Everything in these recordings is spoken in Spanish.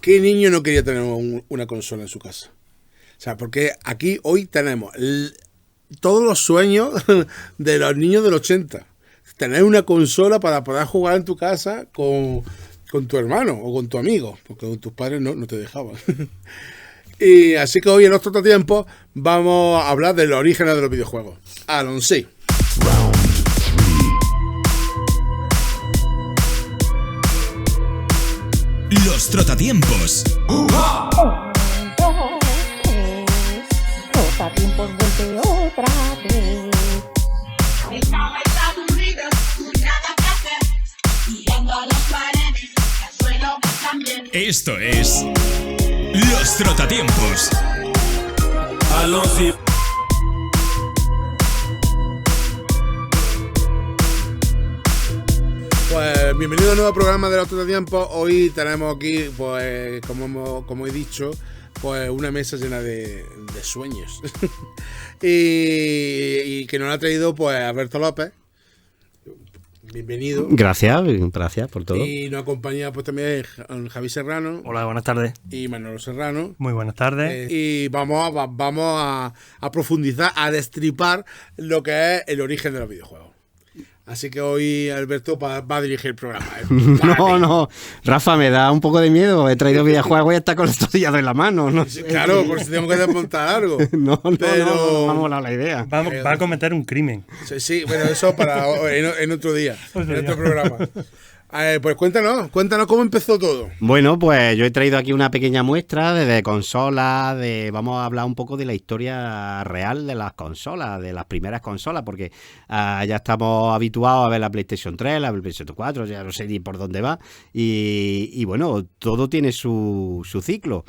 ¿Qué niño no quería tener una consola en su casa? O sea, porque aquí hoy tenemos todos los sueños de los niños del 80. Tener una consola para poder jugar en tu casa con tu hermano o con tu amigo, porque con tus padres no te dejaban. Y así que hoy en nuestro tiempo vamos a hablar de los orígenes de los videojuegos. Alonso. Los Trotatiempos. Trotatiempos vuelve otra vez. Estaba aburrido, sin nada que hacer, mirando a las paredes, al suelo también. Esto es Los Trotatiempos. Alonso. Pues bienvenido a un nuevo programa de los Trotatiempos. Hoy tenemos aquí, pues como he dicho, pues una mesa llena de sueños. y que nos ha traído pues Alberto López. Bienvenido. Gracias por todo. Y nos acompaña pues también Javi Serrano. Hola, buenas tardes. Y Manolo Serrano. Muy buenas tardes. Y vamos a profundizar, a destripar lo que es el origen de los videojuegos. Así que hoy Alberto va a dirigir el programa. No, Rafa, me da un poco de miedo. He traído videojuegos y está con el tortillado en la mano. No sé. Claro, por si tengo que desmontar algo. No, me ha molado la idea. Va a cometer un crimen. Sí, bueno, eso para en otro día, en otro programa. Pues cuéntanos cómo empezó todo. Bueno, pues yo he traído aquí una pequeña muestra de consolas, vamos a hablar un poco de la historia real de las consolas, de las primeras consolas, porque ya estamos habituados a ver la PlayStation 3, la PlayStation 4, ya no sé ni por dónde va, y bueno, todo tiene su ciclo.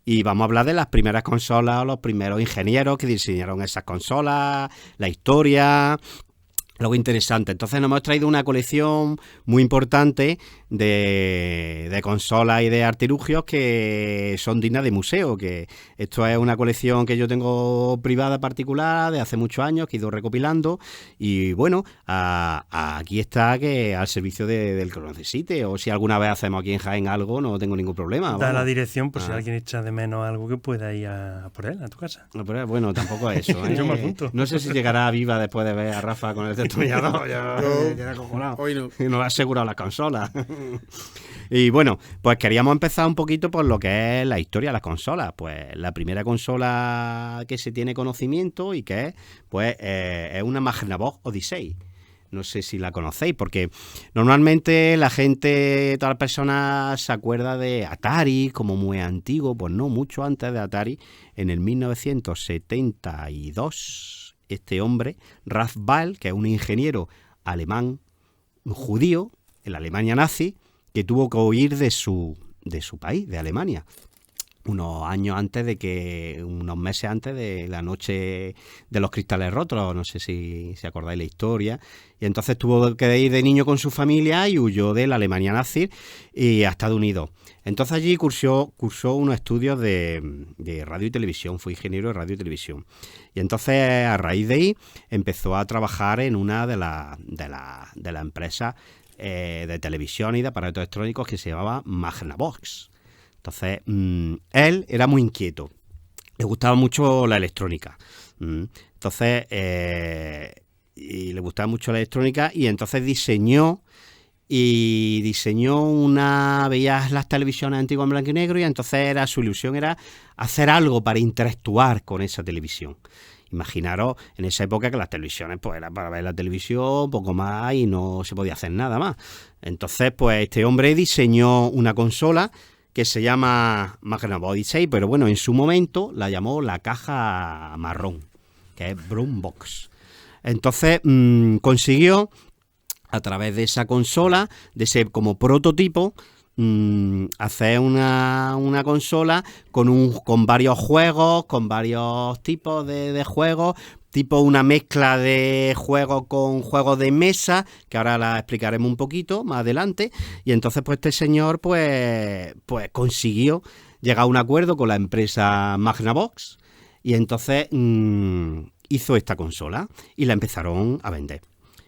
Y vamos a hablar de las primeras consolas, los primeros ingenieros que diseñaron esas consolas, la historia. Algo interesante. Entonces nos hemos traído una colección muy importante de consolas y de artilugios que son dignas de museo. Que esto es una colección que yo tengo privada particular de hace muchos años, que he ido recopilando. Y bueno, aquí está, que al servicio del que lo necesite. O si alguna vez hacemos aquí en Jaén algo, no tengo ningún problema. Da la dirección por si alguien echa de menos algo que pueda ir a por él, a tu casa. No, pero bueno, tampoco es eso. Yo me apunto. No sé si llegará viva después de ver a Rafa con el destornillador. Hoy no. Y nos ha asegurado la consola. Y bueno, pues queríamos empezar un poquito por lo que es la historia de las consolas. Pues la primera consola que se tiene conocimiento y que es, pues, es una Magnavox Odyssey. No sé si la conocéis, porque normalmente la gente, todas las personas se acuerda de Atari como muy antiguo. Pues no, mucho antes de Atari, en el 1972, este hombre, Ralph Ball, que es un ingeniero alemán judío en la Alemania nazi, que tuvo que huir de su país, de Alemania, unos meses antes de la noche de los cristales rotos. No sé si acordáis la historia. Y entonces tuvo que ir de niño con su familia y huyó de la Alemania nazi y a Estados Unidos. Entonces allí cursó unos estudios de radio y televisión, fue ingeniero de radio y televisión. Y entonces, a raíz de ahí, empezó a trabajar en una de las empresas de televisión y de aparatos electrónicos que se llamaba Magnavox. Entonces, él era muy inquieto, le gustaba mucho la electrónica. Entonces, y le gustaba mucho la electrónica, y entonces diseñó veías las televisiones antiguas en blanco y negro, y entonces su ilusión era hacer algo para interactuar con esa televisión. Imaginaros en esa época que las televisiones pues era para ver la televisión, poco más, y no se podía hacer nada más. Entonces, pues este hombre diseñó una consola que se llama Magnavox Odyssey, pero bueno, en su momento la llamó la caja marrón, que es Brown Box. Entonces consiguió, a través de esa consola, de ese como prototipo, hacer una consola con varios juegos, con varios tipos de juegos, tipo una mezcla de juegos con juegos de mesa, que ahora la explicaremos un poquito más adelante. Y entonces pues este señor pues consiguió llegar a un acuerdo con la empresa Magnavox, y entonces hizo esta consola y la empezaron a vender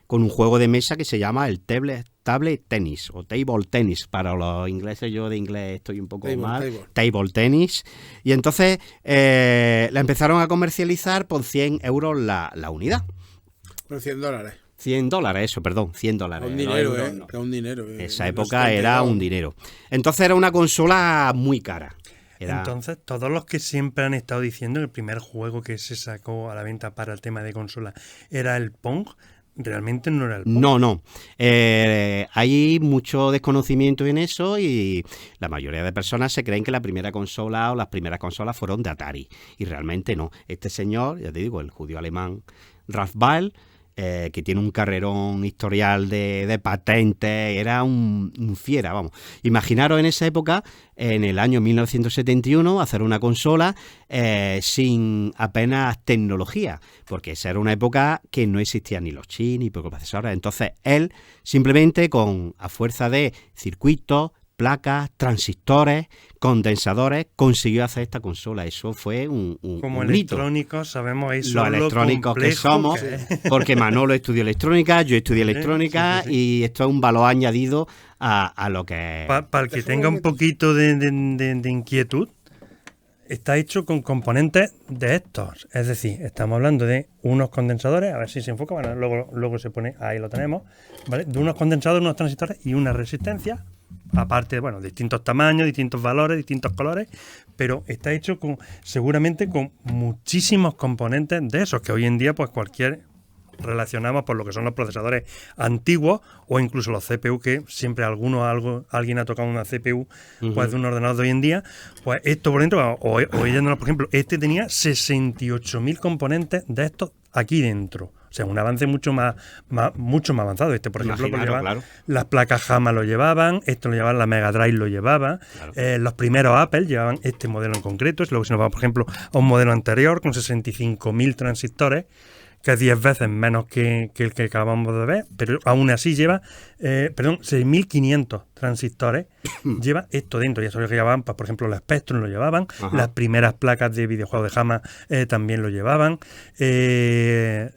con un juego de mesa que se llama el table tenis o table tenis para los ingleses. Yo de inglés estoy un poco mal. Table. Table tenis. Y entonces la empezaron a comercializar por 100 euros la unidad. Por $100. $100, eso, perdón, $100. Un no dinero, euros, no. Que un dinero. Esa No época es era cantidad. un dinero. Entonces era una consola muy cara. Entonces, todos los que siempre han estado diciendo que el primer juego que se sacó a la venta para el tema de consola era el Pong, realmente no era el Pong. No. Hay mucho desconocimiento en eso y la mayoría de personas se creen que la primera consola o las primeras consolas fueron de Atari. Y realmente no. Este señor, ya te digo, el judío alemán Ralph Baer, que tiene un carrerón historial de patentes, era un fiera, vamos. Imaginaros en esa época, en el año 1971, hacer una consola sin apenas tecnología, porque esa era una época que no existían ni los chips ni microprocesadores. Entonces él simplemente a fuerza de circuitos, placas, transistores, condensadores, consiguió hacer esta consola. Eso fue un Como un hito. electrónicos sabemos ahí Los electrónicos que somos, porque Manolo estudió electrónica, yo estudié electrónica sí. y esto es un valor añadido a lo que es. Para el que tenga un poquito de inquietud, está hecho con componentes de estos. Es decir, estamos hablando de unos condensadores, a ver si se enfoca, bueno, luego se pone, ahí lo tenemos, ¿vale? De unos condensadores, unos transistores y una resistencia. Aparte, bueno, distintos tamaños, distintos valores, distintos colores, pero está hecho seguramente con muchísimos componentes de esos que hoy en día pues relacionamos por lo que son los procesadores antiguos o incluso los CPU, que siempre alguien ha tocado una CPU pues de un ordenador de hoy en día. Pues esto por dentro, oyéndonos, por ejemplo, este tenía 68.000 componentes de estos aquí dentro. O sea, un avance mucho más avanzado. Este, por ejemplo, Claro. las placas Hama lo llevaban, esto lo llevaban, la Mega Drive lo llevaba, Claro. Los primeros Apple llevaban este modelo en concreto. Luego si nos vamos, por ejemplo, a un modelo anterior con 65.000 transistores, que es 10 veces menos que el que acabamos de ver, pero aún así lleva, 6.500 transistores, lleva esto dentro. Y eso es lo que llevaban, pues, por ejemplo, la Spectrum lo llevaban, Ajá. las primeras placas de videojuegos de Hama también lo llevaban, el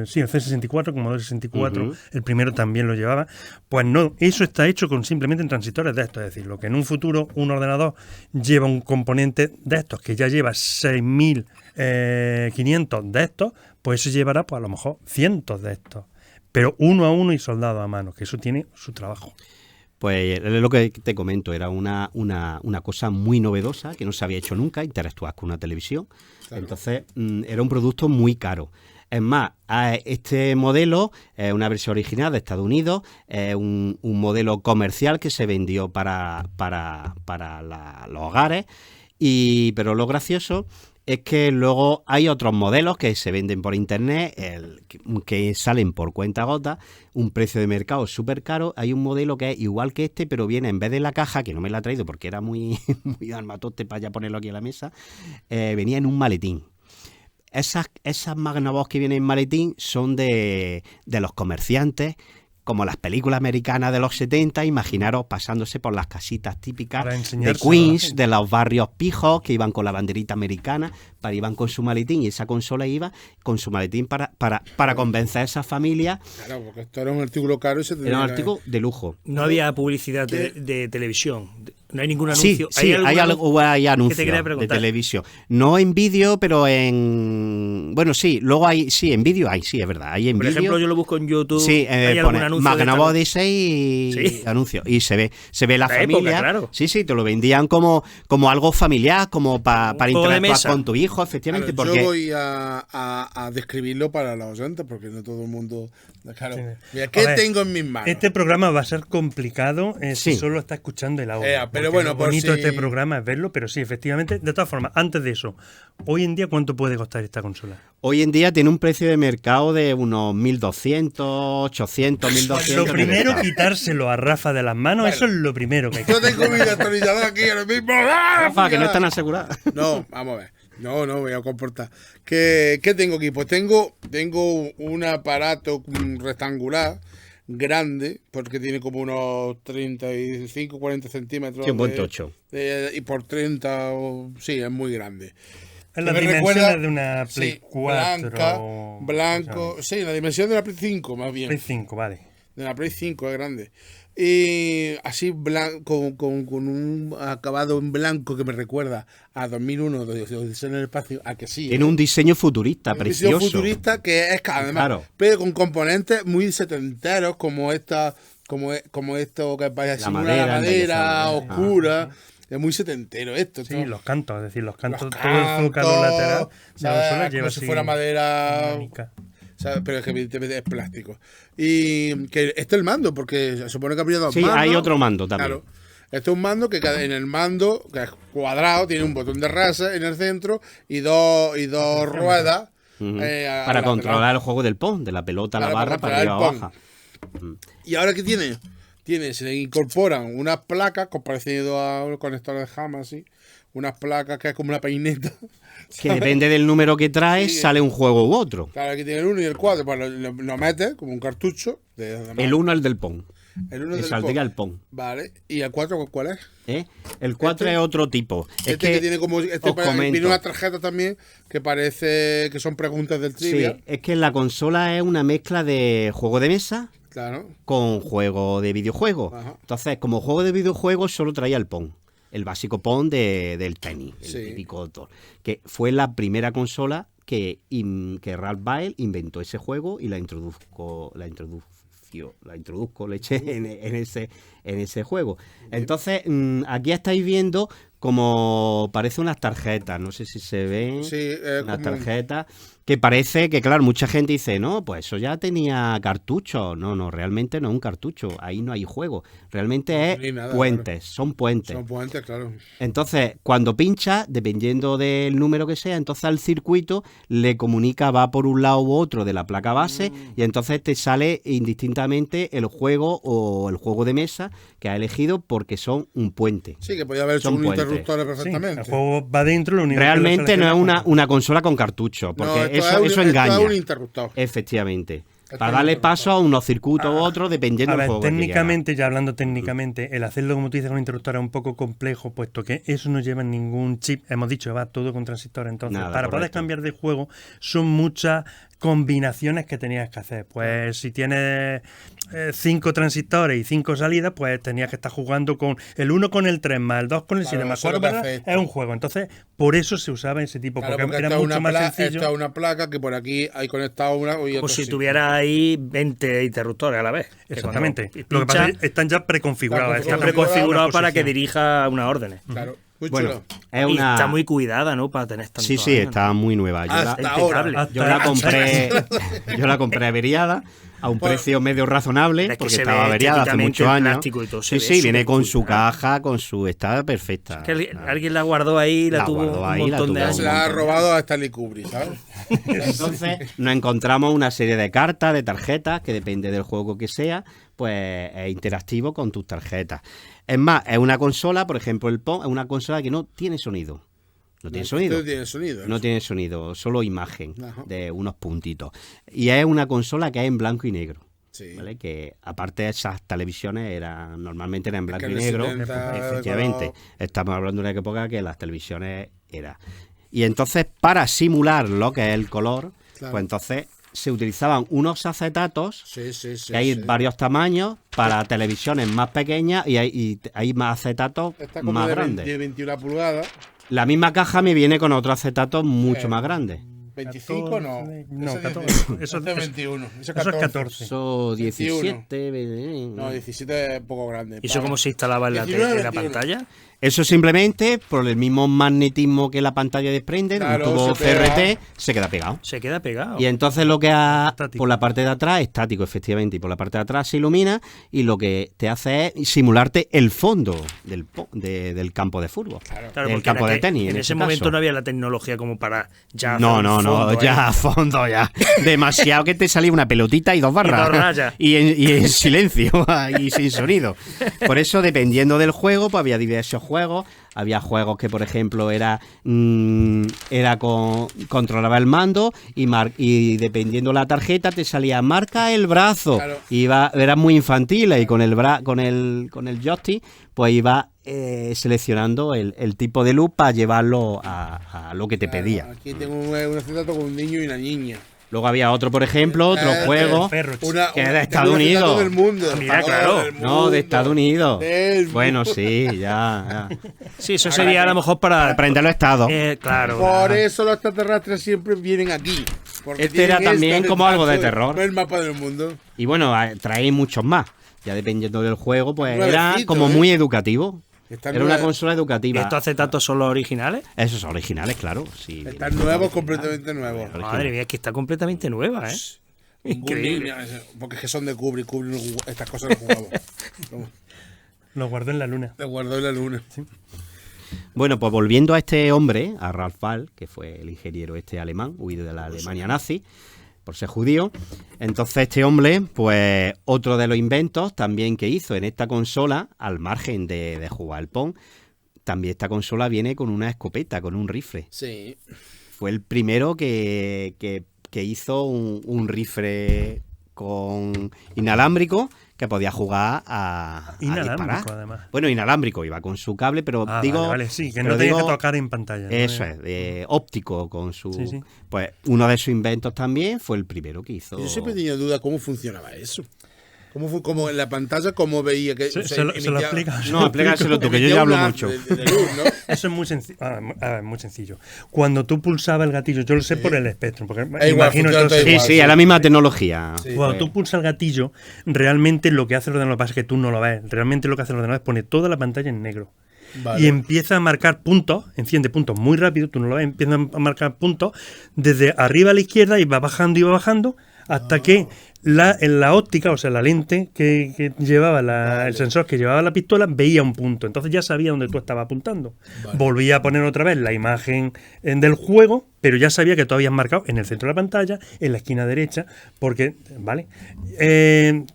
C64, como modelo 64, el primero también lo llevaba. Pues no, eso está hecho simplemente en transistores de estos, es decir, lo que en un futuro un ordenador lleva un componente de estos que ya lleva 6.500 de estos, pues eso llevará pues a lo mejor cientos de estos, pero uno a uno y soldado a mano, que eso tiene su trabajo. Pues es lo que te comento, era una cosa muy novedosa que no se había hecho nunca, interactuar con una televisión. Claro. Entonces era un producto muy caro. Es más, este modelo es una versión original de Estados Unidos, es un modelo comercial que se vendió para los hogares, pero lo gracioso es que luego hay otros modelos que se venden por internet, que salen por cuenta gota, un precio de mercado súper caro. Hay un modelo que es igual que este, pero viene en vez de la caja, que no me la he traído porque era muy armatoste para ya ponerlo aquí a la mesa, venía en un maletín. Esas Magnavox que vienen en maletín son de los comerciantes, como las películas americanas de los 70, imaginaros pasándose por las casitas típicas de Queens, de los barrios pijos, que iban con la banderita americana, iban con su maletín, y esa consola iba con su maletín para convencer a esas familias. Claro, porque esto era un artículo caro y se tenía. Era un artículo de lujo. No había publicidad de televisión. No hay ningún anuncio. Sí, hay anuncios te quería de preguntar. televisión. No en vídeo, pero en... Bueno, sí, luego hay... Sí, en vídeo hay, sí, es verdad. Hay en Por vídeo. ejemplo, yo lo busco en YouTube. Sí, ¿Hay algún pone anuncio Magnavox de Odyssey y Sí. anuncio. Y se ve la familia. época, claro. Sí, te lo vendían como algo familiar, como para juego de interactuar mesa. con tu hijo, efectivamente. Claro, porque yo voy a describirlo para los oyentes, porque no todo el mundo. Claro, Sí. mira, ¿qué A ver, tengo en mis manos? Este programa va a ser complicado si Sí. solo está escuchando el audio. Pero porque bueno, lo por bonito de si- este programa es verlo, pero sí, efectivamente. De todas formas, antes de eso, hoy en día, ¿cuánto puede costar esta consola? hoy en día tiene un precio de mercado de unos 1.200, 800, 1.200. Lo de primero, mercado. quitárselo a Rafa de las manos, eso es lo primero que hay que Yo hacer. tengo mi actualizador aquí ahora mismo. ¡Ah! Rafa, que no están aseguradas. No, vamos a ver. No, voy a comportar. ¿Qué tengo aquí? Pues tengo un aparato rectangular grande, porque tiene como unos 35, 40 centímetros. Sí, un buen tocho. Y por 30, sí, es muy grande. Es las Me dimensiones recuerda- de una Play sí, 4. blanco, sí, la dimensión de la Play 5, más bien. Play 5, vale. De la Play 5 es grande. Y así blanco, con un acabado en blanco que me recuerda a 2001 de Odisea en el espacio, a que sí. Tiene un diseño futurista, Un diseño precioso. futurista que es además, Claro. pero con componentes muy setenteros, como esto que vaya La simular madera, la madera embellezada. oscura. Es muy setentero esto. Sí, todo. los cantos, es decir, los cantos, Los todo el zócalo cantos, lateral de la ¿sabes? consola lleva Como si así fuera madera. dinámica. ¿Sabes? Pero es que evidentemente es plástico. Y que este es el mando, porque se supone que habría dos Sí, mandos. hay otro mando también. Claro. Este es un mando que en el mando, que es cuadrado, tiene un botón de raza en el centro y dos ruedas. Ujú. A Para lateral. controlar el juego del pong, de la pelota a la Para barra para controlar arriba o el baja. ¿Y ahora qué tiene? Se le incorporan unas placas, parecido a un conector de Jama, así. Unas placas que es como una peineta. Que depende del número que traes, Sí. sale un juego u otro. Claro, aquí tiene el 1 y el 4, pues lo metes como un cartucho. El 1 el del pong. el 1 Le del saldría pop. el pong. Vale. ¿Y el 4 cuál es? ¿Eh? El 4 es otro tipo. Es Este que tiene como. os Viene comento. una tarjeta también que parece que son preguntas del Sí, trivia. es que la consola es una mezcla de juego de mesa Claro. con juego de videojuego. Ajá. Entonces, como juego de videojuego solo traía el Pong. El básico Pong del tenis, el Sí. típico que fue la primera consola que Ralph Baer inventó ese juego y la introduzco leche en ese juego. Entonces, aquí estáis viendo como parece unas tarjetas, no sé si se ven, Sí, es unas como- tarjetas que parece que, claro, mucha gente dice, no, pues eso ya tenía cartucho. No, realmente no es un cartucho, ahí no hay juego, realmente No hay nada, es puentes, son puentes. Son puentes, claro. Entonces, cuando pincha, dependiendo del número que sea, entonces al circuito le comunica, va por un lado u otro de la placa base y entonces te sale indistintamente el juego o el juego de mesa que has elegido porque son un puente. Sí, que podía haber hecho Son un puentes. interruptor Sí, perfectamente. el juego va dentro, lo único que lo Realmente no es selecciona una consola con cartucho, porque eso engaña. Es un interruptor. Efectivamente. Esto Para es darle un paso a unos circuitos u otros, dependiendo A del ver, juego. que técnicamente, ya hablando técnicamente, el hacerlo como tú dices con un interruptor es un poco complejo, puesto que eso no lleva ningún chip. Hemos dicho, va todo con transistores. Entonces, Nada, para poder correcto. cambiar de juego, son muchas combinaciones que tenías que hacer. Pues si tienes 5 transistores y 5 salidas, pues tenías que estar jugando con el 1 con el 3 más el 2 con el 7 Claro, más eso es 4, lo que ¿verdad? hace esto. Es un juego. Entonces, por eso se usaba ese tipo, Claro, porque era esta es mucho más sencillo. Esta es una placa que por aquí hay conectado una y Como otra si sí. tuviera ahí 20 interruptores a la vez. Que Exactamente. cuando Lo que pasa pincha, es que están ya preconfigurados. Está está están en una preconfigurado para que posición. dirija unas órdenes. Claro. Muy Bueno, chulo. es Y una... está muy cuidada, ¿no? Para tener tanto Sí, sí, está muy nueva. Hasta ahora. impecable. Yo la compré, yo la compré averiada a un precio medio razonable Es que porque se estaba ve averiada hace estéticamente muchos el años. plástico y todo, Sí, se ve sí, viene súper con su cuidada. caja, con su está perfecta. Que alguien la guardó ahí y la, La tuvo guardó un ahí, la montón de tuvo. años. Se la ha robado a Stanley Kubrick, ¿sabes? Entonces nos encontramos una serie de cartas, de tarjetas, que depende del juego que sea, pues es interactivo con tus tarjetas. Es más, es una consola, por ejemplo, el Pong es una consola que no tiene sonido. No tiene sonido. No tiene sonido. No tiene sonido, solo imagen Ajá. de unos puntitos. Y es una consola que es en blanco y negro. Sí. ¿Vale? Que aparte esas televisiones normalmente eran en blanco que y en el negro. 70 Efectivamente. color. Estamos hablando de una época que las televisiones era. Y entonces, para simular lo que es el color, Claro. pues entonces se utilizaban unos acetatos, Sí, sí, sí. que hay sí. varios tamaños, para televisiones más pequeñas y hay más acetatos Está como más de grandes. 21 pulgadas. La misma caja me viene con otros acetatos mucho Eh, más grandes. 25 no. No, Ese 14. 18. Eso Este es es 21. Ese Eso es 14. Eso 21. 17. No, 17 es poco grande. ¿Y eso cómo se instalaba en la, 19, en la 21. pantalla? Eso simplemente por el mismo magnetismo que la pantalla desprende, Claro, un tubo se pega. CRT, se queda pegado. Se queda pegado. Y entonces lo que Estático. por la parte de atrás, estático efectivamente, y por la parte de atrás se ilumina y lo que te hace es simularte el fondo del campo de fútbol, Claro, del porque campo de tenis. En en ese este momento caso. no había la tecnología como para ya. No, hacer no, un no, fondo ahí. ya a fondo, ya. Demasiado que te salía una pelotita y dos barras. dos rayas. Y en silencio y sin sonido. Por eso, dependiendo del juego, pues había diversos juegos. Había juegos que, por ejemplo, controlaba el mando y dependiendo la tarjeta te salía marca el brazo. Claro. Era muy infantil y con el joystick pues iba seleccionando el tipo de luz para llevarlo a lo que te pedía. Aquí tengo un acetato con un niño y una niña. Luego había otro, por ejemplo, otro juego perro. que es de Estados Unidos. Del mundo. Mira, claro. No, de Estados Unidos. Del Bueno, sí, ya. Sí, eso sería a lo mejor para... Aprender los estados. Claro. Por eso los extraterrestres siempre vienen aquí. porque Este era tienen también esto como algo de mapa, terror. El mapa del mundo. Y bueno, traéis muchos más. Ya dependiendo del juego, pues era Nuevecito, como ¿eh? muy educativo. Están Era una nuevas- consola educativa. ¿Esto hace tanto son los originales? Esos son originales, claro. Sí. Están nuevos, completamente nuevos. Madre mía, es que está completamente nueva, ¿eh? Increíble. Porque es que son de Kubrick. Kubrick estas cosas las jugaba. Lo guardó en la luna. Te guardó en la luna. Bueno, pues volviendo a este hombre, a Ralph Wahl, que fue el ingeniero este alemán, huido de la Alemania nazi, por ser judío. Entonces este hombre, pues otro de los inventos también que hizo en esta consola, al margen de jugar al Pong, también esta consola viene con una escopeta, con un rifle. Sí. Fue el primero que hizo un rifle con inalámbrico que podía jugar a Inalámbrico, disparar. además. Bueno, inalámbrico, iba con su cable, pero digo... Vale, sí, que pero no tenía que digo- tocar en pantalla. ¿no? Eso es, de óptico con su... Sí, sí. Pues uno de sus inventos también fue el primero que hizo... Yo siempre tenía duda cómo funcionaba eso. Como en la pantalla, cómo veía que... Se lo explica. No, explícaselo tú, que yo ya hablo mucho. De luz, ¿no? Eso es muy sencillo. Muy sencillo. Cuando tú pulsabas el gatillo, yo lo sé por el Spectrum, porque Es igual, imagino funciona todo entonces- Sí, igual, sí, es la misma tecnología. Sí. Cuando tú pulsas el gatillo, realmente lo que hace el ordenador, lo que pasa es que tú no lo ves. Realmente lo que hace el ordenador es poner toda la pantalla en negro. Vale. Y empieza a marcar puntos, enciende puntos muy rápido, tú no lo ves, empieza a marcar puntos desde arriba a la izquierda y va bajando hasta que en la óptica, o sea, la lente que llevaba el sensor que llevaba la pistola, veía un punto. Entonces ya sabía dónde tú estabas apuntando. Vale. Volvía a poner otra vez la imagen del juego, pero ya sabía que tú habías marcado en el centro de la pantalla, en la esquina derecha, porque, ¿vale?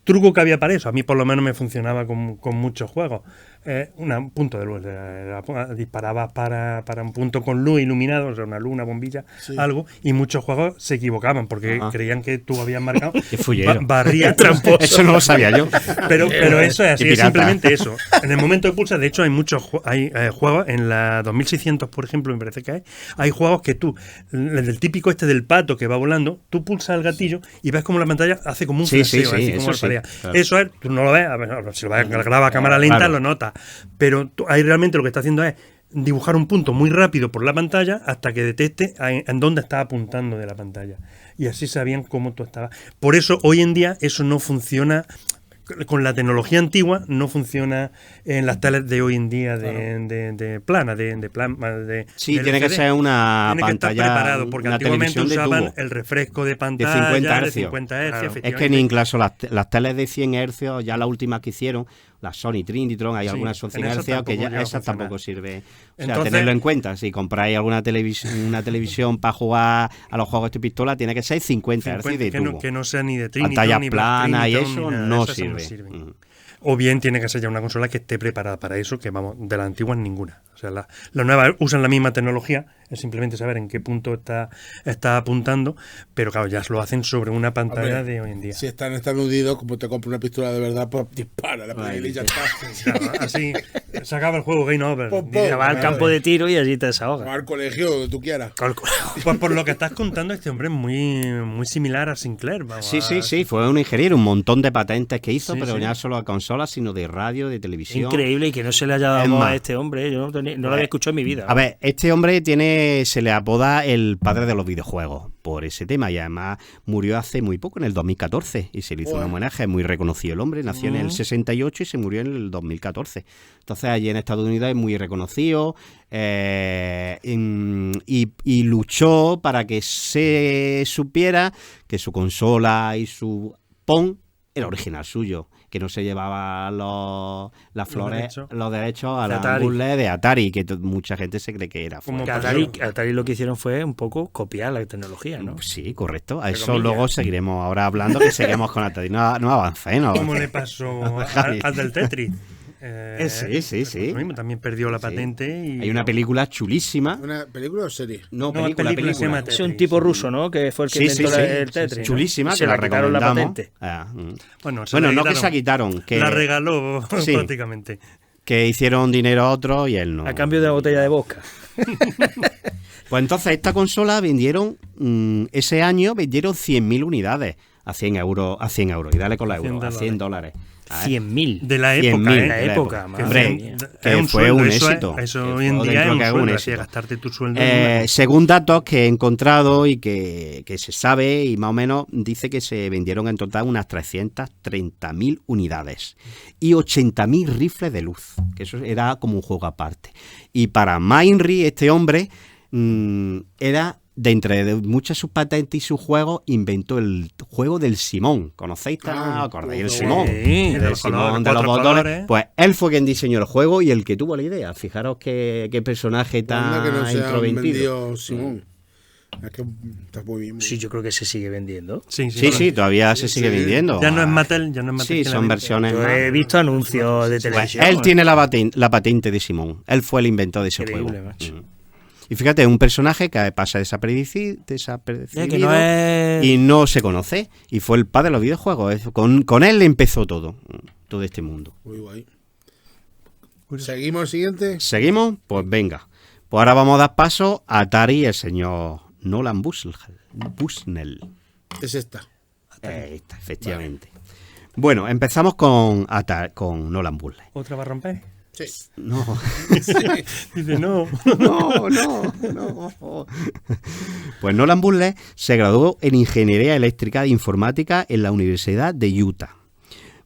Truco que había para eso, a mí por lo menos me funcionaba con muchos juegos. Un punto de luz, disparabas para un punto con luz iluminado, o sea, una luz, una bombilla, Sí. algo, y muchos juegos se equivocaban porque Ajá. creían que tú habías marcado. Qué fullero. Barría Eso no lo sabía yo. pero eso es así, Y es pirata. simplemente eso. En el momento que pulsas, de hecho, hay muchos juegos, en la 2600, por ejemplo, me parece que hay juegos que tú, el típico este del pato que va volando, tú pulsas el gatillo y ves como la pantalla hace como un Sí, flasheo, sí, así sí, como eso parpadea. sí, claro. Eso es, tú no lo ves, a ver, si lo ves, graba a cámara lenta, Claro. lo notas. Pero ahí realmente lo que está haciendo es dibujar un punto muy rápido por la pantalla hasta que detecte en dónde está apuntando de la pantalla. Y así sabían cómo tú estabas. Por eso hoy en día eso no funciona. Con la tecnología antigua no funciona en las teles de hoy en día de plana, de Sí, de tiene que LCD. ser una Tiene que estar pantalla, preparado, porque una antiguamente televisión de usaban tubo. el refresco de De pantalla 50 de hercios. 50 hercios, Es que efectivamente. ni incluso las teles de 100 hercios, ya las últimas que hicieron, las Sony Trinitron, hay Sí, algunas son en 100 esas hercios que tampoco ya llega a esas funcionar. tampoco sirve. O sea, Entonces- tenerlo en cuenta. Si compráis alguna una televisión para jugar a los juegos de pistola, tiene que ser 50 hercios de que, no, tubo. que no sea ni de Trinitron, Pantallas ni Black planas y Trinitron, eso ni nada de no esas sirve. sirven. Mm. O bien tiene que ser ya una consola que esté preparada para eso, que vamos, de la antigua ninguna. O sea, las nuevas usan la misma tecnología, es simplemente saber en qué punto está apuntando, pero claro, ya lo hacen sobre una pantalla Hombre, de hoy en día. Si están hundidos, como te compras una pistola de verdad, pues dispara la Ay, y ya está. Claro, así se acaba el juego, game over. Pum, pum. Te vas al campo de tiro y allí te O desahogas. al colegio, donde tú quieras. Pues por lo que estás contando, este hombre es muy similar a Sinclair. Vamos, Sí, fue un ingeniero, un montón de patentes que hizo, Sí, pero sí. ya solo a consolas, sino de radio, de televisión. Increíble y que no se le haya dado Es voz más. a este hombre. Yo no lo había escuchado en mi vida. A ver, este hombre se le apoda el padre de los videojuegos por ese tema y además murió hace muy poco, en el 2014, y se le hizo un homenaje. Es muy reconocido el hombre, nació en el 68 y se murió en el 2014. Entonces allí en Estados Unidos es muy reconocido y luchó para que se supiera que su consola y su Pong era original suyo, que no se llevaba los derechos a De la Atari. bootleg de Atari, que mucha gente se cree que era. Como Que Atari lo que hicieron fue un poco copiar la tecnología, ¿no? Sí, correcto. A eso comillas. luego seguiremos ahora hablando, que seguimos con Atari. No avancé, ¿no? ¿Cómo le pasó al del Tetris? Sí. Lo mismo, también perdió la patente. Y Hay una película chulísima. ¿Una película o serie? No, No, película se llama Es un tipo ruso, ¿no? Que fue el que Sí, inventó sí, el sí. Tetris. ¿no? Chulísima, Y que se la la quitaron la recomendamos. patente. Ah, Bueno, Bueno, la no que quitaron. se la quitaron, que La regaló Sí. prácticamente. que hicieron dinero a otros y él no. A cambio de la botella de vodka. Pues entonces esta consola vendieron, ese año vendieron 100.000 unidades a 100 euros, y dale con la euro, a 100 dólares. A ver, 100.000. De la 100.000, época, de ¿eh? la época, época. madre Hombre, mía. que Es un fue sueldo, un eso es- éxito. eso Que hoy en fue día dentro es que un es sueldo, así, éxito. gastarte tu sueldo. en una- Según datos que he encontrado y que se sabe, y más o menos dice que se vendieron en total unas 330.000 unidades y 80.000 rifles de luz, que eso era como un juego aparte. Y para Mainry, este hombre, era, de entre muchas sus patentes y sus juegos, inventó el juego del Simón. ¿Conocéis? ¿Acordáis del qué Simón? Sí, de El los Simón colores, de los 4 botones. colores. Pues él fue quien diseñó el juego y el que tuvo la idea. Fijaros qué personaje Anda tan que no se han introvertido. vendido Simón. Es que está muy bien. Sí, yo creo que se sigue vendiendo. Sí, todavía se sigue vendiendo. Ya no es Mattel, ya no es Mattel. Sí, que la son vende. versiones Yo más. he visto anuncios de Pues televisión. él tiene la patente de Simón. Él fue el inventor de ese Increíble, juego. macho. Y fíjate, es un personaje que pasa desapercibido que no es... y no se conoce. Y fue el padre de los videojuegos. Con él empezó todo este mundo. Muy guay. ¿Seguimos el siguiente? ¿Seguimos? Pues venga. Pues ahora vamos a dar paso a Atari y el señor Nolan Bushnell. Es esta. Esta, efectivamente. Bueno, empezamos con Nolan Bushnell. ¿Otra va a romper? Sí. No. Dice, no. No. Pues Nolan Bushnell se graduó en Ingeniería Eléctrica e Informática en la Universidad de Utah.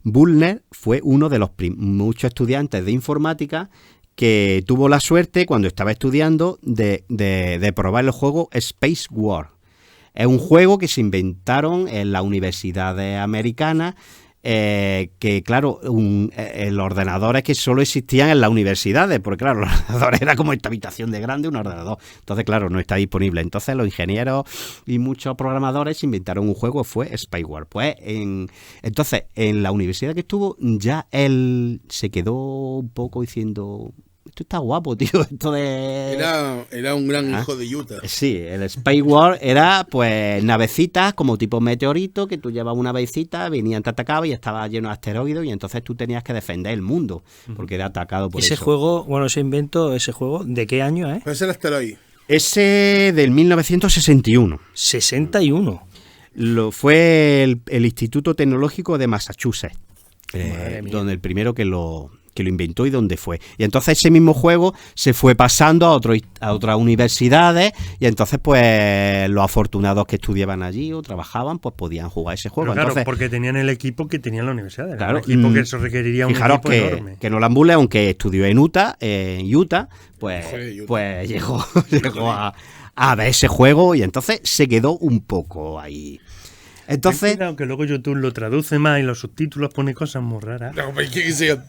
Bushnell fue uno de los muchos estudiantes de informática que tuvo la suerte, cuando estaba estudiando, de probar el juego Space War. Es un juego que se inventaron en las universidades americanas, que claro, los ordenadores que solo existían en las universidades, porque claro, los ordenadores era como esta habitación de grande, un ordenador. Entonces, claro, no está disponible. Entonces los ingenieros y muchos programadores inventaron un juego, fue Space War. Pues entonces, en la universidad que estuvo, ya él se quedó un poco diciendo... Esto está guapo, tío. Esto de... Era un gran hijo de Utah. Sí, el Space War era pues navecitas como tipo meteorito, que tú llevabas una navecita, venían, te atacaban y estaba lleno de asteroides y entonces tú tenías que defender el mundo porque era atacado por Ese eso. juego, bueno, ese juego, ¿de qué año, Pues es el asteroide. Ese del 1961. 61. Fue el Instituto Tecnológico de Massachusetts, Madre mía. donde el primero que lo inventó y donde fue. Y entonces ese mismo juego se fue pasando a otras universidades y entonces pues los afortunados que estudiaban allí o trabajaban pues podían jugar ese juego. Pero claro, Entonces, porque tenían el equipo que tenía en la universidad. Era claro, un equipo que eso requeriría un fijaros equipo enorme. que Nolan Bushnell, aunque estudió en Utah, pues, Joder, Utah. pues llegó a ver ese juego y entonces se quedó un poco ahí. Entonces, Aunque luego YouTube lo traduce más y los subtítulos pone cosas muy raras. No, pues,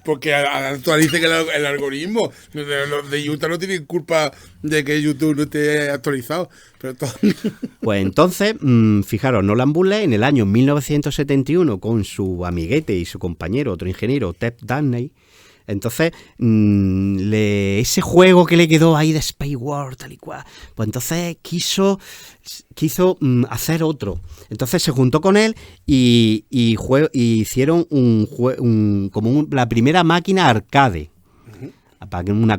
porque actualice que el algoritmo. Los de Utah no tienen culpa de que YouTube no esté actualizado. Pero pues entonces, fijaros, Nolan Bushnell en el año 1971 con su amiguete y su compañero, otro ingeniero, Ted Daney, entonces ese juego que le quedó ahí de Space War, tal y cual, pues entonces quiso hacer otro. Entonces se juntó con él y hicieron la primera máquina arcade.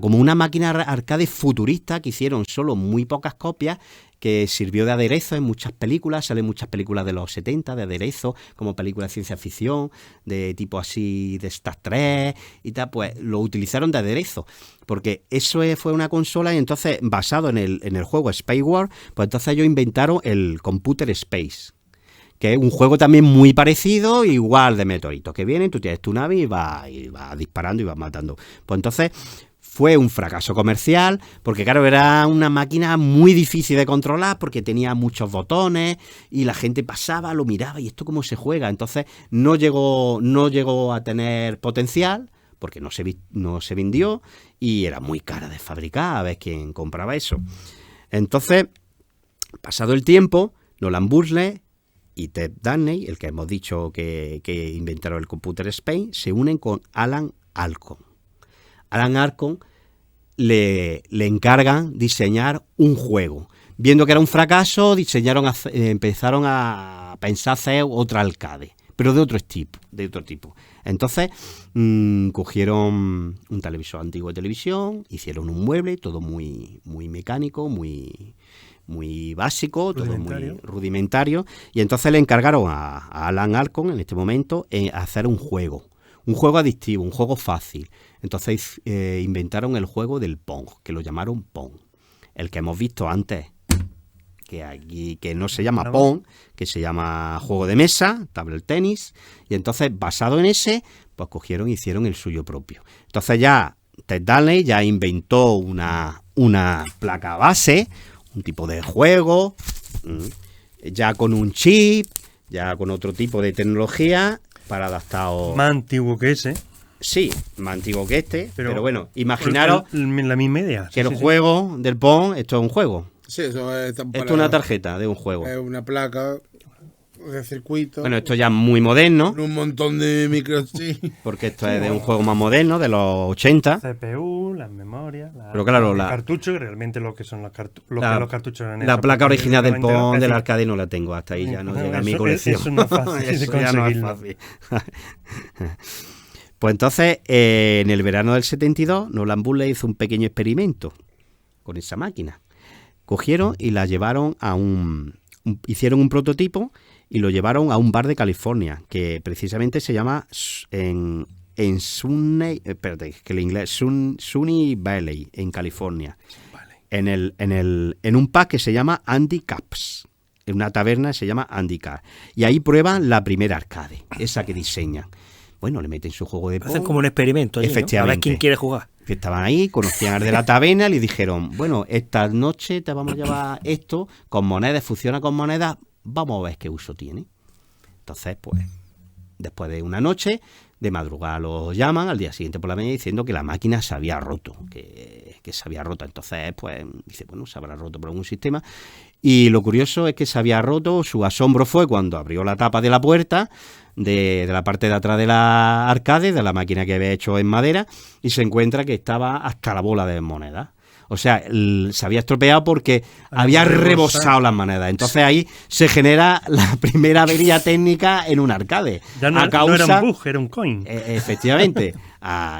Como una máquina arcade futurista que hicieron solo muy pocas copias, que sirvió de aderezo en muchas películas. Salen muchas películas de los 70 de aderezo, como películas de ciencia ficción, de tipo así de Star Trek y tal, pues lo utilizaron de aderezo, porque eso fue una consola y entonces basado en el juego Space War, pues entonces ellos inventaron el Computer Space, que es un juego también muy parecido, igual de meteoritos que vienen, tú tienes tu nave y vas disparando y vas matando. Pues entonces fue un fracaso comercial, porque claro, era una máquina muy difícil de controlar, porque tenía muchos botones y la gente pasaba, lo miraba y esto cómo se juega. Entonces no llegó a tener potencial, porque no se vendió y era muy cara de fabricar, a ver quién compraba eso. Entonces, pasado el tiempo, Nolan Bushnell y Ted Daney, el que hemos dicho que inventaron el Computer Space, se unen con Alan Alcorn. Alan Alcorn le encargan diseñar un juego. Viendo que era un fracaso, empezaron a pensar hacer otra arcade. pero de otro tipo. Entonces cogieron un televisor antiguo de televisión, hicieron un mueble, todo muy, muy mecánico, muy básico, todo muy rudimentario, y entonces le encargaron a Alan Alcorn en este momento hacer un juego adictivo, un juego fácil. Entonces inventaron el juego del Pong, que lo llamaron Pong, el que hemos visto antes, que no se llama Pong, que se llama juego de mesa, table tenis, y entonces basado en ese, pues cogieron y hicieron el suyo propio. Entonces ya Ted Danley ya inventó una placa base, un tipo de juego, ya con un chip, ya con otro tipo de tecnología para adaptar. Más antiguo que ese. Sí, más antiguo que este, pero bueno, imaginaros la misma idea. que el juego del Pong, esto es un juego. Sí, esto es una tarjeta de un juego. Es una placa de circuito. Bueno, esto ya es muy moderno. Con un montón de microchips. Porque esto es de un juego más moderno, de los 80. CPU, las memorias, pero claro, los cartuchos, realmente lo que son los cartuchos eran la placa original del Pong del arcade no la tengo, hasta ahí ya no llega a mi colección. Eso no es fácil de conseguirlo. Ya no es fácil. Pues entonces, en el verano del 72, Nolan Bushnell hizo un pequeño experimento con esa máquina. Cogieron y la llevaron hicieron un prototipo y lo llevaron a un bar de California, que precisamente se llama en Sunny, espérate, que el inglés Sunny Valley, en California. En un pub que se llama Andy Caps. En una taberna se llama Andy Caps. Y ahí prueban la primera arcade, esa que diseñan. Bueno, le meten su juego de Pong. Hacen como un experimento allí, efectivamente. ¿no? A ver quién quiere jugar. Estaban ahí, conocían al de la taberna y le dijeron, bueno, esta noche te vamos a llevar esto con monedas, funciona con monedas, vamos a ver qué uso tiene. Entonces, pues, después de una noche, de madrugada los llaman al día siguiente por la mañana diciendo que la máquina se había roto, que se había roto. Entonces, pues, dice, bueno, se habrá roto por algún sistema. Y lo curioso es que se había roto, su asombro fue cuando abrió la tapa de la puerta, de la parte de atrás de la arcade, de la máquina que había hecho en madera, y se encuentra que estaba hasta la bola de monedas. O sea, se había estropeado porque había rebosado las monedas. Entonces ahí se genera la primera avería técnica en un arcade. Ya no era un bug, era un coin. Efectivamente.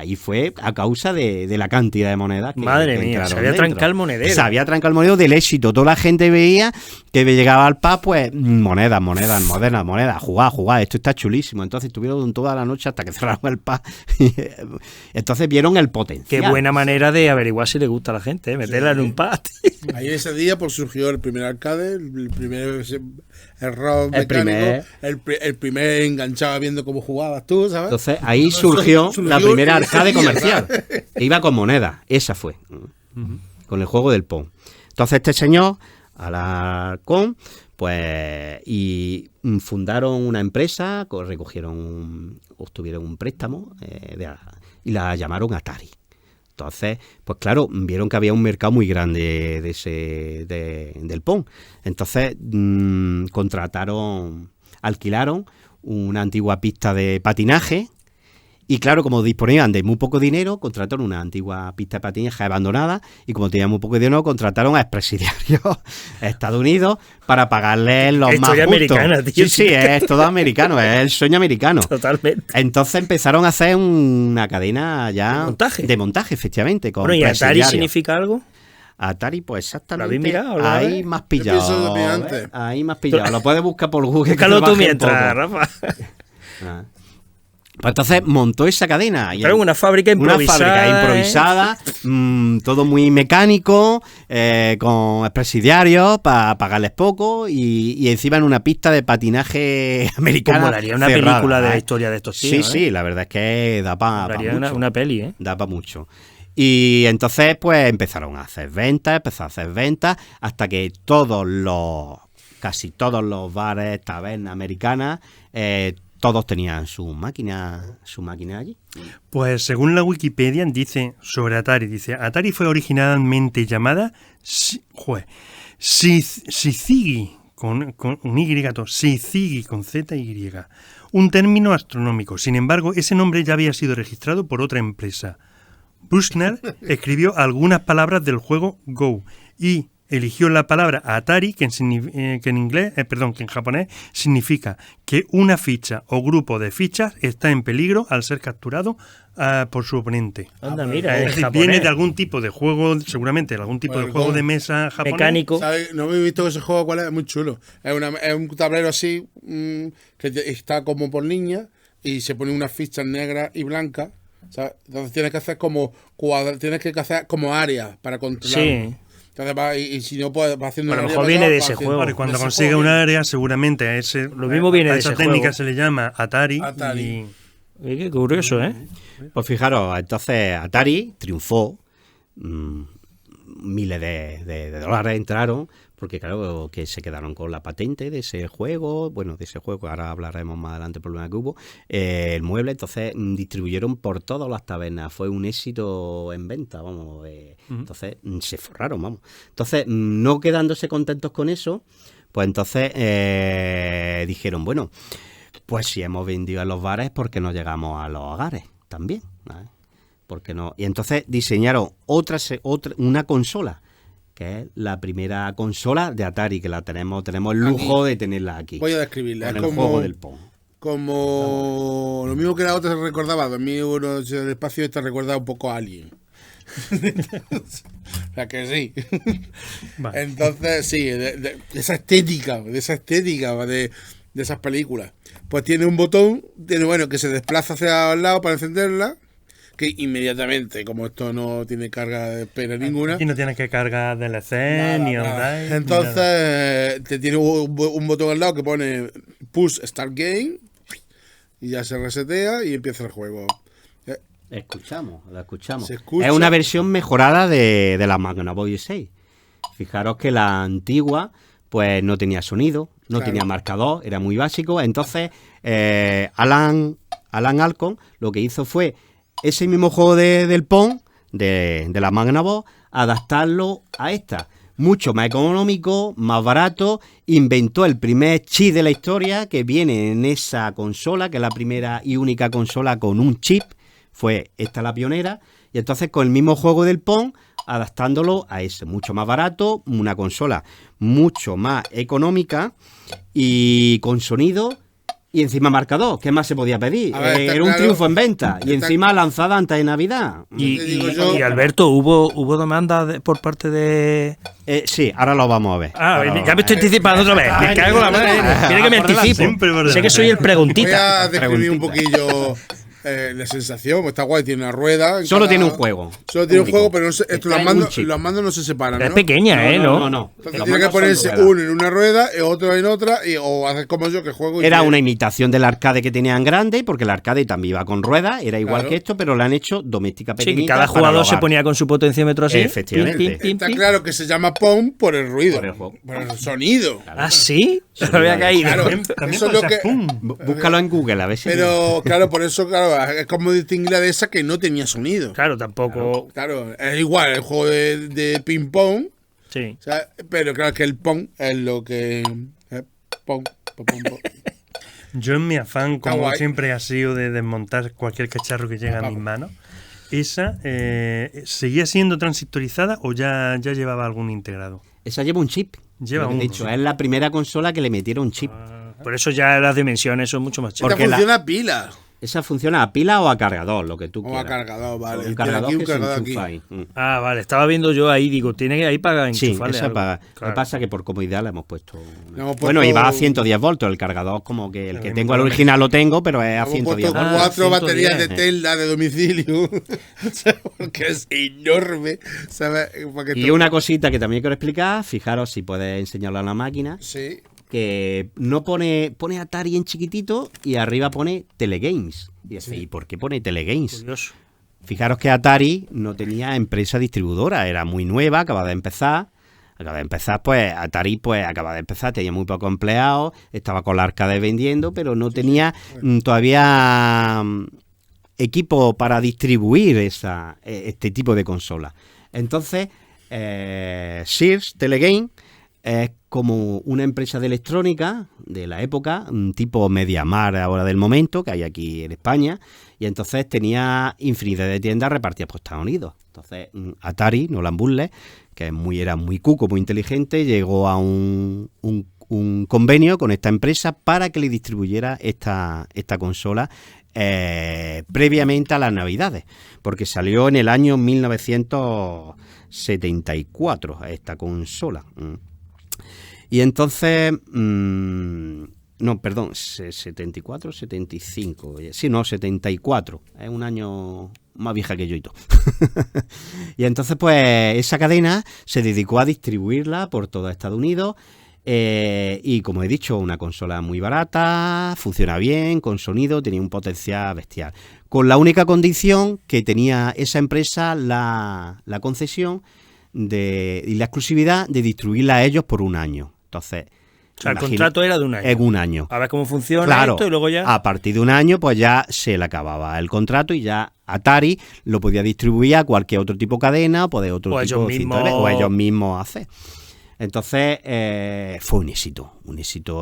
Y fue a causa de la cantidad de monedas que Madre mía, se había trancado el monedero. Se había trancado el monedero del éxito. Toda la gente veía que llegaba al pub, pues, monedas, jugar, esto está chulísimo. Entonces estuvieron toda la noche hasta que cerraron el pub. Entonces vieron el potencial. Qué buena manera de averiguar si le gusta a la gente, meterla en un pub. Ahí ese día pues surgió el primer arcade, el primer error mecánico, el primer enganchaba viendo cómo jugabas tú, ¿sabes? Entonces ahí surgió la primera arcade comercial, que iba con monedas, esa fue, con el juego del Pong. Entonces este señor, Alarcón, pues, y fundaron una empresa, obtuvieron un préstamo y la llamaron Atari. Entonces, pues claro, vieron que había un mercado muy grande del Pong. Entonces, alquilaron una antigua pista de patinaje. Y claro, como disponían de muy poco dinero, contrataron una antigua pista de patinaje abandonada, y como tenían muy poco dinero, contrataron a expresidiarios Estados Unidos para pagarles los más justos. Americana, tío. Sí, es todo americano, es el sueño americano. Totalmente. Entonces empezaron a hacer una cadena ya de montaje, efectivamente. Con ¿Y Atari significa algo? Atari, pues exactamente. ¿Lo habéis mirado? Ahí más pillado. Ahí más pillado. Lo puedes buscar por Google. Búscalo tú mientras, Rafa. Pues entonces montó esa cadena. Pero una fábrica improvisada. Todo muy mecánico, con expresidiarios para pagarles poco, y encima en una pista de patinaje americana. Como daría una película de la historia de estos tíos. Sí, la verdad es que da para mucho. Una peli, ¿eh? Da para mucho. Y entonces pues empezaron a hacer ventas, hasta que casi todos los bares, tabernas americanas, todos tenían su máquina allí. Pues según la Wikipedia dice sobre Atari, Atari fue originalmente llamada Syzygy con Syzygy con Z-Y, un término astronómico. Sin embargo, ese nombre ya había sido registrado por otra empresa. Bushnell escribió algunas palabras del juego Go y eligió la palabra Atari, que en japonés significa que una ficha o grupo de fichas está en peligro al ser capturado por su oponente. Anda, mira, Es es decir, japonés. viene de algún tipo de juego, seguramente de algún tipo Bueno, de juego ¿cómo? de mesa japonés. Mecánico. ¿Sabes? No me he visto ese juego, ¿cuál es? Es muy chulo. Es un tablero así, está como por línea y se pone unas fichas negras y blancas. ¿Sabes? Entonces tienes que hacer como tienes que hacer como áreas para controlar. Sí. Entonces y si no puedes va haciendo A lo una mejor área viene para de allá, ese va haciendo- juego. Vale, cuando de ese consigue juego un viene. área, seguramente a esa ese técnica juego. se le llama Atari. Atari. Oye, qué curioso, ¿eh? Pues fijaros, entonces Atari triunfó, miles de dólares entraron, porque claro, que se quedaron con la patente de ese juego, bueno, de ese juego, ahora hablaremos más adelante del problema que hubo, el mueble, entonces distribuyeron por todas las tabernas, fue un éxito en venta, vamos, entonces se forraron, vamos. Entonces, no quedándose contentos con eso, pues entonces dijeron, bueno, pues si hemos vendido a los bares, ¿por qué no llegamos a los hogares también? ¿Vale? ¿Por qué no? Y entonces diseñaron una consola, que es la primera consola de Atari, que tenemos el lujo de tenerla aquí. Voy a describirla. Con Es el como, juego del Pong. como lo mismo que la otra se recordaba, 2001 del espacio, esta recuerda un poco a Alien. O sea que sí. Vale. Entonces, sí, de esa estética, de esas películas. Pues tiene un botón, que se desplaza hacia el lado para encenderla, que inmediatamente, como esto no tiene carga de espera ninguna, Y no tienes que cargar DLC, nada, ni nada. online. ni Entonces, nada. te tiene un botón al lado que pone Push Start Game y ya se resetea y empieza el juego. La escuchamos. Se escucha. Es una versión mejorada de la Magnavox 6. Fijaros que la antigua pues no tenía sonido, no Claro. tenía marcador, era muy básico. Entonces, Alan Alcorn lo que hizo fue ese mismo juego del Pong, de la Magnavox, adaptarlo a esta. Mucho más económico, más barato. Inventó el primer chip de la historia que viene en esa consola, que es la primera y única consola con un chip. Fue esta la pionera. Y entonces con el mismo juego del Pong, adaptándolo a ese. Mucho más barato, una consola mucho más económica y con sonido. Y encima marcador, ¿qué más se podía pedir? A ver, está Era un claro. triunfo en venta. Y Está- encima lanzada antes de Navidad. Y, Te digo y- yo- y, Alberto, ¿hubo demanda por parte de...? Sí, ahora lo vamos a ver. Ah, Ahora lo ya me vamos estoy a ver. anticipando otra vez. Me cago en la madre. Mira que me Por delante. anticipo. Siempre por Sé que delante. soy el Voy preguntita. a describir un Preguntita. poquillo la sensación. Está guay, tiene una rueda. en Solo cada- tiene un juego. Solo tiene un Único. juego, pero no se, esto, Trae un chip. los mandos no se separan. Es ¿no? pequeña, ¿eh? ¿No? No. Entonces Los tiene que mandos son ponerse ruedas. uno en una rueda y otro en otra, o hacer como yo que juego. y Era que- una imitación del arcade que tenían grande, porque el arcade también iba con ruedas, era igual Claro. que esto, pero lo han hecho doméstica Sí, pequeñita. que cada para jugador el se hogar. ponía con su potenciómetro así. Efectivamente. Pim, pim, pim, Está pim. claro que se llama Pong por el ruido, Por el juego. por el sonido. ¿Ah, sí? Se me había caído. Claro. También Eso es puede lo ser que- pum. Búscalo en Google, a ver si... Pero claro, por eso, claro, es como distinguir de esa que no tenía sonido. Claro, tampoco... Claro, es igual el juego de ping pong, Sí. o sea, pero claro que el Pong es lo que Pong, pong, pong, pong. Yo en mi afán, como guay. siempre ha sido de desmontar cualquier cacharro que llega a mis manos, ¿esa seguía siendo transistorizada o ya llevaba algún integrado? Esa lleva un chip. Lleva Lo que he un dicho, chip. es la primera consola que le metieron un chip. Por eso ya las dimensiones son mucho más Esta chicas. Porque funciona a pila Esa funciona a pila o a cargador, lo que tú o quieras. a cargador, vale. Un Tiene cargador aquí un que se cargador aquí. enchufa ahí. Ah, vale. Estaba viendo yo ahí, digo, tiene que ahí para Sí, enchufarle esa algo. para. Lo Claro. que pasa es que por comodidad le hemos puesto. Le hemos Bueno, puesto- y va a 110 voltios. El cargador, como que el que mismo tengo, el para original lo tengo, pero es a Hemos 110 puesto voltios. 4 baterías de 110. Tesla de domicilio, que es enorme, ¿sabes? Para que Y una cosita que también quiero explicar, fijaros si puedes enseñarlo a la máquina, Sí, que no pone Atari en chiquitito y arriba pone Telegames. Y dice, ¿y por qué pone Telegames? Curioso. Fijaros que Atari no tenía empresa distribuidora, era muy nueva, acaba de empezar, pues Atari pues acaba de empezar, tenía muy pocos empleados, estaba con la arcade vendiendo, pero no tenía todavía equipo para distribuir este tipo de consola. Entonces, Sears Telegame es como una empresa de electrónica de la época, un tipo MediaMarkt ahora del momento, que hay aquí en España, y entonces tenía infinidad de tiendas repartidas por Estados Unidos. Entonces Atari, Nolan Bushnell, que era muy cuco, muy inteligente, llegó a un convenio con esta empresa para que le distribuyera esta consola previamente a las Navidades, porque salió en el año 1974 esta consola. Y entonces, no, perdón, 74, 75, sí, no, 74, es un año más vieja que yo y todo. Y entonces, pues, esa cadena se dedicó a distribuirla por todo Estados Unidos. Y como he dicho, una consola muy barata, funciona bien, con sonido, tenía un potencial bestial. Con la única condición que tenía esa empresa la concesión y la exclusividad de distribuirla a ellos por un año. Entonces, o sea, el contrato era de un año. En un año. A ver cómo funciona claro, esto y luego ya... a partir de un año pues ya se le acababa el contrato y ya Atari lo podía distribuir a cualquier otro tipo de cadena o de otro tipo de cinta, o ellos mismos hacer. Entonces fue un éxito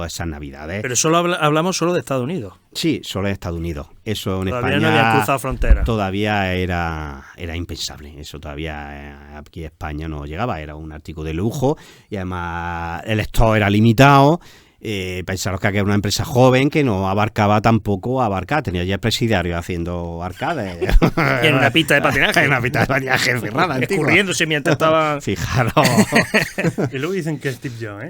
esas Navidades. Pero solo hablamos solo de Estados Unidos. Sí, solo en Estados Unidos. Eso en todavía España no había cruzado fronteras. Todavía era impensable. Eso todavía aquí en España no llegaba. Era un artículo de lujo y además el stock era limitado. Pensaros que era una empresa joven que no abarcaba tampoco tenía ya presidiarios haciendo arcades. Y en una pista de patinaje. En una pista de patinaje cerrada. Escurriéndose mientras estaba... Fijaros. Y luego dicen que es Steve Jobs,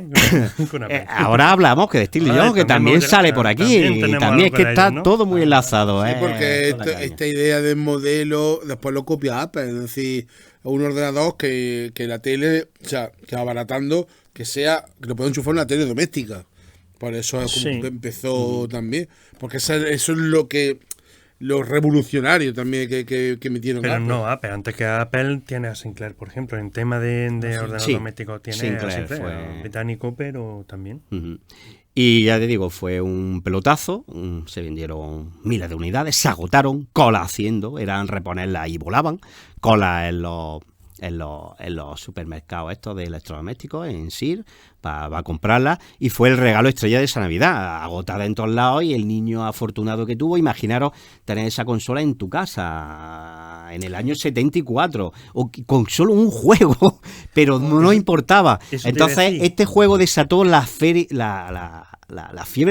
con ahora hablamos que de Steve Jobs, que también sale por aquí. Y también es que está ellos, ¿no? Todo muy enlazado. Sí, porque esta idea del modelo después lo copia Apple. Es decir, un ordenador que la tele, o sea, que va abaratando, que lo pueda enchufar en una tele doméstica. Por eso es como empezó también. Porque eso es lo revolucionario también que metieron. Pero Apple. No, Apple. Antes que Apple tiene a Sinclair, por ejemplo. En tema de ordenador doméstico tiene Sinclair, a Sinclair británico, pero también. Y ya te digo, fue un pelotazo. Se vendieron miles de unidades, se agotaron, cola haciendo, eran reponerlas y volaban. Cola en los supermercados estos de electrodomésticos, en Sears, para comprarla, y fue el regalo estrella de esa Navidad, agotada en todos lados, y el niño afortunado que tuvo, imaginaros tener esa consola en tu casa en el año 74, o con solo un juego, pero no importaba. Entonces este juego desató la fiebre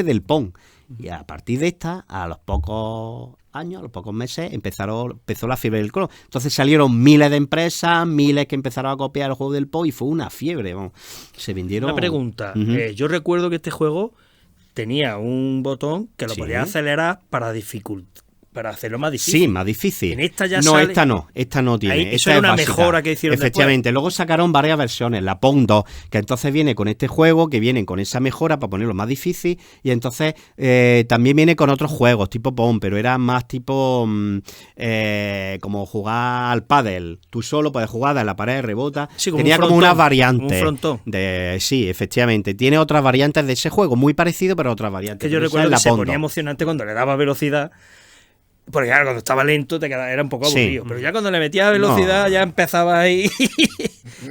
del Pong, y a partir de esta, a los pocos años, a los pocos meses, empezó la fiebre del Colo. Entonces salieron miles de empresas, miles que empezaron a copiar el juego del Po, y fue una fiebre. Vamos. Se vendieron... Una pregunta. Yo recuerdo que este juego tenía un botón que lo podía acelerar para hacerlo más difícil. Sí, más difícil. En esta ya no, sale... esta no tiene. Ahí, esta eso era una básica. Mejora que hicieron Efectivamente. después. Luego sacaron varias versiones. La Pong 2, que entonces viene con este juego, que vienen con esa mejora para ponerlo más difícil. Y entonces también viene con otros juegos, tipo Pong, pero era más tipo como jugar al pádel. Tú solo puedes jugar en la pared, rebota. Sí, tenía como unas variantes. Como un frontón. Sí, efectivamente. Tiene otras variantes de ese juego, muy parecido, pero otras variantes. Que yo recuerdo que se ponía emocionante cuando le daba velocidad. Porque claro, cuando estaba lento era un poco aburrido. Pero ya cuando le metías velocidad ya empezaba ahí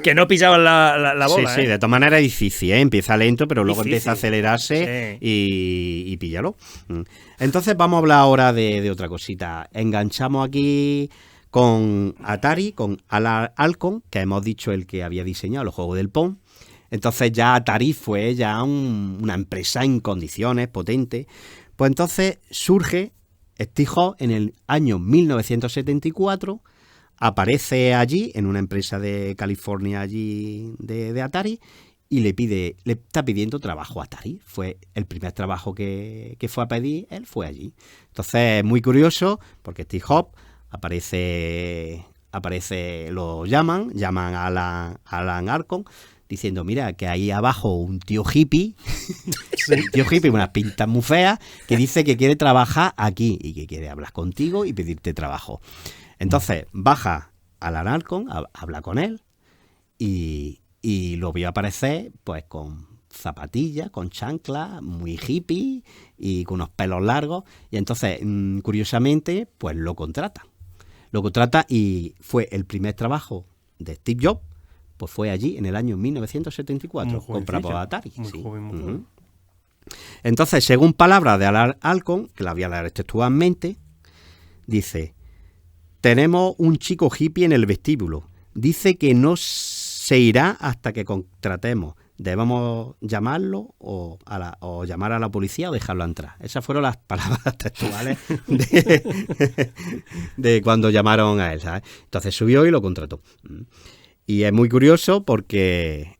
que no pisaban la bola. Sí, de todas maneras es difícil, empieza lento, pero luego difícil. empieza a acelerarse y píllalo. Entonces vamos a hablar ahora de otra cosita. Enganchamos aquí con Atari, con Alan Alcorn, que hemos dicho el que había diseñado los juegos del Pong. Entonces ya Atari fue ya una empresa en condiciones, potente. Pues entonces surge Steve Jobs en el año 1974, aparece allí en una empresa de California allí de Atari, y le está pidiendo trabajo a Atari. Fue el primer trabajo que fue a pedir, él fue allí. Entonces, muy curioso, porque Steve Jobs aparece, lo llaman a Alan Alcorn, diciendo, mira, que ahí abajo un tío hippie, unas pintas muy feas, que dice que quiere trabajar aquí y que quiere hablar contigo y pedirte trabajo. Entonces baja al Alcorn, habla con él y lo vio aparecer pues con zapatillas, con chanclas, muy hippie y con unos pelos largos, y entonces, curiosamente, pues lo contrata y fue el primer trabajo de Steve Jobs pues fue allí en el año 1974, Muy comprado por jovencillo, Atari. muy sí. joven, muy Ujú. joven. Entonces, según palabras de Alan Alcon, que la voy a leer textualmente, dice: tenemos un chico hippie en el vestíbulo. Dice que no se irá hasta que contratemos. Debemos llamarlo o llamar a la policía o dejarlo entrar. Esas fueron las palabras textuales de cuando llamaron a él, ¿sabes? Entonces subió y lo contrató. Y es muy curioso porque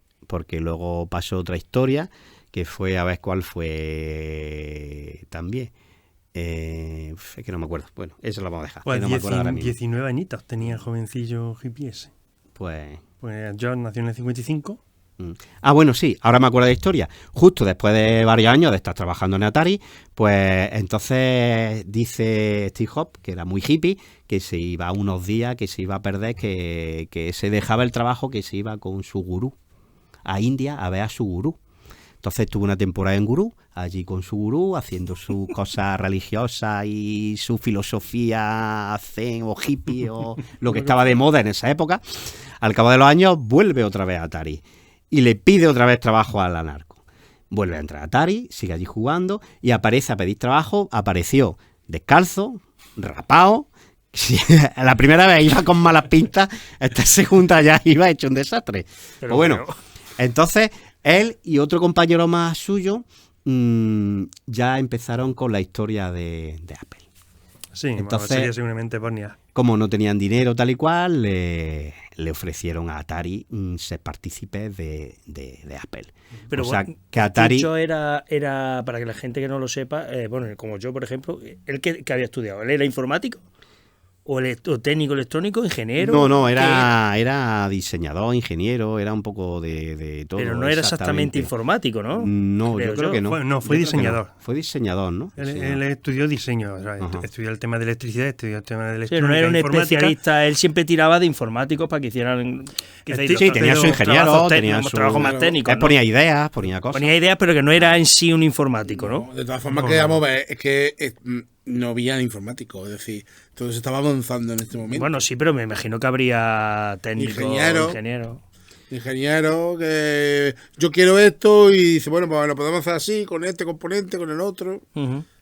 luego pasó otra historia, que fue, a ver cuál fue también. Es que no me acuerdo. Bueno, eso lo vamos a dejar. Pues que no me acuerdo ahora mismo. 19 añitos tenía el jovencillo hippie ese. Pues... Pues John nació en el 55. Ah, bueno, sí, ahora me acuerdo de la historia. Justo después de varios años de estar trabajando en Atari, pues entonces dice Steve Jobs, que era muy hippie, que se iba unos días, que se iba a perder, que se dejaba el trabajo, que se iba con su gurú a India a ver a su gurú. Entonces tuvo una temporada en Gurú, allí con su gurú, haciendo sus cosas religiosas y su filosofía zen o hippie o lo que estaba de moda en esa época. Al cabo de los años vuelve otra vez a Atari y le pide otra vez trabajo a Alan Arco. Vuelve a entrar a Atari, sigue allí jugando y aparece a pedir trabajo. Apareció descalzo, rapado. Sí, la primera vez iba con malas pintas, esta segunda ya iba hecho un desastre. Pero bueno, entonces él y otro compañero más suyo ya empezaron con la historia de Apple. Sí, entonces, bueno, sería seguramente Bonnie. Como no tenían dinero tal y cual, le ofrecieron a Atari ser partícipes de Apple. Pero o sea, bueno, que Atari era, para que la gente que no lo sepa, bueno, como yo, por ejemplo, él que había estudiado, ¿él era informático? ¿O técnico electrónico, ingeniero? No, era diseñador, ingeniero, era un poco de todo. Pero no era exactamente informático, ¿no? No, yo creo que no. Fue diseñador. No. Fue diseñador, ¿no? Él estudió diseño, o sea, estudió el tema de electricidad, estudió el tema de electrónica. Pero no era un informática. especialista, él siempre tiraba de informáticos para que hicieran... Sí, tenía su ingeniero, tenía su trabajo más técnico. Él ponía ideas, ponía cosas. Ponía ideas, pero que no era en sí un informático, ¿no? De todas formas, que vamos a ver, es que no había informático, es decir, todo se estaba avanzando en este momento. Bueno, sí, pero me imagino que habría técnicos, ingeniero, que yo quiero esto y dice, bueno, pues lo podemos hacer así, con este componente, con el otro,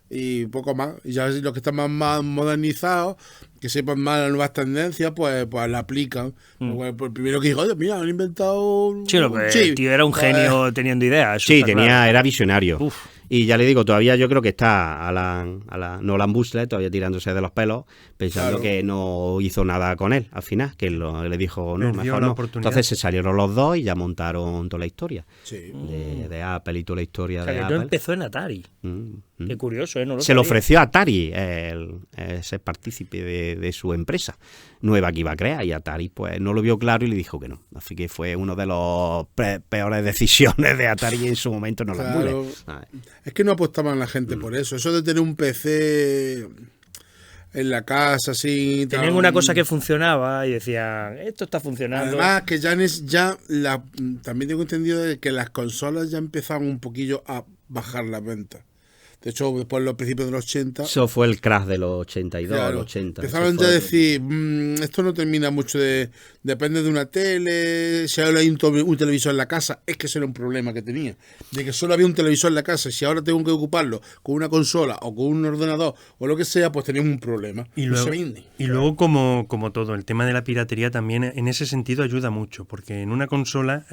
y poco más. Y ya los que están más modernizados, que sepan más las nuevas tendencias, pues la aplican. Pues, el primero que dijo, oye, mira, han inventado... Sí, el tío era un genio teniendo ideas. Sí, era visionario. Uf. Y ya le digo, todavía yo creo que está Nolan Bushnell todavía tirándose de los pelos, pensando que no hizo nada con él al final, que le dijo, no, mejor no. Entonces se salieron los dos y ya montaron toda la historia de Apple y toda la historia de Apple. No empezó en Atari. Qué curioso, ¿eh? No lo se le ofreció a Atari ser partícipe de su empresa nueva que iba a crear, y Atari pues no lo vio claro y le dijo que no. Así que fue una de las peores decisiones de Atari en su momento. Es que no apostaban la gente por eso. Eso de tener un PC en la casa así... Tenían una cosa que funcionaba y decían, esto está funcionando. Además que también tengo entendido de que las consolas ya empezaban un poquillo a bajar las ventas. De hecho, después, en los principios de los 80... Eso fue el crash de los 82, claro, los 80. Empezaron ya a decir, esto no termina mucho depende de una tele, si ahora hay un televisor en la casa, es que ese era un problema que tenía. De que solo había un televisor en la casa, si ahora tengo que ocuparlo con una consola o con un ordenador o lo que sea, pues teníamos un problema. Y luego como todo, el tema de la piratería también en ese sentido ayuda mucho, porque en una consola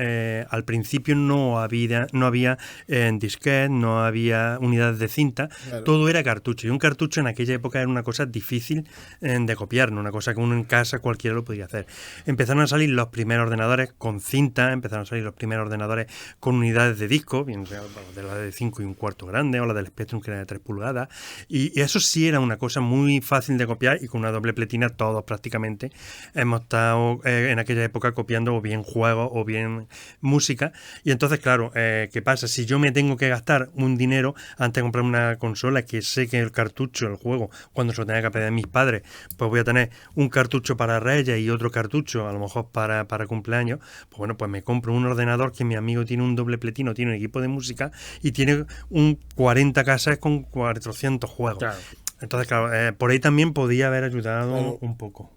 al principio no había disquete, no había unidades de cinta, todo era cartucho, y un cartucho en aquella época era una cosa difícil de copiar, no una cosa que uno en casa cualquiera lo podía hacer. Empezaron a salir los primeros ordenadores con cinta, empezaron a salir los primeros ordenadores con unidades de disco, bien sea de la de 5 1/4 grande o la del Spectrum, que era de 3 pulgadas, y eso sí era una cosa muy fácil de copiar, y con una doble pletina todos prácticamente hemos estado en aquella época copiando o bien juegos o bien música. Y entonces, claro, ¿qué pasa? Si yo me tengo que gastar un dinero antes de comprar una consola, que sé que el cartucho, el juego, cuando se lo tenga que pedir a mis padres, pues voy a tener un cartucho para Reyes y otro cartucho a lo mejor para cumpleaños, pues bueno, pues me compro un ordenador que mi amigo tiene un doble platino, tiene un equipo de música y tiene un 40 casas con 400 juegos. Claro. Entonces, claro, por ahí también podía haber ayudado un poco.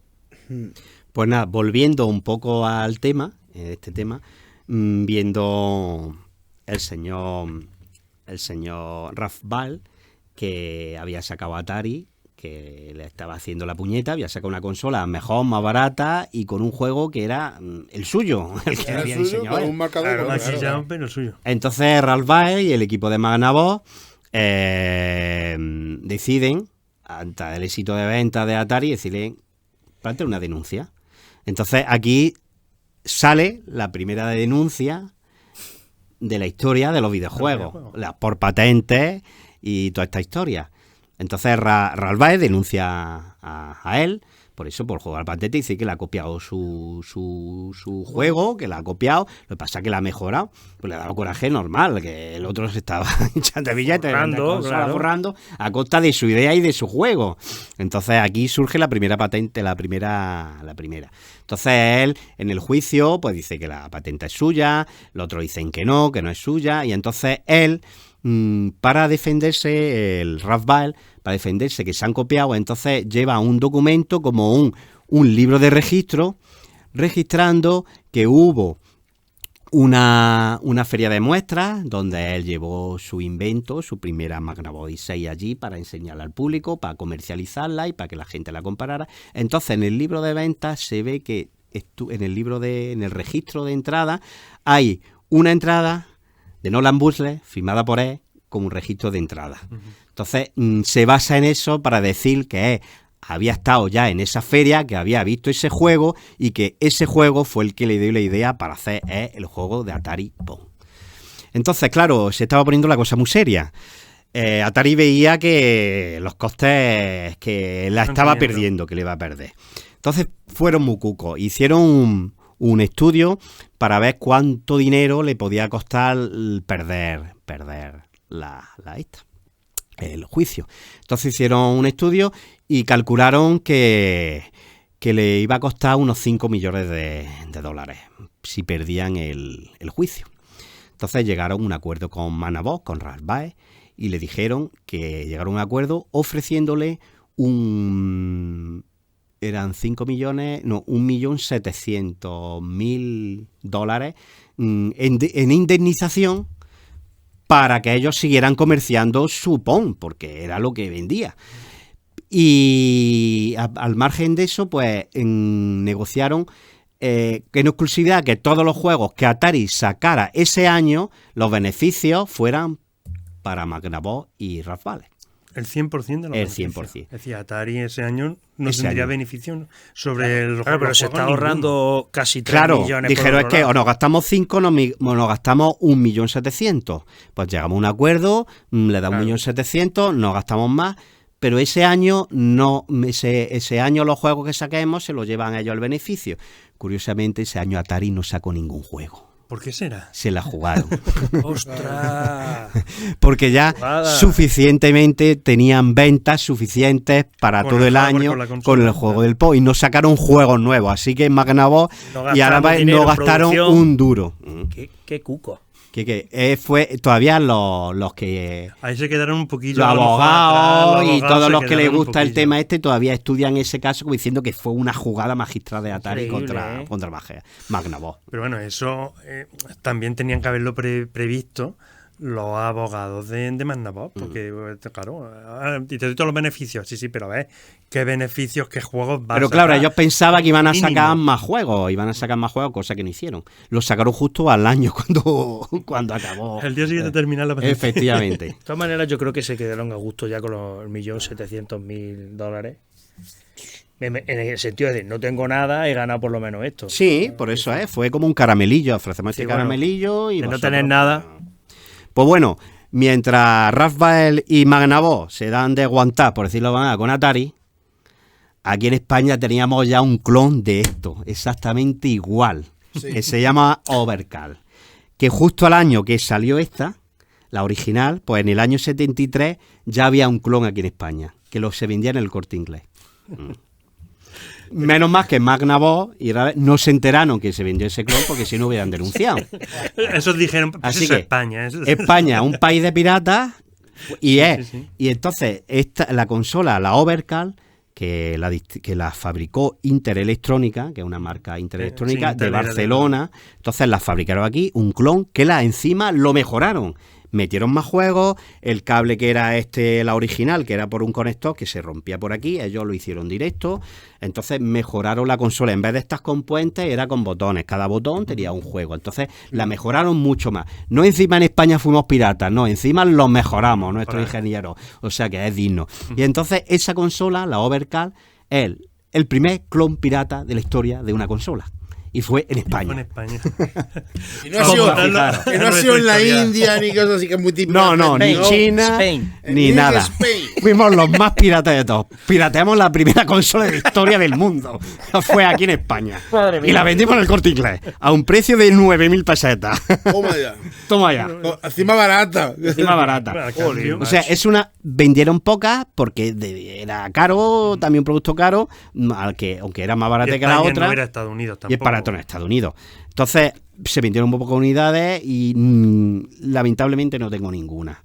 Pues nada, volviendo un poco al tema, este tema, viendo el señor Ralph Ball, que había sacado Atari, que le estaba haciendo la puñeta, había sacado una consola mejor, más barata y con un juego que era el suyo, el que Era había suyo, diseñado con él. un marcador. Claro, claro. maquillado, pero suyo. Entonces Ralph Baer y el equipo de Magnavox deciden, ante el éxito de venta de Atari, deciden plantear una denuncia. Entonces aquí sale la primera denuncia de la historia de los videojuegos, por patentes y toda esta historia. Entonces Ralph Baer denuncia a él, por eso, por jugar patente, dice que le ha copiado su juego, que la ha copiado, lo que pasa es que la ha mejorado, pues le ha dado coraje normal, que el otro se estaba echando billetes, forrando a costa de su idea y de su juego. Entonces aquí surge la primera patente, la primera. Entonces él, en el juicio, pues dice que la patente es suya, los otros dicen que no es suya, y entonces él, para defenderse, el Ralph Baer, para defenderse que se han copiado, entonces lleva un documento como un libro de registro, registrando que hubo una feria de muestras donde él llevó su invento, su primera Magnavox Odyssey allí para enseñarla al público, para comercializarla y para que la gente la comparara. Entonces en el libro de ventas se ve que en el registro de entrada hay una entrada de Nolan Bushnell firmada por él como un registro de entrada. Entonces se basa en eso para decir que había estado ya en esa feria, que había visto ese juego y que ese juego fue el que le dio la idea para hacer el juego de Atari Pong. Entonces, claro, se estaba poniendo la cosa muy seria. Atari veía que los costes que la estaba perdiendo, que le iba a perder. Entonces fueron muy cucos, hicieron un estudio para ver cuánto dinero le podía costar perder el juicio. Entonces hicieron un estudio y calcularon que le iba a costar unos 5 millones de dólares si perdían el juicio. Entonces llegaron a un acuerdo con Magnavox, con Ralph Baer, y le dijeron que llegaron a un acuerdo ofreciéndole eran 1.700.000 dólares en indemnización para que ellos siguieran comerciando su Pong, porque era lo que vendía. Y al margen de eso, pues negociaron en exclusividad que todos los juegos que Atari sacara ese año, los beneficios fueran para Magnavox y Ralph Baer. El 100% de los beneficios. 100%. Es decir, Atari ese año no tendría beneficio sobre el Claro, pero se está ahorrando casi 3 millones. Dijeron, es que o nos gastamos 5 o nos gastamos 1.700.000. Pues llegamos a un acuerdo, le da 1.700.000, nos gastamos más, pero ese año ese año los juegos que saquemos se los llevan ellos al beneficio. Curiosamente, ese año Atari no sacó ningún juego. ¿Por qué será? Se la jugaron. ¡Ostras! Porque ya suficientemente tenían ventas suficientes para todo el año con el juego del Pong y no sacaron juegos nuevos. Así que Magnavox y ahora no gastaron un duro. ¡Qué cuco! Que fue todavía los que ahí se quedaron un poquillo los abogados y todos los que les gusta el tema todavía estudian ese caso como diciendo que fue una jugada magistral de Atari contra Magnavox. Pero bueno, eso también tenían que haberlo previsto los abogados de Magnavox, porque claro, y te doy todos los beneficios, sí, pero a ver, ¿qué beneficios, qué juegos van a sacar? Pero claro, ellos pensaban que iban a sacar más juegos, cosa que no hicieron. Los sacaron justo al año cuando acabó. El día siguiente terminar la patente. Efectivamente. De todas maneras, yo creo que se quedaron a gusto ya con los 1.700.000 dólares. En el sentido de decir, no tengo nada, he ganado por lo menos esto. Sí, por eso fue como un caramelillo, ofrecemos este caramelillo y de no tener nada. Pues bueno, mientras Ralph Baer y Magnavox se dan de aguantar, por decirlo de manera, con Atari, aquí en España teníamos ya un clon de esto, exactamente igual, que se llama Overkill, que justo al año que salió esta, la original, pues en el año 73 ya había un clon aquí en España, que se vendía en el Corte Inglés. Menos más que Magnavox y no se enteraron que se vendió ese clon porque si no hubieran denunciado. Esos dijeron, pues así eso que España. España, un país de piratas, y entonces la consola, la Overkill, que la fabricó Interelectrónica, que es una marca Interelectrónica Sí, de Intel era de- Barcelona. Entonces la fabricaron aquí, un clon que encima lo mejoraron. Metieron más juegos, el cable que era la original, que era por un conector que se rompía por aquí, ellos lo hicieron directo. Entonces mejoraron la consola. En vez de estas con puentes, era con botones. Cada botón tenía un juego. Entonces la mejoraron mucho más. No encima en España fuimos piratas, no, encima lo mejoramos, nuestros ingenieros. O sea que es digno. Y entonces esa consola, la Overclock, es el primer clon pirata de la historia de una consola. Y fue en España. En España. Y no ha sido, Fijaros. que no ha sido en la India ni cosas así que es muy típico. No, ni China, Spain. ni En nada. Spain. Fuimos los más piratas de todos. Pirateamos la primera consola de la historia del mundo. Fue aquí en España. Madre mía. Y la vendimos en el Corte Inglés a un precio de 9.000 pesetas. Toma ya. Toma ya. Encima barata. Encima barata. Bueno, cambio. O sea, vendieron pocas porque era caro, también un producto caro, aunque era más barato Y que la España otra. no era Estados Unidos Y tampoco. es barato en Estados Unidos. Entonces, se vendieron un poco unidades y lamentablemente no tengo ninguna.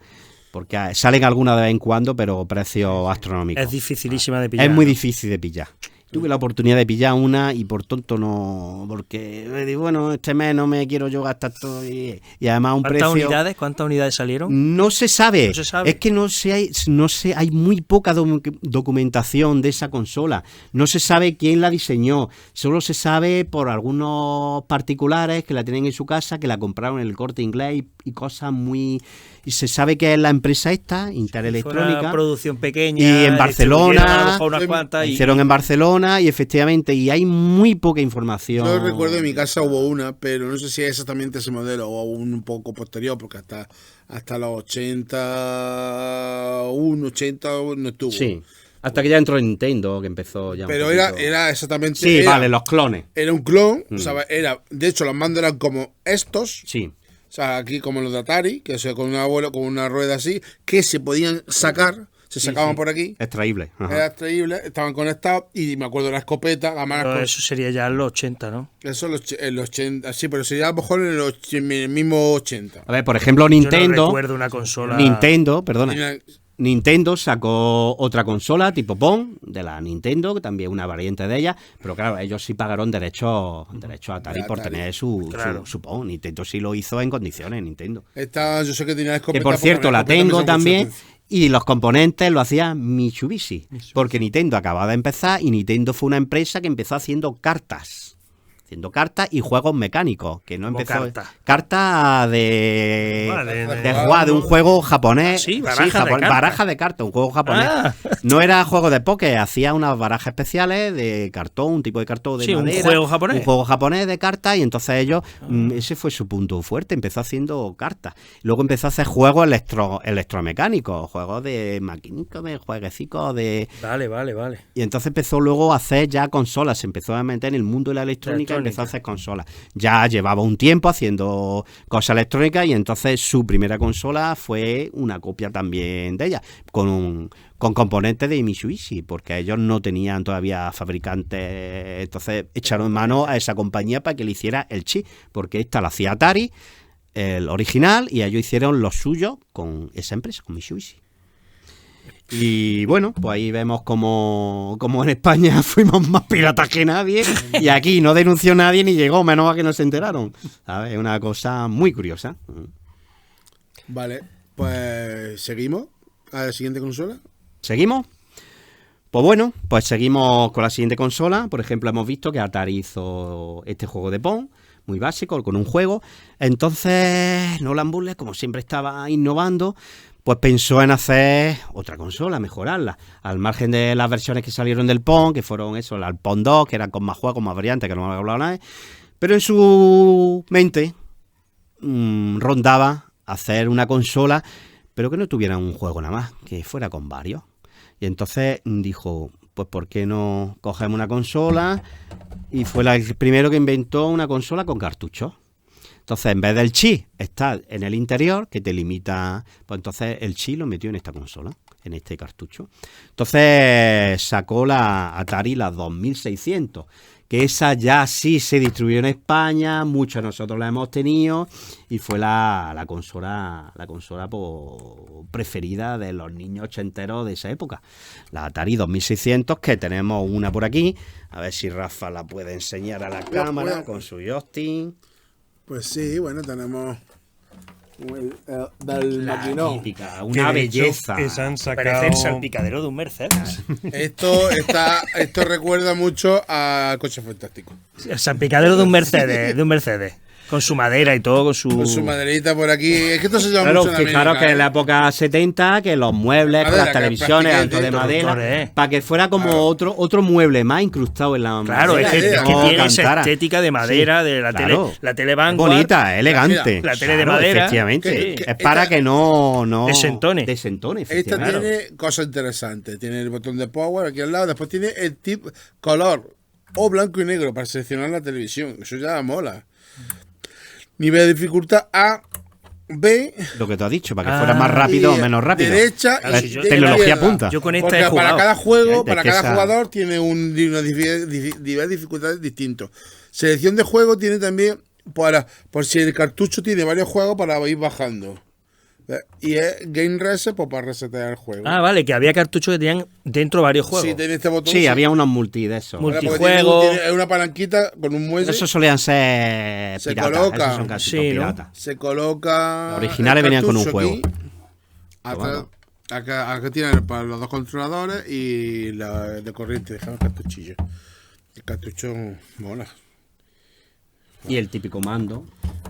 Porque salen algunas de vez en cuando, pero precios astronómicos. Es dificilísima de pillar. Es muy ¿no? difícil de pillar. Tuve la oportunidad de pillar una y por tonto no. Porque digo, bueno, este mes no me quiero yo gastar todo. Y además un precio. ¿Cuántas unidades salieron? No se sabe. No se sabe. Es que no sé, hay muy poca documentación de esa consola. No se sabe quién la diseñó. Solo se sabe por algunos particulares que la tienen en su casa, que la compraron en el Corte Inglés y cosas muy. Y se sabe que es la empresa esta, Fue Interelectrónica. una producción pequeña. Y en Barcelona, distribuyeron a lo mejor unas cuantas y- hicieron en Barcelona y efectivamente, y hay muy poca información. Yo recuerdo en mi casa hubo una, pero no sé si es exactamente ese modelo o un poco posterior, porque hasta los 80 no estuvo. Sí, hasta que ya entró Nintendo, que empezó ya un Pero poquito. era exactamente. Sí, era- vale, los clones. Era un clon, o sea, de hecho los mandos eran como estos, Sí. o sea, aquí como los de Atari, que o sea, con una rueda así, que se podían sacar, se sacaban por aquí, Extraíble. Ajá. era extraíble, estaban conectados, y me acuerdo de la escopeta, Pero eso sería ya en los 80, ¿no? eso en los 80, sí, pero sería a lo mejor en el mismo 80. A ver, por ejemplo, Yo no Nintendo. recuerdo una consola. Perdona. Nintendo sacó otra consola tipo Pong de la Nintendo, que también una variante de ella, pero claro, ellos sí pagaron derechos a Atari De por Atari. tener su Pong. Nintendo sí lo hizo en condiciones, Nintendo. Esta, yo sé que tenía la escopeta. Que por porque cierto, la la escopeta me tengo hizo mucha también. atención. Y los componentes lo hacía Mitsubishi, porque Nintendo acababa de empezar y Nintendo fue una empresa que empezó haciendo cartas y juegos mecánicos, que no ¿Cómo empezó cartas? de Vale, jugar de un juego japonés, Sí, baraja de cartas. baraja de cartas, un juego japonés. Ah. No era juego de póker, hacía unas barajas especiales de cartón, un tipo de cartón de Sí, un madera, juego japonés. un juego japonés de cartas, y entonces ellos ese fue su punto fuerte, empezó haciendo cartas. Luego empezó a hacer juegos electromecánicos, juegos de maquinitos, de jueguecitos de. Vale. Y entonces empezó luego a hacer ya consolas, se empezó a meter en el mundo de la electrónica, empezó a hacer consolas. Ya llevaba un tiempo haciendo cosas electrónicas y entonces su primera consola fue una copia también de ella, con componentes de Mitsubishi, porque ellos no tenían todavía fabricantes, entonces echaron mano a esa compañía para que le hiciera el chip, porque esta la hacía Atari, el original, y ellos hicieron lo suyo con esa empresa, con Mitsubishi. Y bueno, pues ahí vemos como en España fuimos más piratas que nadie y aquí no denunció nadie ni llegó, menos a que no se enteraron. ¿Sabes? Es una cosa muy curiosa. Vale, pues seguimos a la siguiente consola. ¿Seguimos? Pues bueno, pues seguimos con la siguiente consola. Por ejemplo, hemos visto que Atari hizo este juego de Pong, muy básico, con un juego. Entonces, Nolan Bushnell, como siempre estaba innovando, pues pensó en hacer otra consola, mejorarla. Al margen de las versiones que salieron del Pong, que fueron eso, el Pong 2, que eran con más juegos, más variantes, que no hemos hablado nada. Pero en su mente rondaba hacer una consola, pero que no tuviera un juego nada más, que fuera con varios. Y entonces dijo, pues ¿por qué no cogemos una consola? Y fue el primero que inventó una consola con cartuchos. Entonces, en vez del chip está en el interior, que te limita, pues entonces el chip lo metió en esta consola, en este cartucho. Entonces sacó la Atari, la 2600, que esa ya sí se distribuyó en España, muchos de nosotros la hemos tenido y fue la consola preferida de los niños ochenteros de esa época. La Atari 2600, que tenemos una por aquí, a ver si Rafa la puede enseñar a la cámara con su joystick. Pues sí, bueno, tenemos del maquinón. Típica, Que una de hecho, belleza. esa han sacado... Parece el salpicadero de un Mercedes. Esto recuerda mucho a Coche Fantástico. El salpicadero de un Mercedes. Con su madera y todo, con Con su maderita por aquí. Es que esto se llama Claro, mucho en fijaros América, que en la época 70, que los muebles, con Madera, las que televisiones, prácticamente alto de madera, doctores. para que fuera como otro mueble más incrustado en la Claro, madera. es que No tiene esa cantara. estética de madera, Sí, de la claro. tele, la tele Vanguard. Bonita, elegante. La tele de Claro, madera. efectivamente. Sí. Es para que no Desentone. Desentone, Esta efectivamente. tiene cosas interesantes. Tiene el botón de power aquí al lado. Después tiene el tip color o blanco y negro para seleccionar la televisión. Eso ya mola. Nivel de dificultad A, B. Lo que tú has dicho, para que fuera más rápido o y menos rápido. Derecha Claro, y si yo- Tecnología izquierda. punta. Yo con esta Porque he jugado. para cada juego, Es para que cada esa- jugador tiene un nivel de dificultad distinto. Selección de juego tiene también por si el cartucho tiene varios juegos para ir bajando. Y es Game Reset pues, para resetear el juego. Ah, vale, que había cartuchos que tenían dentro varios juegos. Sí, tiene este botón. Sí, había unos multi de esos. Multi- Porque multijuego. tiene una palanquita con un muelle. Esos solían ser Se piratas. coloca. Esos son casi Sí, todos ¿no? piratas. Se coloca. Los originales el venían con un cartucho juego. Atrás, acá tienen para los dos controladores y la de corriente. Dejamos el cartuchillo. El cartucho mola. Y el típico mando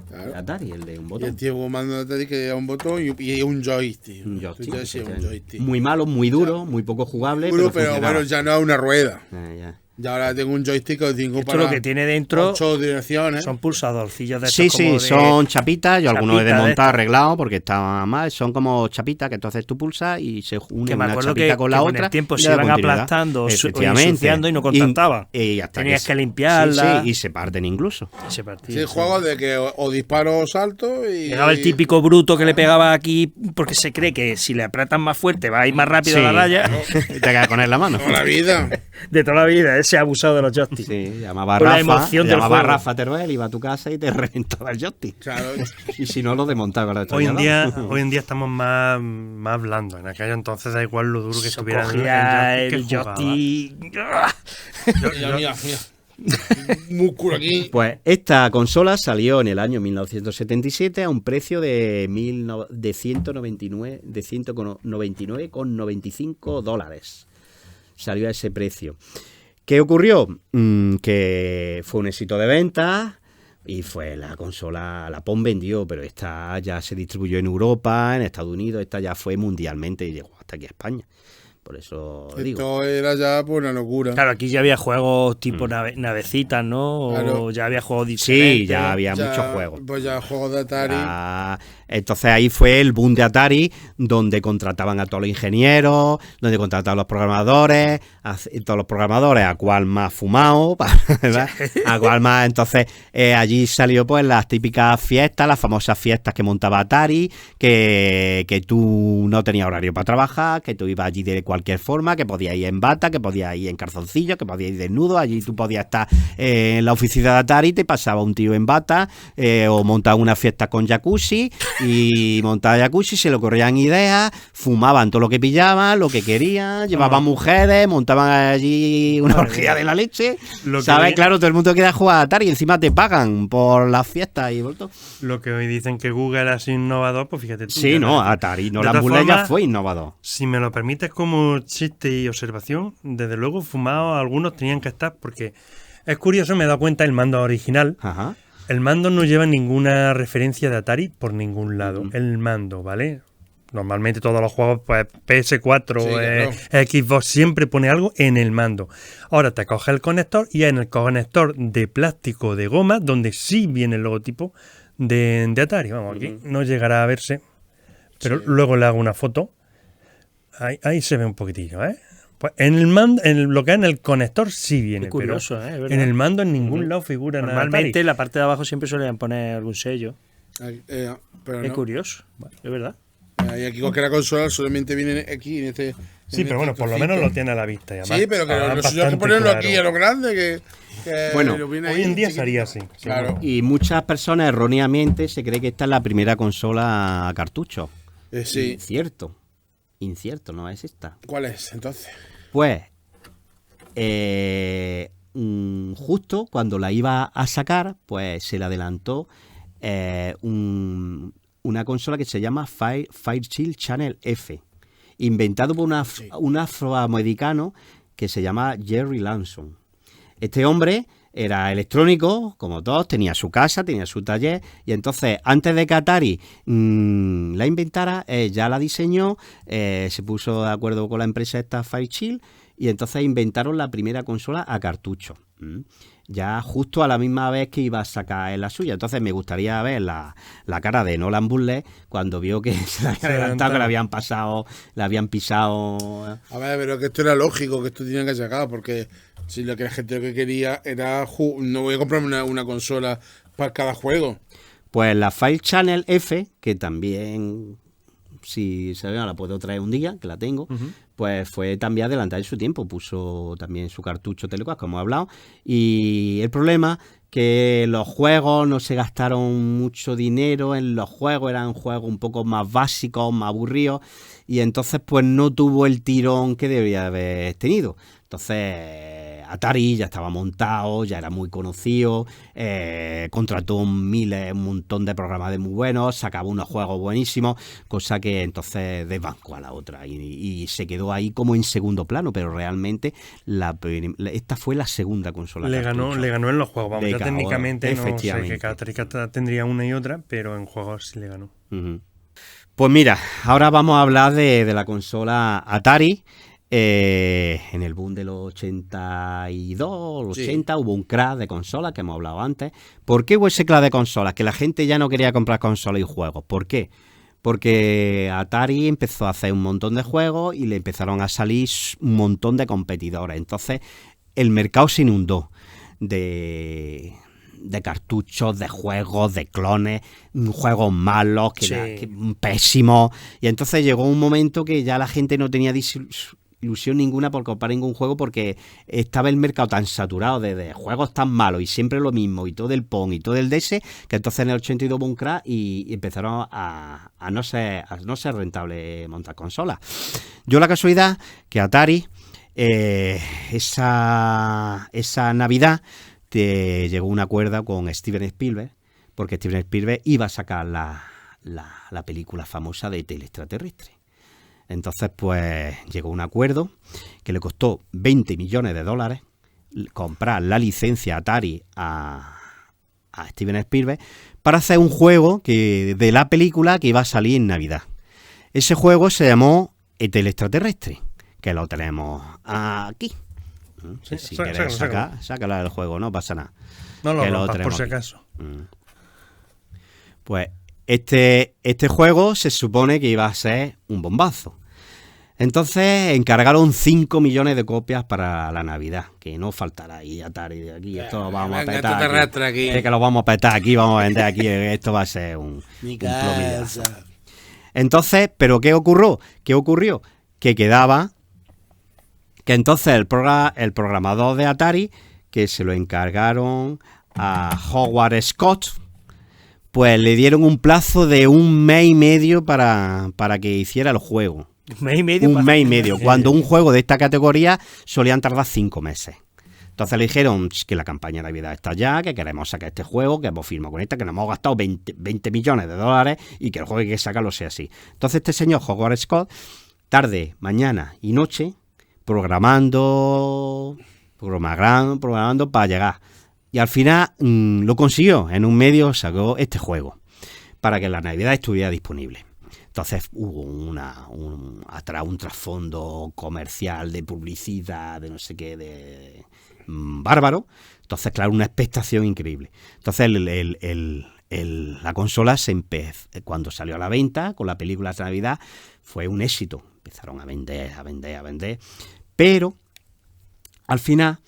Claro. de Atari, el de un Y el botón. tío mando de Atari que es un botón y un joystick. Un joystick, Ya decía, un efectivamente. joystick. Muy malo, muy duro, muy poco jugable. Duro, pero funcionaba. bueno, ya no es una rueda. Ya. Ya ahora tengo un joystick que tengo Esto para lo que tiene dentro 8 direcciones. son pulsadorcillos de Sí, estos sí, como de- son chapitas. Yo algunos he chapitas de desmontado, estas. arreglado porque estaban mal. Son como chapitas que entonces tú pulsas y se une Que me una acuerdo chapita que, con que la con otra. el tiempo y se le da iban continuidad. aplastando o Efectivamente. ensuciando y no contactaban. Y hasta Tenías que limpiarla. Sí, y se parten incluso. Ese partido, Sí, sí. juegos de que o disparo o salto y. Llegaba el típico bruto que le pegaba aquí porque se cree que si le apretan más fuerte va a ir más rápido Sí. la raya. Y te quedas con él en la mano. Toda la vida. De toda la vida, ese abusado de los joysticks. Sí, llamaba a Con la Rafa, emoción del llamaba a juego. Rafa Teruel, iba a tu casa y te reventaba el joystick. Claro. Y si no, lo desmontaba. Lo Hoy en día, destornillaba. hoy en día estamos más blandos. En aquello entonces da igual lo duro que Eso estuviera cogía el el jugaba. joystick. Mira. Músculo aquí. Pues esta consola salió en el año 1977 a un precio de 199,95 dólares. Salió a ese precio. ¿Qué ocurrió? Que fue un éxito de ventas y fue la consola, la POM vendió, pero esta ya se distribuyó en Europa, en Estados Unidos, esta ya fue mundialmente y llegó hasta aquí a España. Por eso digo. Esto era ya pues una locura. Claro, aquí ya había juegos tipo navecitas, ¿no? Claro. O ya había juegos diferentes. Sí, ya había Ya, muchos juegos. Pues ya juegos de Atari. Entonces ahí fue el boom de Atari, donde contrataban a todos los ingenieros, donde contrataban a los programadores, todos los programadores, a cuál más fumado, ¿verdad? A cuál más. Entonces allí salió pues las típicas fiestas, las famosas fiestas que montaba Atari, que tú no tenías horario para trabajar, que tú ibas allí de cualquier forma, que podías ir en bata, que podías ir en calzoncillos, que podías ir desnudo, allí tú podías estar en la oficina de Atari, te pasaba un tío en bata, o montaba una fiesta con jacuzzi, y montaba jacuzzi, se le ocurrían ideas, fumaban todo lo que pillaban, lo que querían, llevaban mujeres, montaban allí una orgía de la leche, Lo que ¿sabes? hoy- Claro, todo el mundo quiere jugar a Atari y encima te pagan por las fiestas y vuelto. Lo que hoy dicen que Google era así innovador, pues fíjate tú. Sí, ya no, ves. Atari, no, De la todas mulella formas, fue innovador. Si me lo permites como chiste y observación, desde luego fumados algunos tenían que estar porque es curioso, me he dado cuenta el mando original. Ajá. El mando no lleva ninguna referencia de Atari por ningún lado. El mando, ¿vale? Normalmente todos los juegos, pues PS4, Sí, claro. Xbox, siempre pone algo en el mando. Ahora te coges el conector y en el conector de plástico de goma, donde sí viene el logotipo de Atari. Vamos, aquí no llegará a verse, pero luego le hago una foto. Ahí se ve un poquitillo, ¿eh? Pues en el mando, lo que es en el conector sí viene, Qué curioso, pero ¿eh? ¿Verdad? en el mando en ningún lado figura nada. Normalmente Atari. en la parte de abajo siempre solían poner algún sello. Pero Es no. curioso, es verdad. Y aquí cualquier consola solamente viene aquí en este Sí, pero bueno, por lo menos lo tiene a la vista. Y además, Sí, pero que además lo suyo es que bastante ponerlo claro. aquí a lo grande, que Bueno, lo viene Hoy ahí en día chiquitito. sería así. Claro. Y muchas personas erróneamente se cree que esta es la primera consola a cartucho. Sí. Incierto, no es esta. ¿Cuál es, entonces? Pues, justo cuando la iba a sacar, pues se le adelantó una consola que se llama Fairchild Channel F, inventado por un afroamericano que se llama Jerry Lanson. Este hombre era electrónico, como todos, tenía su casa, tenía su taller, y entonces, antes de que Atari la inventara, ya la diseñó, se puso de acuerdo con la empresa esta Fairchild, y entonces inventaron la primera consola a cartucho. Ya justo a la misma vez que iba a sacar la suya. Entonces me gustaría ver la cara de Nolan Bushnell cuando vio que se le había adelantado, que le habían pisado. A ver, pero que esto era lógico, que esto tenían que sacar, porque si lo que la gente lo que quería era no voy a comprarme una consola para cada juego. Pues la Fire Channel F, que también, si se ve, la puedo traer un día, que la tengo, pues fue también adelantada en su tiempo, puso también su cartucho Telequest, como he hablado, y el problema que los juegos no se gastaron mucho dinero en los juegos, eran juegos un poco más básicos, más aburridos, y entonces pues no tuvo el tirón que debería haber tenido. Entonces Atari ya estaba montado, ya era muy conocido, contrató un montón de programas muy buenos, sacaba unos juegos buenísimos, cosa que entonces desbancó a la otra y se quedó ahí como en segundo plano, pero realmente esta fue la segunda consola. Le ganó en los juegos, vamos, ya técnicamente no sé efectivamente. que cada tendría una y otra, pero en juegos sí le ganó. Pues mira, ahora vamos a hablar de la consola Atari. En el boom de los 82, los 80, hubo un crash de consolas que hemos hablado antes. ¿Por qué hubo ese crash de consolas? Que la gente ya no quería comprar consolas y juegos. ¿Por qué? Porque Atari empezó a hacer un montón de juegos y le empezaron a salir un montón de competidores. Entonces el mercado se inundó de cartuchos, de juegos, de clones, juegos malos, pésimos. Y entonces llegó un momento que ya la gente no tenía ilusión ninguna por comprar ningún juego, porque estaba el mercado tan saturado de juegos tan malos y siempre lo mismo, y todo el Pong y todo el DS, que entonces en el 82 hubo un crash y empezaron a no ser rentable montar consolas. Yo la casualidad que Atari esa Navidad llegó a un acuerdo con Steven Spielberg, porque Steven Spielberg iba a sacar la película famosa de El extraterrestre. Entonces, pues, llegó a un acuerdo que le costó $20 millones comprar la licencia Atari a Steven Spielberg para hacer un juego de la película que iba a salir en Navidad. Ese juego se llamó El extraterrestre, que lo tenemos aquí. Sí, si quieres sácala del juego, no pasa nada. No lo rompas, por si aquí. acaso. Pues este juego se supone que iba a ser un bombazo. Entonces encargaron 5 millones de copias para la Navidad, que no faltará ahí Atari de aquí, esto lo vamos a petar aquí. Es que lo vamos a petar aquí, vamos a vender aquí, esto va a ser un plomillazo. Entonces, ¿pero qué ocurrió? Que quedaba que entonces el programador de Atari, que se lo encargaron a Howard Scott, pues le dieron un plazo de 1 mes y medio para que hiciera el juego. ¿Un mes y medio? Un mes y medio, cuando un juego de esta categoría solían tardar 5 meses. Entonces le dijeron que la campaña de Navidad está ya, que queremos sacar este juego, que hemos firmado con esta, que nos hemos gastado 20 millones de dólares y que el juego hay que sacarlo sea así. Entonces este señor Howard Scott, tarde, mañana y noche, programando para llegar. Y al final lo consiguió. En un medio sacó este juego para que la Navidad estuviera disponible. Entonces hubo un trasfondo comercial, de publicidad, de no sé qué, de bárbaro. Entonces, claro, una expectación increíble. Entonces la consola cuando salió a la venta con la película de Navidad, fue un éxito. Empezaron a vender. Pero al final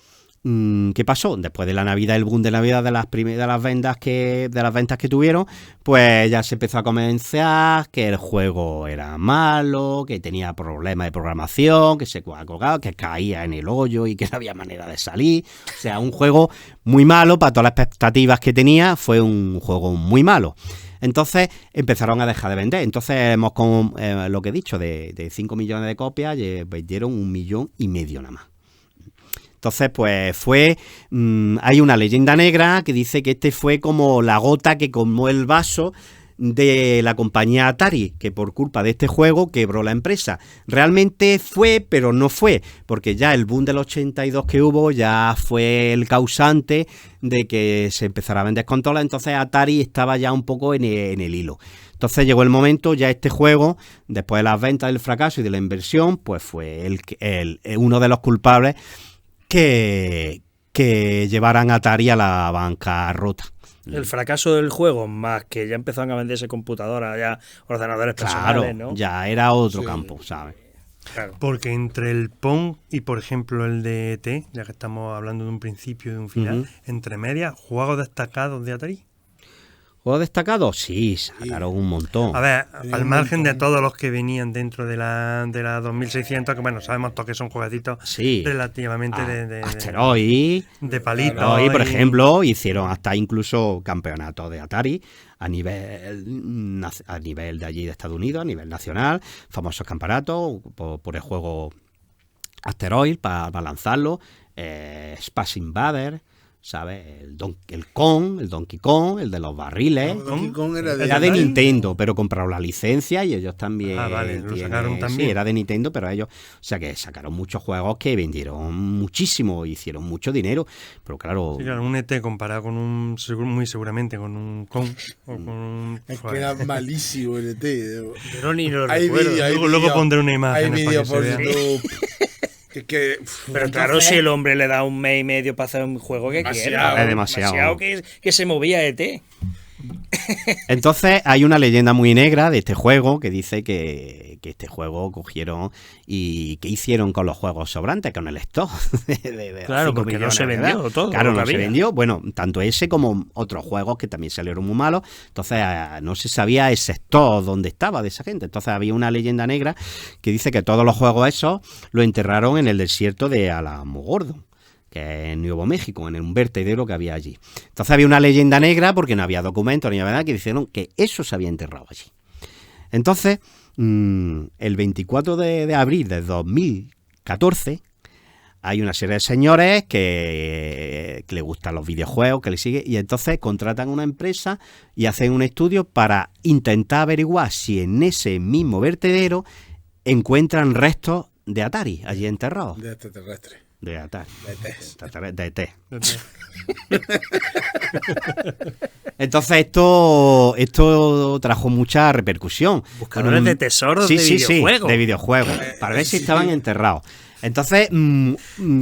¿qué pasó? Después de la Navidad, el boom de Navidad de las ventas que tuvieron, pues ya se empezó a comenzar que el juego era malo, que tenía problemas de programación, que se colgaba, que caía en el hoyo y que no había manera de salir. O sea, un juego muy malo para todas las expectativas que tenía, fue un juego muy malo. Entonces empezaron a dejar de vender. Entonces con lo que he dicho, de 5 millones de copias, vendieron 1,5 millones nada más. Entonces, pues hay una leyenda negra que dice que este fue como la gota que colmó el vaso de la compañía Atari, que por culpa de este juego quebró la empresa. Realmente fue, pero no fue, porque ya el boom del 82 que hubo ya fue el causante de que se empezara a vender consolas. Entonces Atari estaba ya un poco en el hilo. Entonces llegó el momento, ya este juego, después de las ventas, del fracaso y de la inversión, pues fue uno de los culpables que llevaran a Atari a la bancarrota. El fracaso del juego, más que ya empezaron a venderse computadoras, ya ordenadores personales, claro, ¿no? Ya era otro campo, ¿sabes? Claro. Porque entre el Pong y, por ejemplo, el de ET, ya que estamos hablando de un principio y de un final, entre medias, juegos destacados de Atari. ¿Juegos destacados? Sí, sacaron un montón. A ver, al margen de todos los que venían dentro de la 2600, que bueno, sabemos todos que son jueguecitos relativamente de Asteroid, de palitos. Asteroid, por ejemplo, hicieron hasta incluso campeonatos de Atari a nivel de allí de Estados Unidos, a nivel nacional, famosos campeonatos por el juego Asteroid para lanzarlo, Space Invader, ¿sabes? El Donkey Kong, el de los barriles. Donkey Kong era de Nintendo, pero compraron la licencia y ellos también. Lo sacaron también. Sí, era de Nintendo, pero ellos, o sea que sacaron muchos juegos que vendieron muchísimo, hicieron mucho dinero, pero claro. Sí, claro, un ET comparado con muy seguramente con un Kong o con un. Es que era malísimo el ET. Pero ni lo recuerdo. Luego pondré una imagen. Hay vídeos por YouTube. Pero claro, si el hombre le da 1 mes y medio para hacer un juego que quiera. Es demasiado. Que se movía ET. Entonces hay una leyenda muy negra de este juego que dice que este juego cogieron y que hicieron con los juegos sobrantes, con el stock. Claro, porque no se vendió todo. Claro, no se vendió. Bueno, tanto ese como otros juegos que también salieron muy malos. Entonces no se sabía ese stock dónde estaba de esa gente. Entonces había una leyenda negra que dice que todos los juegos esos lo enterraron en el desierto de Alamogordo, que es en Nuevo México, en un vertedero que había allí. Entonces había una leyenda negra porque no había documentos ni nada que dijeron que eso se había enterrado allí. Entonces, el 24 de abril de 2014 hay una serie de señores que le gustan los videojuegos, que le siguen, y entonces contratan una empresa y hacen un estudio para intentar averiguar si en ese mismo vertedero encuentran restos de Atari allí enterrados. De extraterrestres. De Atari. De ET. Entonces esto trajo mucha repercusión. Buscadores de tesoros de videojuegos. Sí, de videojuegos. Para ver si estaban enterrados. Entonces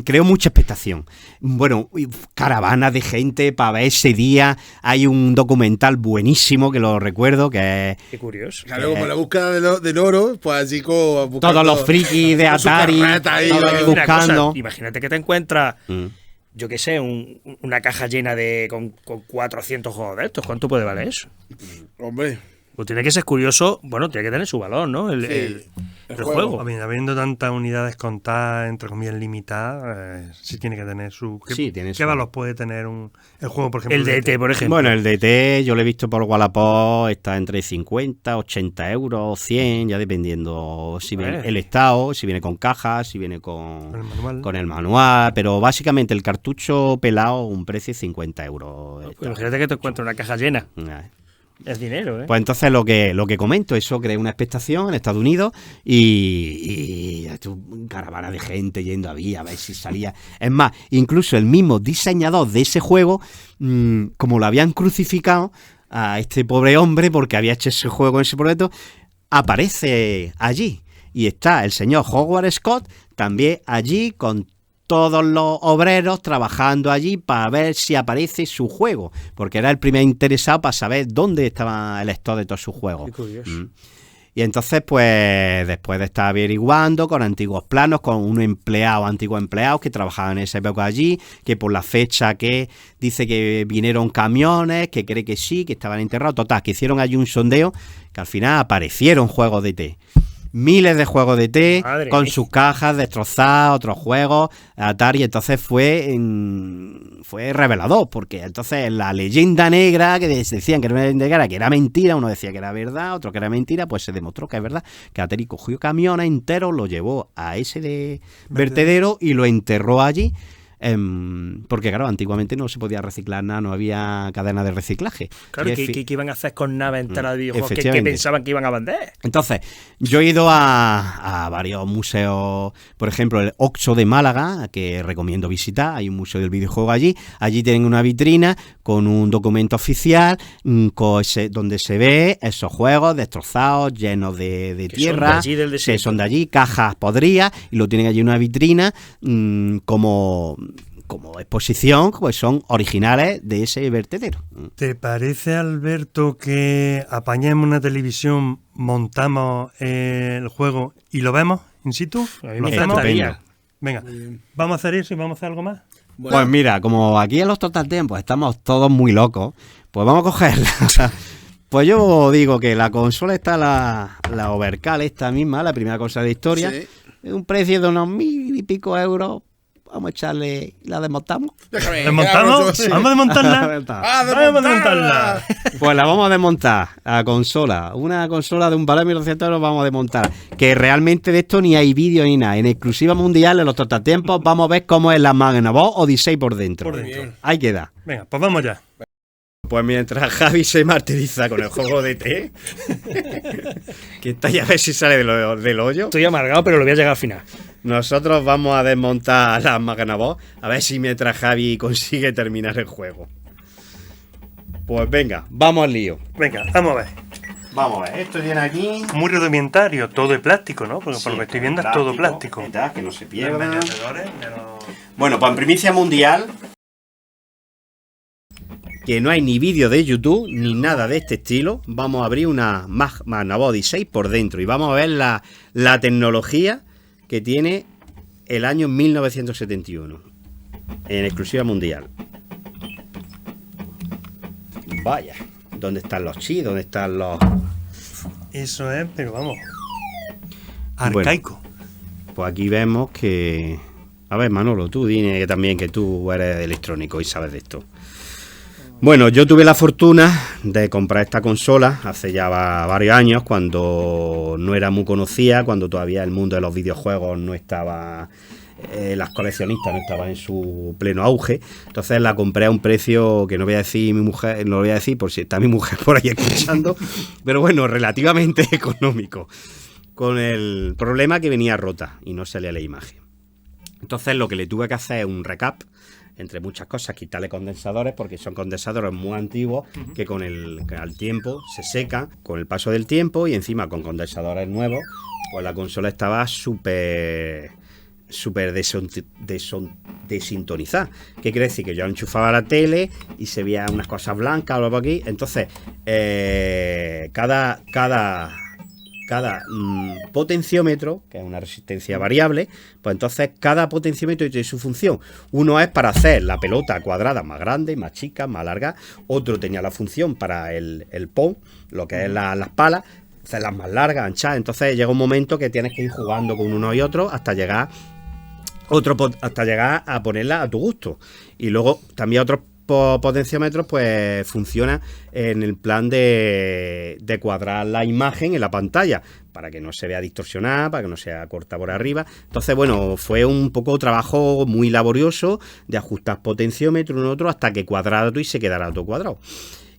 creó mucha expectación. Bueno, caravana de gente para ver ese día. Hay un documental buenísimo que lo recuerdo, que es... Qué curioso. Claro, como la búsqueda del oro, pues así como... Todos los frikis de Atari buscando. Imagínate que te encuentras... Yo qué sé, una caja llena con 400 juegos de estos. ¿Cuánto puede valer eso? Hombre. Pues tiene que ser curioso, bueno, tiene que tener su valor, ¿no? El juego. Habiendo tantas unidades contadas, entre comillas, limitadas, sí tiene que tener su... ¿Qué valor puede tener el juego, por ejemplo? El de ET, por ejemplo. Bueno, el de ET, yo lo he visto por Wallapop, está entre 50, 80 euros, 100, ya dependiendo si viene el estado, si viene con cajas, si viene con el manual, pero básicamente el cartucho pelado, un precio de 50 euros. Pues imagínate que te encuentras una caja llena. Es dinero, ¿eh? Pues entonces lo que comento, eso crea una expectación en Estados Unidos y caravana de gente yendo a ver si salía. Es más, incluso el mismo diseñador de ese juego, como lo habían crucificado a este pobre hombre porque había hecho ese juego en ese proyecto, aparece allí. Y está el señor Howard Scott también allí con todos los obreros trabajando allí para ver si aparece su juego, porque era el primer interesado para saber dónde estaba el stock de todos sus juegos. Qué curioso. Y entonces, pues, después de estar averiguando con antiguos planos, con antiguos empleados que trabajaban en esa época allí, que por la fecha que dice que vinieron camiones, que cree que sí, que estaban enterrados, total, que hicieron allí un sondeo, que al final aparecieron juegos de ET. Miles de juegos de ET, Madre con mía. sus cajas destrozadas, otros juegos, Atari, entonces fue revelador, porque entonces la leyenda negra, que decían que era una leyenda negra, que era mentira, uno decía que era verdad, otro que era mentira, pues se demostró que es verdad, que Atari cogió camiones enteros, lo llevó a ese vertedero y lo enterró allí, porque claro, antiguamente no se podía reciclar nada, no había cadena de reciclaje. Claro, Y ¿qué iban a hacer con naves enteras de videojuegos? ¿Qué efectivamente. pensaban que iban a vender? Entonces, yo he ido a varios museos, por ejemplo, el Oxo de Málaga, que recomiendo visitar, hay un museo del videojuego allí tienen una vitrina con un documento oficial donde se ve esos juegos destrozados, llenos de Que tierra, son de allí, del que desierto. son de allí, cajas podridas, y lo tienen allí en una vitrina como exposición, pues son originales de ese vertedero. ¿Te parece, Alberto, que apañemos una televisión, montamos el juego y lo vemos in situ? A mí ¿Lo me hacemos? encantaría. Venga, vamos a hacer eso y vamos a hacer algo más. Bueno, Pues mira, como aquí en los Total Tiempos estamos todos muy locos, pues vamos a cogerla. Pues yo digo que la consola está la Overcall esta misma, la primera consola de la historia, sí. es un precio de unos 1.000 y pico euros. Vamos a echarle, ¿la desmontamos? déjame, ¿Desmontamos? sí. ¿Vamos a desmontarla? ¡Ah, Vamos a desmontarla! Pues la vamos a desmontar, la consola. Una consola de un valor de 1.200 euros vamos a desmontar. Que realmente de esto ni hay vídeo ni nada. En exclusiva mundial, en los Totaltiempos, vamos a ver cómo es la Magnavox Odyssey por dentro. Por dentro. Ahí queda. Venga, pues vamos ya. Pues mientras Javi se martiriza con el juego de té, que está ya a ver si sale del hoyo, Estoy amargado, pero lo voy a llegar al final. nosotros vamos a desmontar la Magnavox, a ver si mientras Javi consigue terminar el juego. Pues venga, vamos al lío. Venga, vamos a ver. Vamos a ver, esto viene aquí. Muy rudimentario, todo de plástico, ¿no? Porque por lo que estoy viendo es todo plástico. Que no se Los pierda. mediadores de los- Bueno, pues en primicia mundial, que no hay ni vídeo de YouTube ni nada de este estilo, vamos a abrir una Magnavox Odyssey por dentro y vamos a ver la tecnología que tiene el año 1971 en exclusiva mundial. Vaya, ¿dónde están los chips? ¿Dónde están los...? Eso es, pero vamos. Arcaico. Pues aquí vemos que... A ver, Manolo, tú dime que también que tú eres electrónico y sabes de esto. Bueno, yo tuve la fortuna de comprar esta consola hace ya varios años, cuando no era muy conocida, cuando todavía el mundo de los videojuegos no estaba... las coleccionistas no estaban en su pleno auge. Entonces la compré a un precio que no voy a decir mi mujer, no lo voy a decir por si está mi mujer por ahí escuchando, pero bueno, relativamente económico. Con el problema que venía rota y no salía la imagen. Entonces lo que le tuve que hacer es un recap, entre muchas cosas, quitarle condensadores, porque son condensadores muy antiguos que al tiempo se secan con el paso del tiempo, y encima con condensadores nuevos, pues la consola estaba súper desintonizada. ¿Qué quiere decir? Que yo enchufaba la tele y se veía unas cosas blancas o algo aquí. Entonces, cada potenciómetro, que es una resistencia variable, pues entonces cada potenciómetro tiene su función. Uno es para hacer la pelota cuadrada más grande, más chica, más larga. Otro tenía la función para el PON, lo que es las palas, hacerlas más largas, anchas. Entonces llega un momento que tienes que ir jugando con uno y otro hasta llegar a ponerla a tu gusto. Y luego también otros potenciómetros pues funciona en el plan de cuadrar la imagen en la pantalla para que no se vea distorsionada, para que no sea corta por arriba. Entonces, bueno, fue un poco trabajo muy laborioso de ajustar potenciómetro uno otro hasta que cuadrara todo y se quedara todo cuadrado.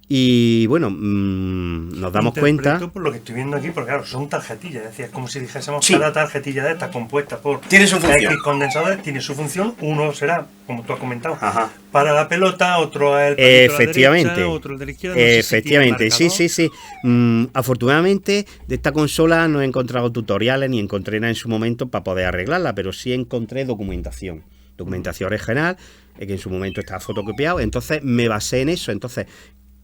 Y bueno, nos damos cuenta. Interpreto por lo que estoy viendo aquí, porque claro, son tarjetillas, es decir, es como si dijésemos Sí. cada tarjetilla de estas compuesta por Tiene su función. X condensadores, tiene su función. Uno será, como tú has comentado, Ajá. para la pelota, otro es el palito de la Efectivamente. derecha, otro el de la izquierda. No sé si Efectivamente, tiene sí. marcador. Afortunadamente, de esta consola no he encontrado tutoriales ni encontré nada en su momento para poder arreglarla, pero sí encontré documentación original, que en su momento estaba fotocopiado. Entonces me basé en eso. Entonces,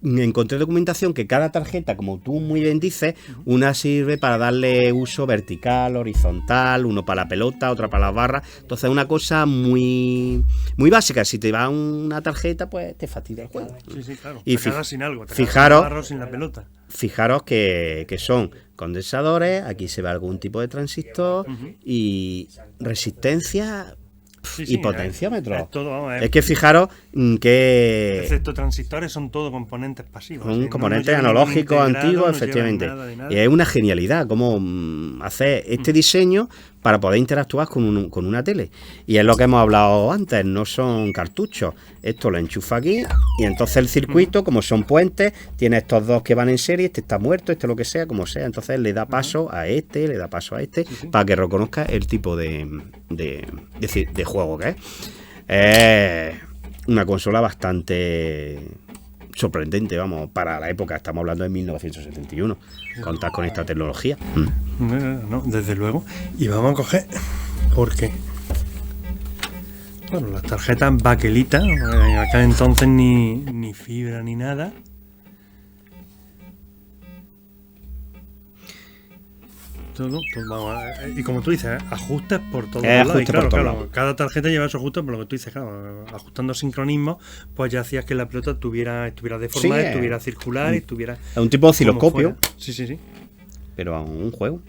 encontré documentación que cada tarjeta, como tú muy bien dices, una sirve para darle uso vertical, horizontal, uno para la pelota, otra para las barras. Entonces es una cosa muy básica. Si te va una tarjeta, pues te fastidia el juego. Sí, claro. Y te quedas sin algo, te fijaros, quedas sin barro, sin la pelota. Fijaros que son condensadores, aquí se ve algún tipo de transistor y resistencia y potenciómetro. Es todo, vamos, es que fijaros que... Excepto transistores, son todo componentes pasivos. Son componentes analógicos antiguos, efectivamente. Y es una genialidad cómo hacer este diseño para poder interactuar con una tele. Y es lo que hemos hablado antes, no son cartuchos. Esto lo enchufa aquí y entonces el circuito, como son puentes, tiene estos dos que van en serie, este está muerto, este lo que sea, como sea. Entonces le da paso a este, le da paso a este, para que reconozca el tipo de juego que es. Es una consola bastante sorprendente, vamos, para la época. Estamos hablando de 1971. Contar con esta tecnología. No, desde luego. Y vamos a coger, porque bueno, las tarjetas baquelitas, en aquel entonces ni fibra ni nada. Todo, vamos, y como tú dices, ajustes por todos lados. Y claro, cada tarjeta lleva su ajuste, por lo que tú dices, claro, ajustando sincronismo, pues ya hacías que la pelota estuviera deformada, estuviera circular, estuviera... Es un tipo de osciloscopio. Sí. Pero a un juego.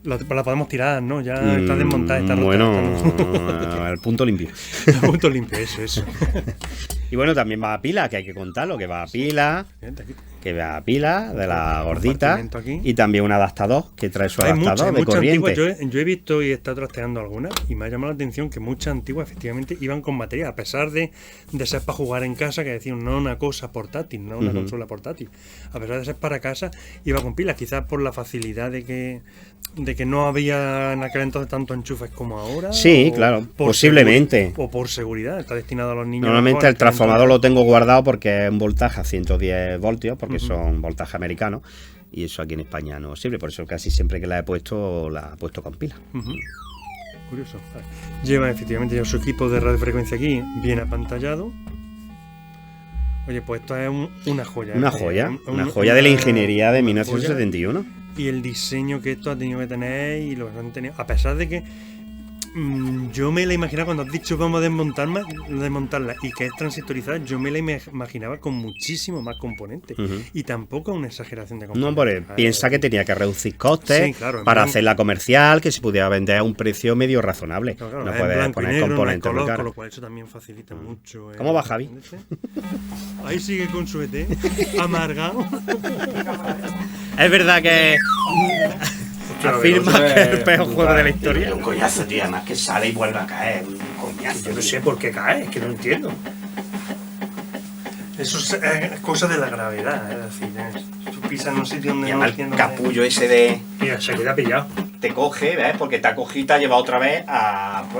La podemos tirar, ¿no? Ya está desmontada, está rota. Bueno, al punto limpio. Al punto limpio, eso. Y bueno, también va a pila, que hay que contarlo, que va a pila. Que va a pila de la gordita. Y también un adaptador, que trae su adaptador de corriente. Yo he visto y he estado trasteando algunas y me ha llamado la atención que muchas antiguas efectivamente iban con batería, a pesar de ser para jugar en casa, que decían no una cosa portátil, no una consola portátil. A pesar de ser para casa, iba con pilas, quizás por la facilidad de que no había en aquel entonces tantos enchufes como ahora. Sí, claro, posiblemente. O por seguridad, está destinado a los niños. Normalmente el transformador lo tengo guardado porque es un voltaje a 110 voltios, porque son voltajes americanos, y eso aquí en España no sirve, por eso casi siempre que la he puesto con pila. Curioso. Lleva efectivamente ya su equipo de radiofrecuencia aquí, bien apantallado. Oye, pues esto es una joya. Una joya de la ingeniería de 1971. Y el diseño que esto ha tenido que tener y lo que han tenido, a pesar de que yo me la imaginaba cuando has dicho vamos a desmontarla y que es transistorizada, yo me la imaginaba con muchísimo más componentes y tampoco una exageración de componentes. No, piensa que tenía que reducir costes para hacerla comercial, que se pudiera vender a un precio medio razonable. Claro, no puedes poner componentes muy caros. Con lo cual eso también facilita mucho. ¿Cómo va, Javi? Ahí sigue con su ET, amargado. Es verdad que afirma que es el peor juego de la historia. Es un coñazo, tío, además que sale y vuelve a caer. Un coñazo. Yo no sé por qué cae, es que no entiendo. Eso es cosa de la gravedad, es decir, tú pisas en un sitio donde no entiendo. El capullo ese de... Mira, se queda pillado. Te coge, ¿ves? Porque te ha cogido y te ha llevado otra vez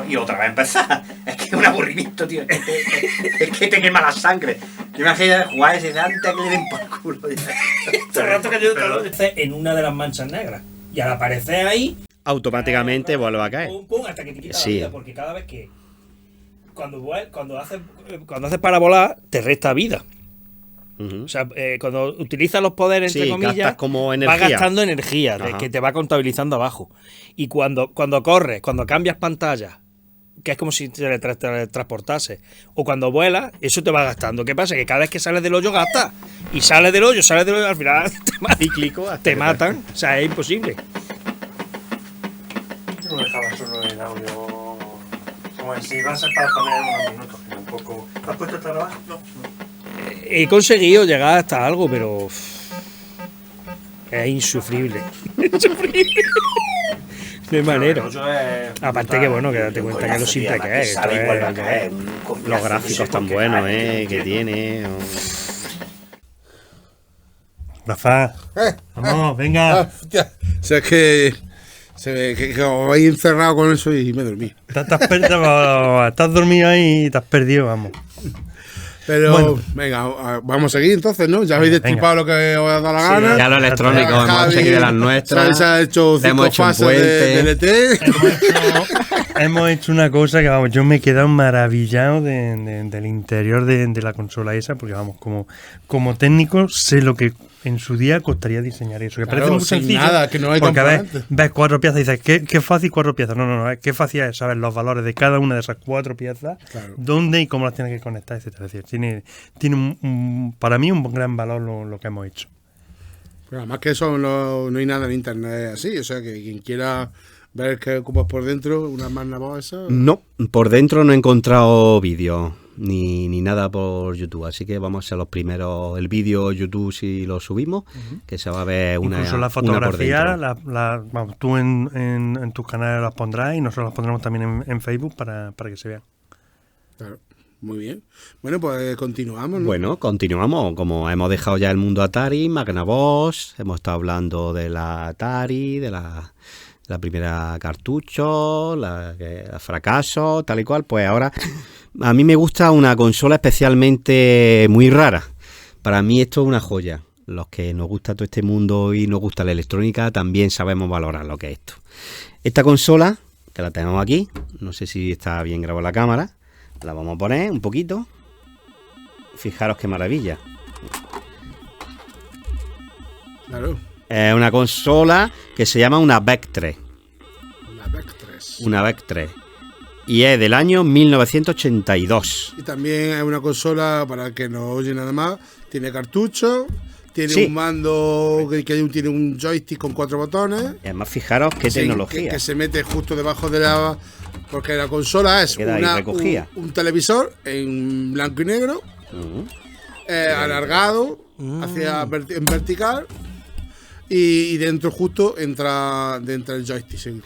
y otra vez a empezar. Es que es un aburrimiento, tío. Es que te quema la sangre. Te imaginas jugar ese antes que le den por culo. Todo el rato que yo en una de las manchas negras. Y al aparecer ahí, automáticamente vuelve a caer. Hasta que te quita la vida, porque cada vez que cuando haces para volar te resta vida. O sea, cuando utilizas los poderes, entre comillas, como va gastando energía que te va contabilizando abajo. Y cuando corres, cuando cambias pantalla, que es como si te transportase, o cuando vuelas, eso te va gastando. ¿Qué pasa? Que cada vez que sales del hoyo gastas. Y sales del hoyo, al final te matan. O sea, es imposible. Yo no dejaba solo el audio. Como si vas a para poner unos minutos, que tampoco. ¿Has puesto esta grabar? No. He conseguido llegar hasta algo, pero es insufrible. De manera. Aparte que bueno, que date cuenta que lo simple que es. Los gráficos tan buenos que tiene. Rafa, vamos, venga. O sea, es que se ve que os habéis encerrado con eso y me dormí. Estás dormido ahí y te has perdido, vamos. Pero bueno, venga, vamos a seguir entonces, ¿no? Ya habéis destripado lo que os ha dado la gana. Ya lo electrónico, hemos seguido las nuestras. Se ha hecho 5 fases de DLT. hemos hecho una cosa que, vamos, yo me he quedado maravillado del interior de la consola esa, porque, vamos, como técnico sé lo que en su día costaría diseñar eso. Que Claro, parece muy sin sencillo. nada, que no hay porque componentes. ves 4 piezas y dices, qué fácil 4 piezas. No, qué fácil es saber los valores de cada una de esas 4 piezas, Claro. dónde y cómo las tienes que conectar, etcétera. Es decir, tiene para mí un gran valor lo que hemos hecho. Pero además que eso no hay nada en internet así, o sea que quien quiera ver qué ocupas por dentro, una magna voz esa. No, por dentro no he encontrado vídeos ni nada por YouTube, así que vamos a ser los primeros. El vídeo YouTube si lo subimos, que se va a ver una Incluso la por fotografía, dentro. vamos, tú en tus canales las pondrás y nosotros las pondremos también en Facebook para que se vean. Claro, muy bien. Bueno, pues continuamos, ¿no? Bueno, continuamos. Como hemos dejado ya el mundo Atari, Magnavox, hemos estado hablando de la Atari, de la primera cartucho, la fracaso, tal y cual, pues ahora a mí me gusta una consola especialmente muy rara. Para mí esto es una joya. Los que nos gusta todo este mundo y nos gusta la electrónica también sabemos valorar lo que es esto. Esta consola, que la tenemos aquí, no sé si está bien grabada la cámara, la vamos a poner un poquito. Fijaros qué maravilla. Claro, Es una consola que se llama una VEC 3. la VEC 3. Una VEC 3. Y es del año 1982. Y también es una consola, para el que no oye nada más, tiene cartucho, tiene Sí. un mando que tiene un joystick con 4 botones. Y además, fijaros qué Sí, tecnología. que se mete justo debajo de la... Porque la consola es queda ahí recogida. un televisor en blanco y negro, alargado, en vertical, y dentro justo entra el joystick. Sí.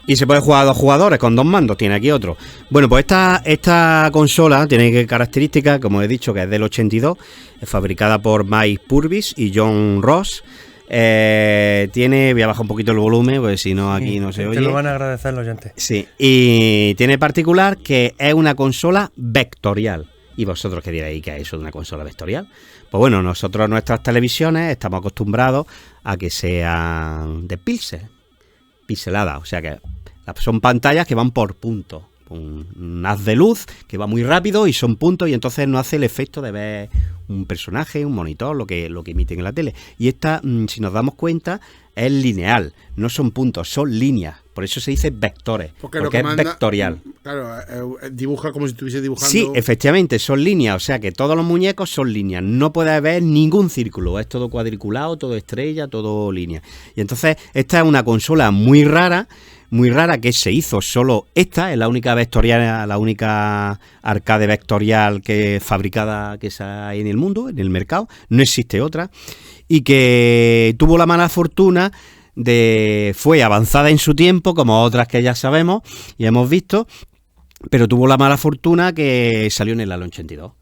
Y se puede jugar a 2 jugadores con 2 mandos. Tiene aquí otro. Bueno, pues esta consola tiene características, como he dicho, que es del 82. Es fabricada por Mike Purvis y John Ross. Voy a bajar un poquito el volumen, porque si no aquí no se Te oye. lo van a agradecer los oyentes. Sí, y tiene particular que es una consola vectorial. ¿Y vosotros qué diréis que es eso de una consola vectorial? Pues bueno, nosotros en nuestras televisiones estamos acostumbrados a que sean de pixeladas, o sea que son pantallas que van por puntos. Un haz de luz que va muy rápido y son puntos, y entonces no hace el efecto de ver un personaje, un monitor, lo que emiten en la tele. Y esta, si nos damos cuenta, es lineal, no son puntos, son líneas. Por eso se dice vectores, porque lo que es manda- vectorial. Claro, dibuja como si estuviese dibujando. Sí, efectivamente, son líneas, o sea que todos los muñecos son líneas, no puede haber ningún círculo, es todo cuadriculado, todo estrella, todo línea. Y entonces esta es una consola muy rara que se hizo solo esta, es la única vectorial, la única arcade vectorial que fabricada que hay en el mundo, en el mercado, no existe otra, y que tuvo la mala fortuna fue avanzada en su tiempo, como otras que ya sabemos y hemos visto, pero tuvo la mala fortuna que salió en el año 82.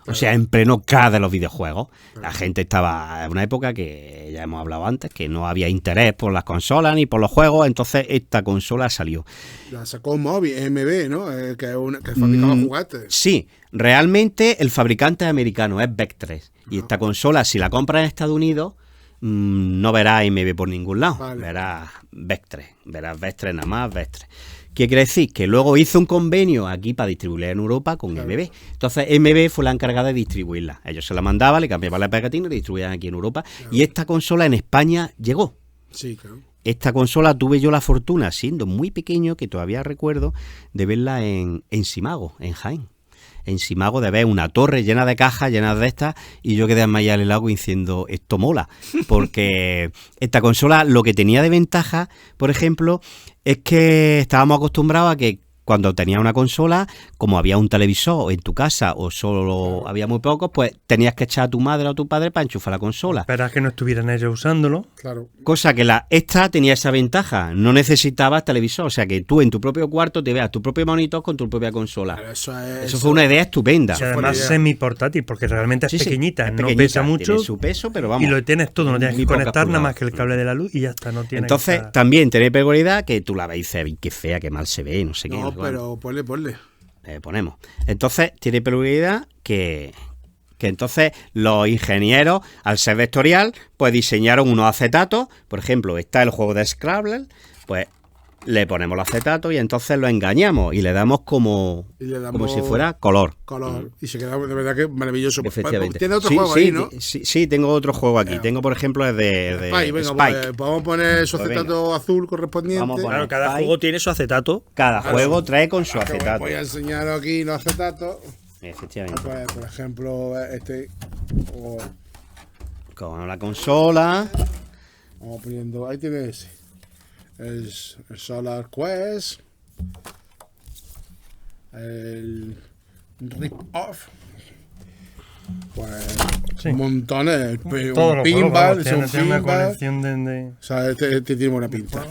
O sea, en pleno K de los videojuegos. La gente estaba en una época que ya hemos hablado antes, que no había interés por las consolas ni por los juegos, entonces esta consola salió. La sacó Moby, MB, ¿no? Que fabricaba juguetes. Sí, realmente el fabricante es americano, es VEC 3. Y esta consola, si la compras en Estados Unidos, no verás MB por ningún lado. Vale. Verás VEC 3. Verás VEC 3 nada más, VEC 3. ¿Qué quiere decir? Que luego hizo un convenio aquí para distribuirla en Europa con MB. Entonces MB fue la encargada de distribuirla. Ellos se la mandaban, le cambiaban la pegatina y la distribuían aquí en Europa. Y esta consola en España llegó. Sí, claro. Esta consola tuve yo la fortuna, siendo muy pequeño, que todavía recuerdo, de verla en Simago, en Jaén. En Simago, de ver una torre llena de cajas, llenas de estas, y yo quedé enmayado en el agua diciendo, esto mola. Porque esta consola lo que tenía de ventaja, por ejemplo, es que estábamos acostumbrados a que cuando tenías una consola, como había un televisor en tu casa o solo había muy pocos, pues tenías que echar a tu madre o a tu padre para enchufar la consola. Esperas que no estuvieran ellos usándolo. Claro. Cosa que esta tenía esa ventaja, no necesitabas televisor, o sea que tú en tu propio cuarto te veas tu propio monitor con tu propia consola. Claro, Eso fue una idea estupenda. Y además idea. semi-portátil, porque realmente es Sí, sí, pequeñita, es no pequeñita, pesa mucho. tiene su peso, pero vamos. Y lo tienes todo, no tienes muy que pocas conectar nada más pulgadas. que el cable de la luz y ya está, no tiene Entonces, que estar- también tiene peculiaridad que tú la ves y dices, "Ay, qué fea, qué mal se ve, no sé qué. No, no sé cuál". pero ponle. Ponemos. Entonces, tiene peculiaridad que entonces los ingenieros, al ser vectorial, pues diseñaron unos acetatos. Por ejemplo, está el juego de Scrabble, pues le ponemos el acetato y entonces lo engañamos y le damos como si fuera color. Y se queda de verdad que maravilloso. Efectivamente. Tiene otro Sí, juego sí, ahí, ¿no? Sí, tengo otro juego aquí. Tengo, por ejemplo, el de Spike, venga, Spike. pues, vamos a poner su Pues acetato azul correspondiente. Vamos a poner- Claro, cada Spike. juego tiene su acetato. Cada juego trae con su Que acetato. Voy a enseñar aquí los acetatos. Efectivamente. Pues, por ejemplo, este. o- Con la consola. Vamos poniendo. Ahí tienes el Solar Quest. El Rip Off. Pues Sí. montones. Todos Un los juegos, pinball, vamos, es tiene un tiene una pinball. colección de... O sea, este tiene buena pinta.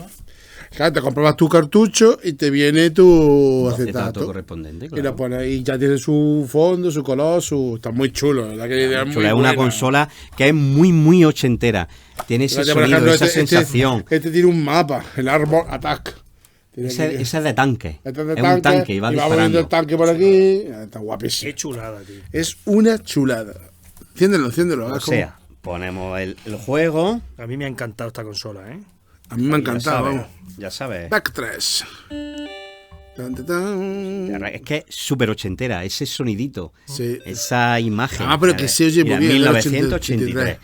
Claro, te comprabas tu cartucho y te viene tu Acetato acetato. correspondiente. Y Claro. lo pones y ya tiene su fondo, su color, su. Está muy chulo, ¿verdad? Que la idea Chula, muy es una buena. consola que es muy, muy ochentera. Tiene ese Fíjate, por sonido, ejemplo, esa sensación. Este tiene un mapa, el Arbor Attack. Tiene Ese aquí- es de tanque. este es de Es un tanque y va moviendo disparando. el tanque por aquí. Está guapísimo. Qué chulada, tío. Es una chulada. Enciéndelo. O es como- sea, ponemos el juego. A mí me ha encantado esta consola, ¿eh? a mí me ha Ya encantado, sabes, vamos. ya sabes. Back 3. Tan, tan, tan. Es que es súper ochentera, ese sonidito, Sí. esa imagen. Ah, pero que se oye muy Mira, bien, del 1983.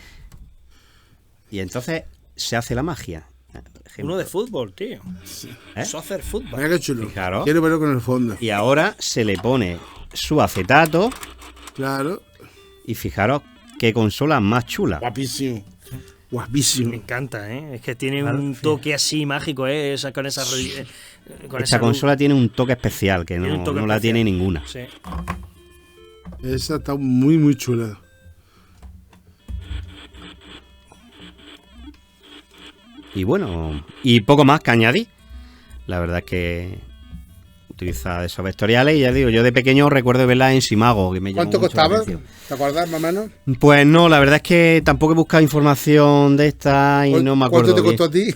Y entonces se hace la magia. Por ejemplo. Uno de fútbol, tío. ¿Eh? Soccer fútbol. Mira qué chulo. Fijaros. Quiero verlo con el fondo. Y ahora se le pone su acetato Claro. y fijaros qué consola más chula. Guapísimo. Me Guapísimo. encanta, ¿eh? Es que tiene Claro, un sí. toque así mágico, ¿eh? Con esa... con Esta esa consola tiene un toque especial que tiene un no, toque no la especial. tiene ninguna. Sí. Esa está muy, muy chula. Y bueno, y poco más que añadir. La verdad es que utiliza esos vectoriales y ya digo, yo de pequeño recuerdo verla en Simago, que me llamó ¿Cuánto mucho la costaba? atención. ¿Te acuerdas, más o menos? Pues no, la verdad es que tampoco he buscado información de esta y no me acuerdo. ¿Cuánto te costó a bien.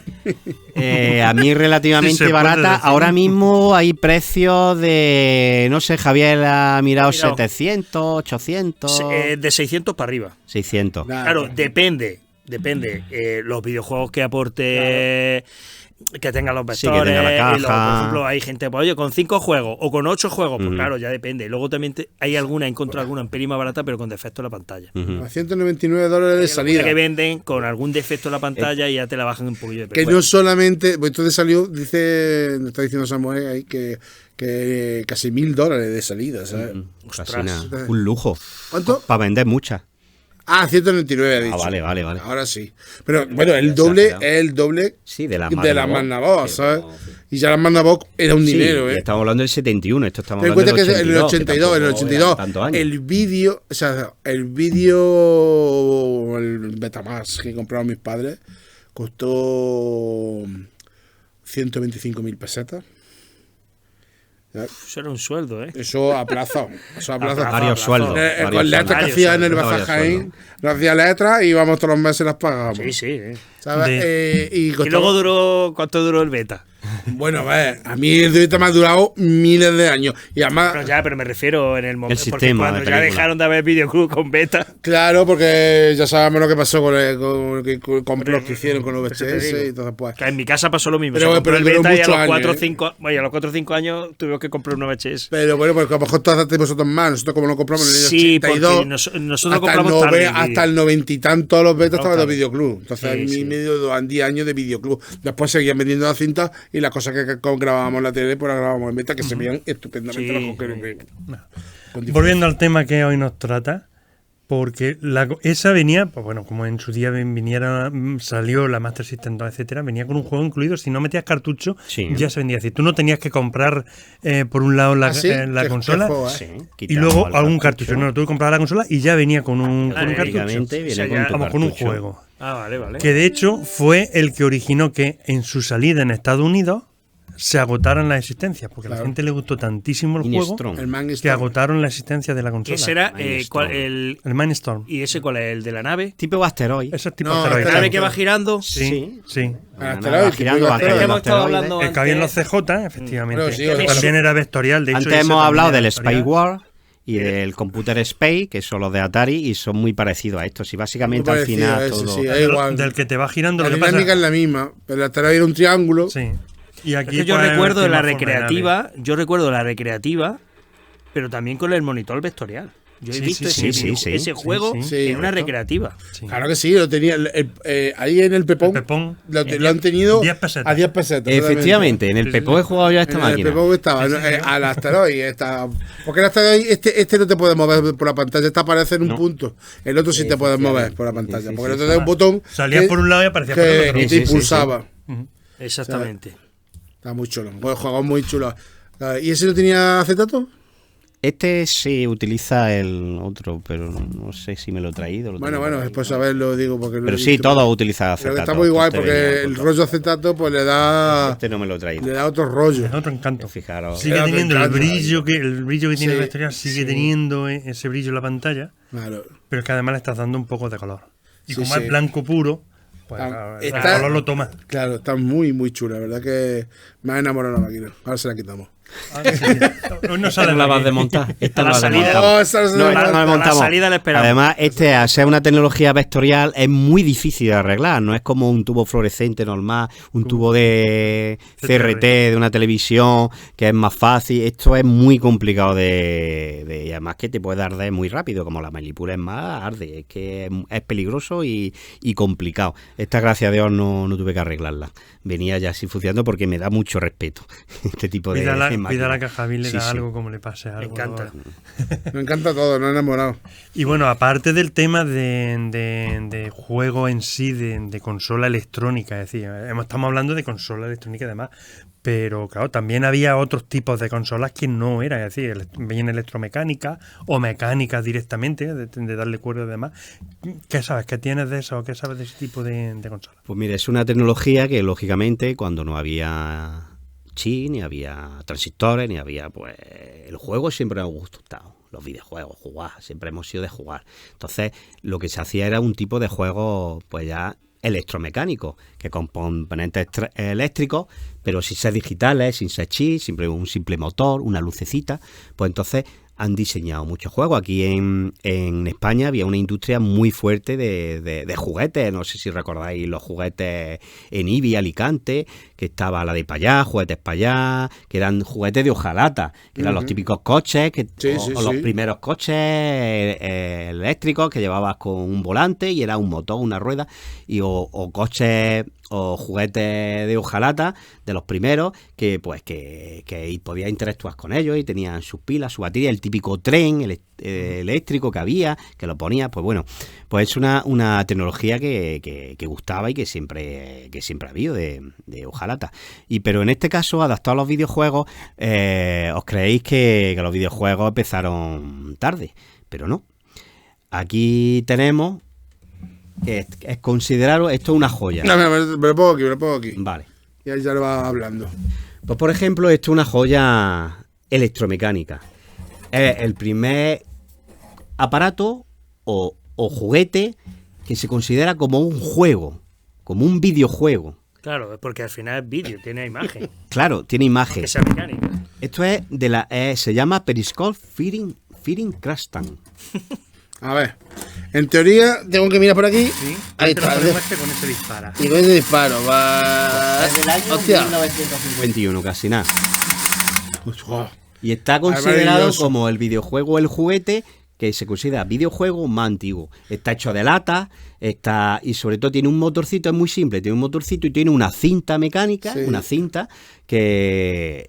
ti? A mí relativamente Sí, se puede barata. decir. Ahora mismo hay precios de, no sé, Javier ha mirado Mirado. 700, 800, De 600 para arriba. 600. Nah. Claro, depende. Los videojuegos que aporte, que tengan los Sí, que vectores. tenga la y luego, caja. por ejemplo, hay gente, pues oye, con 5 juegos o con 8 juegos, pues Ujú. claro, ya depende. Luego también hay alguna, he encontrado alguna en pelín más barata, pero con defecto en la pantalla. Ujú. A $199 de salida. Que venden con algún defecto en la pantalla y ya te la bajan un poquillo de Que precio. no solamente, pues esto de salió, dice, nos está diciendo Samuel ahí que casi $1.000 de salida, ¿sabes? Casi Ostras. nada. Un lujo. ¿Cuánto? Para vender muchas. Ah, 199 ha dicho. vale. Ahora sí. Pero bueno, el doble exagerado. es el doble Sí, de la de la Magnavox. Magnavox, ¿sabes? Sí. Y ya la Magnavox era un Sí, dinero, y ¿eh? estamos hablando del 71, esto estamos Ten en hablando cuenta del que 82. en el 82, Tantos años. el vídeo, o sea, el vídeo, el Betamax que compraron mis padres, costó 125.000 pesetas. ¿Ya? Eso era un sueldo, ¿eh? Eso a plazo. Eso a plazo. Varios sueldos. Con varios letras que varios hacía en el sueldos, Bazar varios Jaén, no hacía letras y íbamos todos los meses las pagábamos. Sí, sí. ¿Sabes? Y Y costaba- luego duró, ¿cuánto duró el beta? Bueno, a ver, a mí el Dubita me ha durado miles de años. Y además, Pero me refiero en el momento. Porque sistema cuando de ya película. dejaron de haber videoclub con beta. claro, porque ya sabemos lo que pasó con el complot que hicieron con Eso te VHS digo. y entonces pues. Que en mi casa pasó lo mismo. Pero- Se compró pero el duró beta y a muchos los años, 4 o ¿eh? 5 a los 4 o 5 años tuvimos que comprar un VHS. Pero bueno, porque a lo mejor todas hacéis vosotros más. Nosotros como lo compramos en el Sí, 82, porque nosotros hasta, compramos tarde. hasta el 90 y tanto los betas estaban de tarde. videoclub. Entonces Sí, a mí sí. me dio 10 años de videoclub. Después seguían vendiendo las cintas y las cosas que grabábamos en la tele, pues las grabábamos en beta, que se veían estupendamente Sí, los juegos. Volviendo al tema que hoy nos trata, porque esa venía, pues bueno, como en su día salió la Master System 2, etcétera, venía con un juego incluido. Si no metías cartucho, Sí. ya se vendía. Es decir, tú no tenías que comprar por un lado la, ¿Ah, sí? la ¿Qué consola juego, Sí, y quitamos luego el algún cartucho. No, tú comprabas la consola y ya venía con un cartucho. Teóricamente viene O sea, con ya- tu Vamos, con un cartucho. juego. Ah, vale. Que de hecho fue el que originó que en su salida en Estados Unidos se agotaran las existencias, porque a la Claro. gente le gustó tantísimo el juego Minstrong. El Man que Storm. agotaron la existencia de la consola. Ese era Mindstorm. el. El Mindstorm. ¿Y ese cuál es? ¿El de la nave? Tipo asteroide. Ese es tipo No, asteroide. ¿La Claro, nave que claro. va girando? Sí, sí. Ah, Nada, asteroide, va girando, tipo va asteroide. girando Hemos estado asteroide. hablando El que había en los antes. CJ, efectivamente. Bueno, sí, que eso- también era vectorial. De hecho, Antes ese hemos también hablado era del vectorial. Space War y del Computer Space, que son los de Atari y son muy parecidos a estos. Y básicamente Muy al parecido final a ese, todo. sí, es Del- igual. Del que te va girando. La Lo que dinámica pasa, es la misma, pero el asteroide era un triángulo. sí. Y aquí Es que yo pues, recuerdo es la más recreativa, pero también con el monitor vectorial. Yo he Sí, visto sí, ese juego sí. en una Correcto. recreativa. Sí. Claro que sí, lo tenía. Ahí en el Pepón, El Pepón, lo han tenido 10 pesetas. a 10 pesetas. Efectivamente, en el Sí, Pepo he jugado yo a esta En el máquina. Pepón estaba, Sí, ¿no? sí, sí. Al asteroide estaba. Porque el asteroide, este no te puede mover por la pantalla, este aparece en un No. punto. El otro sí te puedes mover por la Sí, pantalla. sí, porque sí, el otro es un botón. Salías que- por un lado y aparecías por el que otro. te Sí, sí, impulsaba. Exactamente. Está muy chulo. Un juego muy chulo. ¿Y ese no tenía acetato? Este sí utiliza el otro, pero no sé si me lo he traído. Bueno, después a ver lo digo. Porque Pero sí, todos utilizan Pero acetato. que está muy guay Este porque venía el con rollo acetato pues le da Este no me lo he traído. otro rollo. Es otro encanto. Fijaros. Sigue Era teniendo otro el encanto. brillo que tiene Sí, el exterior, sigue sí. teniendo ese brillo en la pantalla, Claro. pero es que además le estás dando un poco de color. Y Sí, como sí. es blanco puro, pues el Está- color lo toma. Claro, está muy, muy chula. La verdad que me ha enamorado la máquina. Ahora se la quitamos. Ah, sí, sí. Hoy no Esta sale no la de vas aquí. de montar. Esta A no la la salida. desmontamos. No, esa no se No, la no la desmontamos. desmontamos. A la salida la esperamos. Además, al ser una tecnología vectorial, es muy difícil de arreglar. No es como un tubo fluorescente normal, un tubo de CRT de una televisión, que es más fácil. Esto es muy complicado y además que te puede arder muy rápido, como la melipura es más, arde. Es que es peligroso y complicado. Esta, gracias a Dios, no tuve que arreglarla. Venía ya así funcionando porque me da mucho respeto este tipo de Cuida máquinas. la caja, le Sí, da sí. algo como le pase algo. Me encanta. Me encanta todo, me he enamorado. Y bueno, aparte del tema de juego en sí, de consola electrónica, es decir, estamos hablando de consola electrónica además, pero claro, también había otros tipos de consolas que no eran, es decir, venían electromecánicas o mecánicas directamente, de darle cuerda y demás. ¿Qué sabes? ¿Qué tienes de eso? ¿Qué sabes de ese tipo de consolas? Pues mira, es una tecnología que lógicamente cuando no había chip, ni había transistores, ni había, pues el juego siempre nos ha gustado. Los videojuegos, jugar, siempre hemos sido de jugar. Entonces, lo que se hacía era un tipo de juego, pues ya electromecánico, que con componentes eléctricos, pero sin ser digitales, sin ser chip, siempre un simple motor, una lucecita. Pues entonces han diseñado muchos juegos. Aquí en España había una industria muy fuerte de juguetes. No sé si recordáis los juguetes en Ibi, Alicante, que estaba la de para allá, juguetes para allá, que eran juguetes de hojalata, que eran los típicos coches, o los primeros coches eléctricos que llevabas con un volante y era un motor, una rueda, o coches o juguetes de hojalata de los primeros que podías interactuar con ellos y tenían sus pilas, su batería, el típico tren eléctrico que había, que lo ponías. Pues bueno, pues es una tecnología que gustaba y que siempre ha habido de hojalata. Pero en este caso, adaptado a los videojuegos, os creéis que los videojuegos empezaron tarde, pero no. Aquí tenemos que es considerado esto una joya. No, me lo pongo aquí. Vale. Y ahí ya lo va hablando. Pues por ejemplo, esto es una joya electromecánica. Es el primer aparato o juguete que se considera como un juego, como un videojuego. Claro, porque al final es vídeo, tiene imagen. Claro, tiene imagen. Que sea mecánica. Esto es se llama Periscope Feeding Crashtan. A ver. En teoría, tengo que mirar por aquí. Ahí Te lo está. ponemos con ese dispara. Y con ese disparo. Va. Hostia. 1951, casi nada. Wow. Y está considerado maravilloso. como el videojuego, el juguete, que se considera videojuego más antiguo. Está hecho de lata, y sobre todo tiene un motorcito, es muy simple, tiene un motorcito y tiene una cinta mecánica, Sí. una cinta que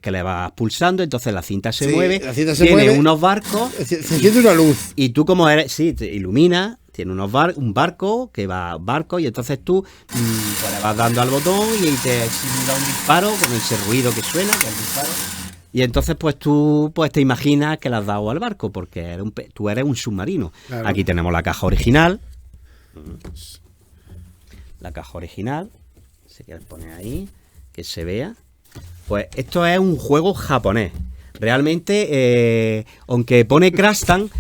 le vas pulsando, entonces la cinta se Sí, mueve, la cinta se tiene mueve. unos barcos, Se enciende una luz. y tú como eres, sí, te ilumina, tiene un barco que va y entonces tú pues le vas dando al botón y te simula un disparo con ese ruido que suena, que es el disparo. Y entonces pues tú te imaginas que le has dado al barco porque tú eres un submarino. Claro. Aquí tenemos la caja original. La caja original. Si quieres poner ahí, que se vea. Pues esto es un juego japonés. Realmente, aunque pone Crashtan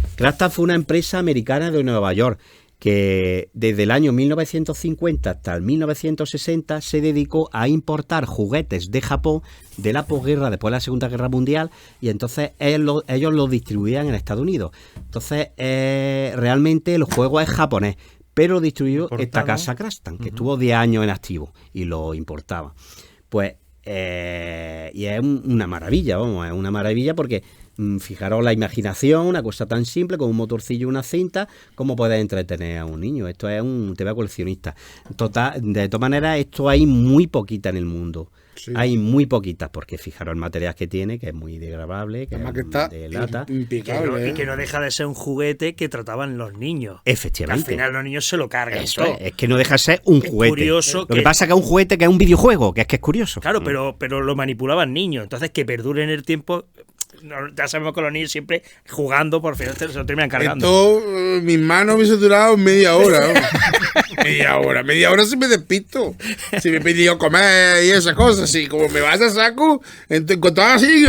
fue una empresa americana de Nueva York que desde el año 1950 hasta el 1960 se dedicó a importar juguetes de Japón de la posguerra, después de la Segunda Guerra Mundial, y entonces ellos los distribuían en Estados Unidos. Entonces, realmente el juego es japonés, pero lo distribuyó esta casa Crashtan, que estuvo 10 años en activo y lo importaba. Pues Y es una maravilla, vamos, es una maravilla porque fijaros la imaginación, una cosa tan simple con un motorcillo y una cinta, cómo puedes entretener a un niño. Esto es un tema coleccionista. De todas maneras, esto hay muy poquita en el mundo. Sí. Hay muy poquitas, porque fijaros el material que tiene, que es muy degradable, que además es que está de lata. Impecable, y que no deja de ser un juguete que trataban los niños. Efectivamente. Que al final los niños se lo cargan Eso todo. es que no deja de ser un juguete. Curioso lo que pasa es que es un juguete que es un videojuego, que es curioso. Claro, pero lo manipulaban niños. Entonces, que perdure en el tiempo... Ya sabemos que los niños siempre jugando, por fin se lo terminan cargando. Esto, mis manos hubiesen durado media hora. Media hora si me despisto. Si me he pedido comer y esas cosas. Si como me vas a saco, en cuanto hagas así,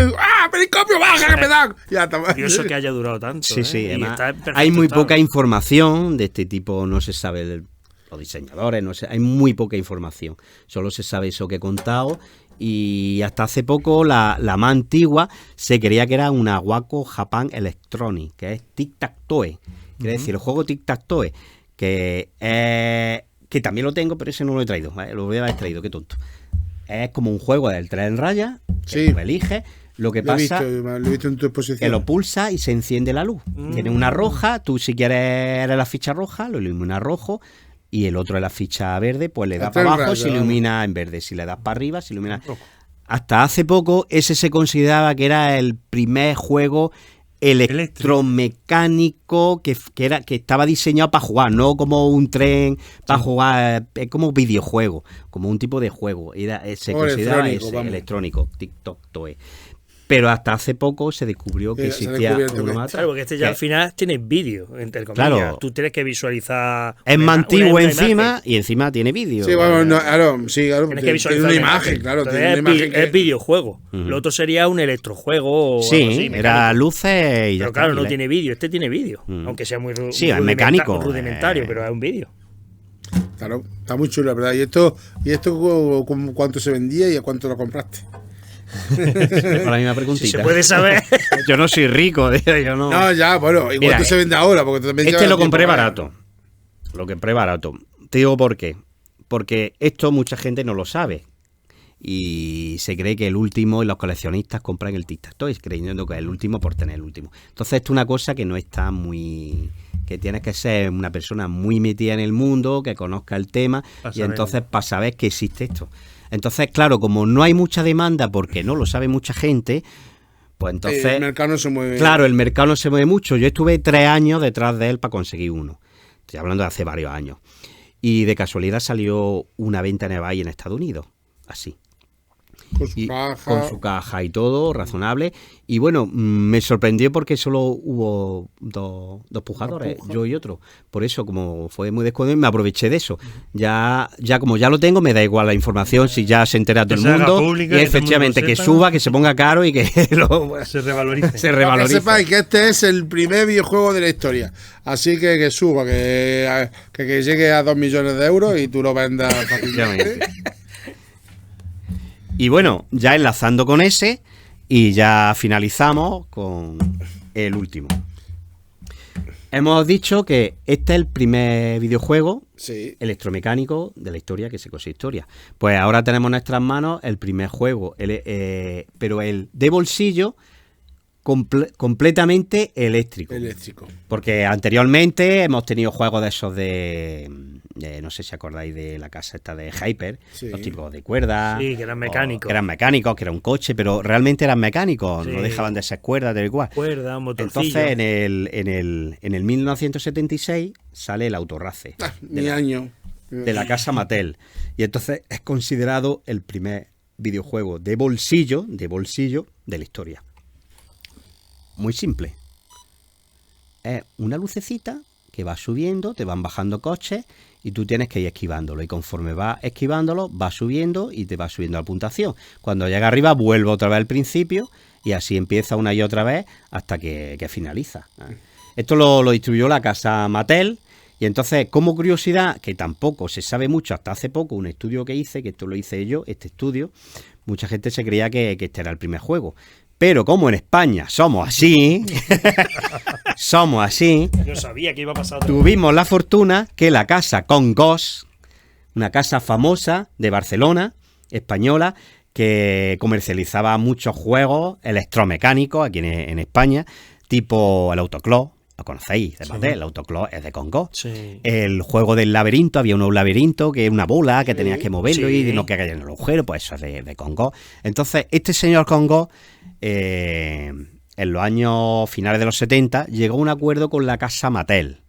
periscopio, baja que me da. Ya está. Curioso que haya durado tanto. Sí, además, hay muy poca información de este tipo, no se sabe los diseñadores, no sé, hay muy poca información. Solo se sabe eso que he contado. Y hasta hace poco la más antigua se creía que era una Wacom Japan Electronic, que es Tic-Tac-Toe. Quiere decir, el juego Tic-Tac-Toe, que también lo tengo, pero ese no lo he traído, ¿vale? Lo voy a haber traído, qué tonto. Es como un juego del tren en raya, que tú eliges. Lo que pasa lo he visto en tu exposición. Que lo pulsa y se enciende la luz. Tiene una roja, tú si quieres eres la ficha roja, lo ilumina rojo. Y el otro de la ficha verde, pues le das para abajo, se ilumina en verde. Si le das para arriba, se ilumina. Hasta hace poco, ese se consideraba que era el primer juego electromecánico que estaba diseñado para jugar, no como un tren para jugar, como videojuego, como un tipo de juego. Se consideraba electrónico, TikTok, Toe. Pero hasta hace poco se descubrió que existía uno más. Claro, porque este ya al final tiene vídeo, entre comillas. Claro, tú tienes que visualizar. Es más antiguo encima y encima tiene vídeo. Sí, bueno, claro. Tienes que visualizar una imagen, claro. Es videojuego. Lo otro sería un electrojuego. Sí, así, era luces y ya. Pero claro, no tiene vídeo. Este tiene vídeo. Aunque sea muy es mecánico. Rudimentario, pero es un vídeo. Claro, está muy chulo, la verdad. ¿Y esto cuánto se vendía y a cuánto lo compraste? La misma preguntita. Si se puede saber. Yo no soy rico, yo no. No, ya, bueno, ¿y cuánto se vende ahora? Porque también lo compré barato. Lo compré barato. Te digo por qué. Porque esto mucha gente no lo sabe. Y se cree que el último, y los coleccionistas compran el Tic-Tac-Toe, creyendo que es el último por tener el último. Entonces, esto es una cosa que no está muy. Que tienes que ser una persona muy metida en el mundo, que conozca el tema, y entonces para saber que existe esto. Entonces, claro, como no hay mucha demanda porque no lo sabe mucha gente, pues entonces... El mercado no se mueve. Claro, el mercado no se mueve mucho. Yo estuve 3 años detrás de él para conseguir uno. Estoy hablando de hace varios años. Y de casualidad salió una venta en eBay en Estados Unidos. Así. Con su caja y todo, razonable. Y bueno, me sorprendió porque solo hubo dos pujadores, yo y otro. Por eso, como fue muy desconocido, me aproveché de eso. Ya como ya lo tengo, me da igual la información si ya se entera todo el mundo. Pública, y efectivamente que suba, que se ponga caro y que se revalorice. Para que sepáis que este es el primer videojuego de la historia. Así que suba, que llegue a 2 millones de euros y tú lo vendas fácilmente. Y bueno, ya enlazando con ese, y ya finalizamos con el último. Hemos dicho que este es el primer videojuego electromecánico de la historia que se conoce historia. Pues ahora tenemos en nuestras manos el primer juego, pero el de bolsillo completamente eléctrico. Porque anteriormente hemos tenido juegos de esos no sé si acordáis de la casa esta de Hyper, los tipos de cuerdas. Sí, que eran mecánicos. Que era un coche, pero realmente eran mecánicos, no dejaban de ser cuerdas, tal y cual. Cuerda, motorcillo. Entonces, en el 1976 sale el Autorace. De la casa Mattel. Y entonces es considerado el primer videojuego de bolsillo de la historia. Muy simple. Es una lucecita que va subiendo, te van bajando coches y tú tienes que ir esquivándolo. Y conforme vas esquivándolo, va subiendo y te va subiendo la puntuación. Cuando llega arriba, vuelve otra vez al principio y así empieza una y otra vez hasta que finaliza. Esto lo distribuyó la casa Mattel. Y entonces, como curiosidad, que tampoco se sabe mucho hasta hace poco, un estudio que hice, que esto lo hice yo, este estudio, mucha gente se creía que este era el primer juego. Pero como en España somos así, yo sabía que iba a pasar. Tuvimos la fortuna que la casa Congos, una casa famosa de Barcelona, española, que comercializaba muchos juegos electromecánicos aquí en España, tipo el Autoclaw. Lo conocéis, de Mattel, el Autoclaw es de Congo. Sí. El juego del laberinto, había un laberinto que era una bola que tenías que moverlo Sí. y no que cayera en el agujero, pues eso es de Congo. Entonces, este señor Congo, en los años finales de los 70, llegó a un acuerdo con la casa Mattel.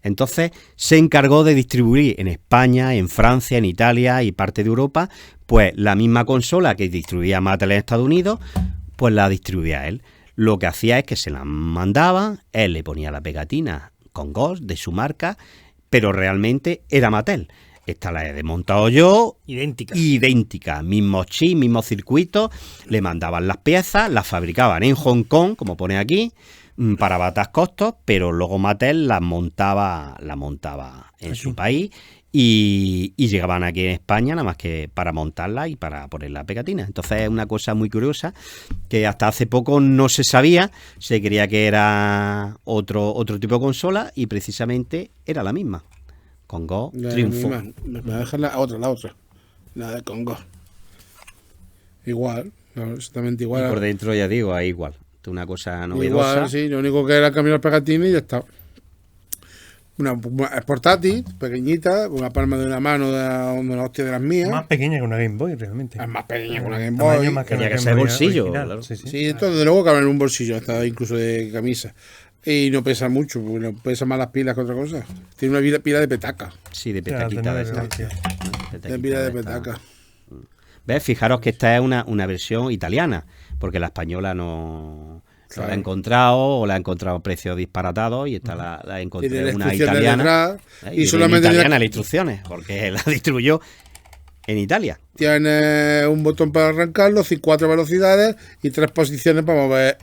Entonces, se encargó de distribuir en España, en Francia, en Italia y parte de Europa, pues la misma consola que distribuía Mattel en Estados Unidos, pues la distribuía él. Lo que hacía es que se la mandaba, él le ponía la pegatina con Ghost de su marca, pero realmente era Mattel. Esta la he desmontado yo. Idéntica. Mismos chips, mismos circuitos. Le mandaban las piezas, las fabricaban en Hong Kong, como pone aquí, para batar costos, pero luego Mattel las montaba en su país y llegaban aquí en España nada más que para montarla y para poner la pegatina. Entonces es una cosa muy curiosa que hasta hace poco no se sabía, se creía que era otro tipo de consola y precisamente era la misma. Congo triunfó. Me voy a dejar la otra, la de Congo. Igual, no, exactamente igual. Y por dentro ya digo, es igual. Una cosa novedosa. Igual, sí, lo único que era cambiar las pegatines y ya está. Es portátil, pequeñita, con una palma de una mano de una hostia de las mías. Más pequeña que una Game Boy, realmente. Es más pequeña que una Game Tamaño Boy. más que Tenía una que Game ser Boy bolsillo, original. claro. Sí. Esto desde luego cabe en un bolsillo, hasta incluso de camisa. Y no pesa mucho, porque no pesa más las pilas que otra cosa. Tiene una pila de petaca. Sí, de Claro, petaquita de tener esta. velocidad. De pila de esta. petaca. ¿Ves? Fijaros que esta es una versión italiana, porque la española no se la he encontrado o la he encontrado a precios disparatados y esta la encontré Tiene una instrucciones italiana. detrás, Y y solamente italiana tiene- las instrucciones, porque la distribuyó en Italia. Tiene un botón para arrancarlo, 4 velocidades y 3 posiciones para mover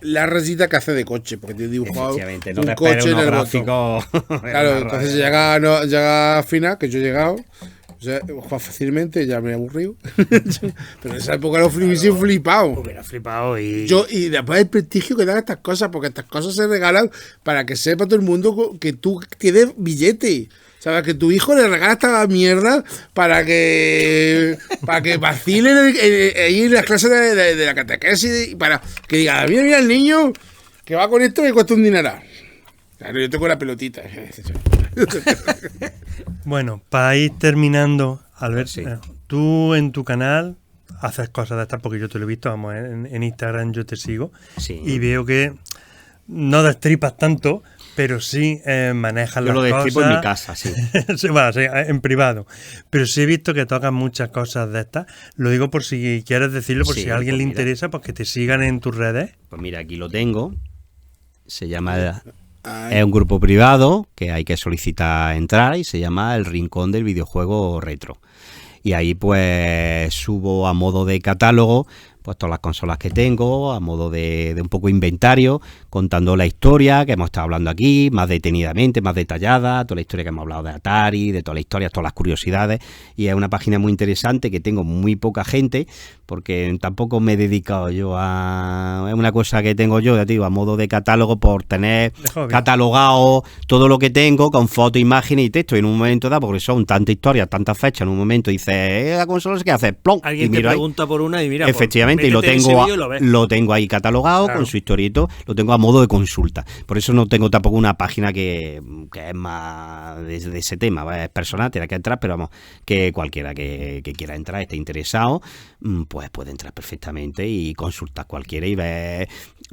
la resita que hace de coche, porque tiene dibujado Efectivamente, no un te esperes coche en unos el botón. gráficos. Claro, entonces llega a final, que yo he llegado, o sea, juega fácilmente, ya me he aburrido. Pero en esa época lo hubiese flipado. Hubiera flipado y... Y después el prestigio que dan estas cosas, porque estas cosas se regalan para que sepa todo el mundo que tú tienes billete. ¿Sabes? Que tu hijo le regala esta mierda para que vacilen ahí en las clases de la catequesis y para que diga, mira el niño que va con esto que cuesta un dineral. Claro, yo tengo la pelotita. Bueno, para ir terminando, Albert, Sí. tú en tu canal haces cosas de estas porque yo te lo he visto, vamos, en Instagram yo te sigo Sí. y veo que no destripas tanto, pero sí manejas Yo las lo destripo cosas. en mi casa, sí. Sí, bueno, sí, en privado. Pero sí he visto que tocas muchas cosas de estas. Lo digo por si quieres decirlo, por Sí, si a alguien pues le mira. interesa, pues que te sigan en tus redes. Pues mira, aquí lo tengo. Se llama... Ay, Es un grupo privado que hay que solicitar entrar y se llama El Rincón del Videojuego Retro. Y ahí pues subo a modo de catálogo pues todas las consolas que tengo, a modo de un poco inventario, contando la historia que hemos estado hablando aquí, más detenidamente, más detallada, toda la historia que hemos hablado de Atari, de toda la historia, todas las curiosidades. Y es una página muy interesante que tengo muy poca gente, porque tampoco me he dedicado yo a... Es una cosa que tengo yo, ya te digo, a modo de catálogo por tener De hobby. catalogado todo lo que tengo con fotos, imágenes y texto. Y en un momento dado, porque son tantas historias, tantas fechas, en un momento dices, la consola ¿qué hace? ¡Plom! Alguien Y te miro ahí. pregunta por una y mira, pues, Efectivamente, y lo métete en ese tengo, vídeo y lo ves. lo tengo ahí catalogado Claro. con su historieto, lo tengo a modo de consulta. Por eso no tengo tampoco una página que es más de ese tema, ¿vale? Es personal, tiene que entrar, pero vamos, que cualquiera que quiera entrar, esté interesado, pues puede entrar perfectamente y consultar cualquiera y ver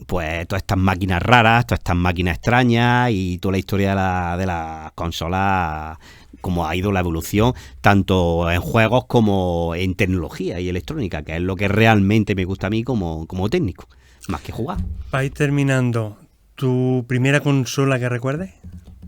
pues todas estas máquinas raras, todas estas máquinas extrañas y toda la historia de las consolas, cómo ha ido la evolución tanto en juegos como en tecnología y electrónica, que es lo que realmente me gusta a mí como técnico, más que jugar. Para ir terminando, ¿tu primera consola que recuerdes?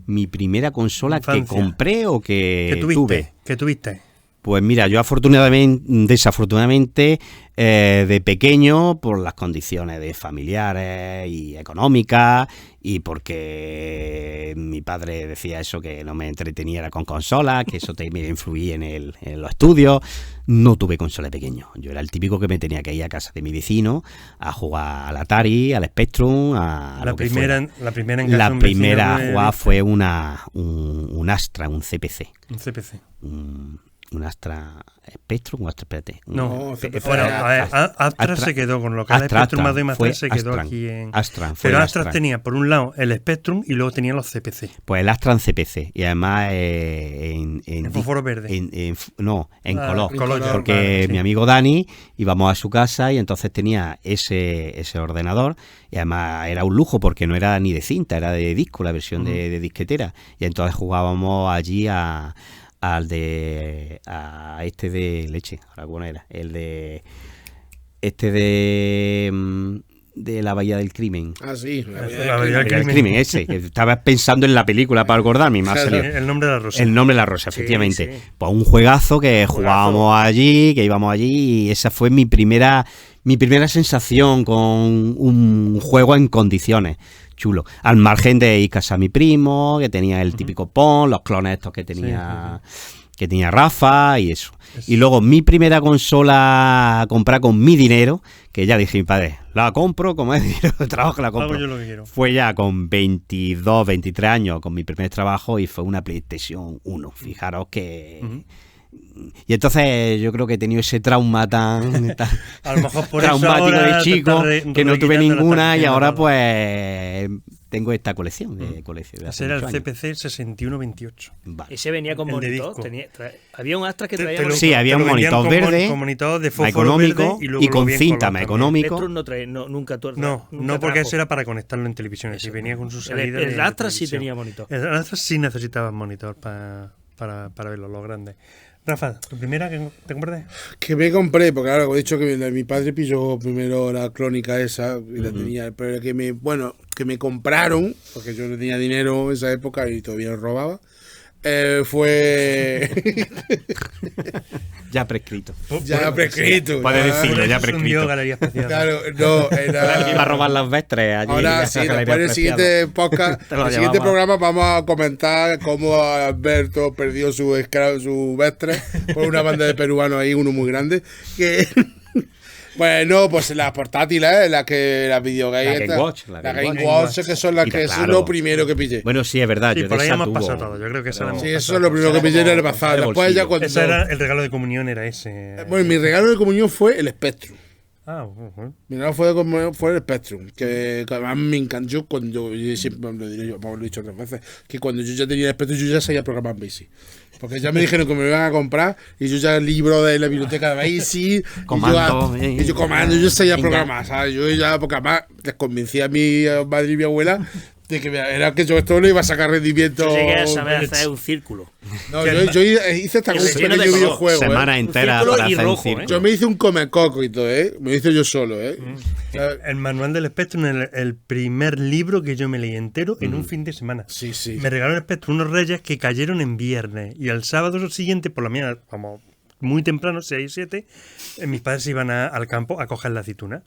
Mi primera consola que Infancia. compré o que ¿Qué tuviste? tuve. ¿Qué tuviste? Pues mira, yo desafortunadamente, de pequeño, por las condiciones de familiares y económicas, y porque mi padre decía eso, que no me entreteniera con consolas, que eso me influía en los estudios, no tuve consola de pequeño. Yo era el típico que me tenía que ir a casa de mi vecino a jugar al Atari, al Spectrum, a La lo que primera, fuera. la primera en casa La de un vecino primera que jugada viste. fue un Astra, un CPC. Un CPC. Un Astra Spectrum o Astra, espérate. No, CPC. bueno, a ver, Astra se quedó con lo que era el Spectrum más 2 y más 3 se quedó Astran, aquí en... Astran, fue Pero el Astra Astran. tenía por un lado el Spectrum y luego tenía los CPC. Pues el Astran CPC y además En fósforo verde. en color. En color, Porque vale, sí. mi amigo Dani íbamos a su casa y entonces tenía ese ordenador y además era un lujo porque no era ni de cinta, era de disco, la versión de disquetera. Y entonces jugábamos allí a este de leche, ahora bueno era, el de este de la Bahía del Crimen. Ah, sí. La Bahía del El crimen ese, que estaba pensando en la película para acordarme, y me ha Claro. salido. El nombre de la rosa. El nombre de la rosa, efectivamente. sí. Pues un juegazo que jugábamos allí, que íbamos allí, y esa fue mi primera sensación con un juego en condiciones. Chulo. Al margen de ir a casa a mi primo, que tenía el típico Pong, los clones estos que tenía Rafa y eso. Y luego mi primera consola a comprar con mi dinero, que ya dije mi padre, la compro, como es dinero de trabajo, la compro. Hago yo lo que quiero. Fue ya con 22, 23 años, con mi primer trabajo, y fue una PlayStation 1. Fijaros que... Y entonces yo creo que he tenido ese trauma tan A lo mejor por eso traumático ahora de te chico, estás que no tuve requitando la ninguna, y tarjeta, ahora ¿no? pues tengo esta colección de hace Ese era el muchos años. CPC 6128. Vale. Ese venía con El de monitor. disco. Había un Astra que Te traía lo- monitor. Sí, había te un lo vendían monitor con verde, con monitor de más fósforo económico, verde luego y lo con vi en cinta color más también. económico. Spectrum no trae, nunca No, nunca porque trajo. ese era para conectarlo en televisión. Es decir, venía con su salida. El de Astra sí televisión. tenía monitor. El Astra sí necesitaba monitor para verlo, los grandes. Rafa, ¿tu primera que te compraste? Que me compré, porque claro, he dicho que mi padre pilló primero la crónica esa y la tenía, pero que me compraron, porque yo no tenía dinero en esa época y todavía lo robaba, fue Ya prescrito. ya prescrito. Puedes ya. decirlo, ya Se hundió prescrito. Galería Especial. Claro, no, Que iba a era... robar las vestres allí. Ahora en sí, la después galería del siguiente podcast, Te lo el siguiente llevaba. programa vamos a comentar cómo Alberto perdió su vestre por una banda de peruanos ahí, uno muy grande, que... Bueno, pues las portátiles, las videogames, La Game estas, Watch, la la Game Game Watch, Watch. que son las Y que es claro. lo primero que pillé. Bueno, sí, es verdad. Sí, yo por de ahí esa hemos tuvo. pasado todo. Yo creo que esa la hemos Sí, eso pasado es lo primero que todos. pillé en el de pasado. Después ya bolsillo. cuando... Ese era el regalo de comunión, era ese. Bueno, mi regalo de comunión fue el Spectrum. Ah, bueno. Mi regalo fue de comunión fue el Spectrum, que además me encantó cuando, yo siempre lo diré yo, lo he dicho 3 veces, que cuando yo ya tenía el Spectrum yo ya sabía programar BASIC. Porque ya me dijeron que me lo iban a comprar y yo ya el libro de la biblioteca de BASIC Comando, y yo comando, yo sabía venga. programar, ¿sabes? Yo ya, porque además les convencí a mi madre y mi abuela de que era que yo esto no iba a sacar rendimiento. Yo llegué a saber hacer un círculo. No, yo hice hasta un Lleno de pequeño color. videojuego. Semana entera círculo para y hacer un rojo, circo. Yo me hice un comecoco y todo, ¿eh? Me lo hice yo solo, ¿eh? El manual del Spectrum, el primer libro que yo me leí entero en un fin de semana. Sí, sí. Me regalaron el Spectrum unos reyes que cayeron en viernes. Y el sábado siguiente, por la mañana, como muy temprano, 6, 7, mis padres se iban al campo a coger la aceituna.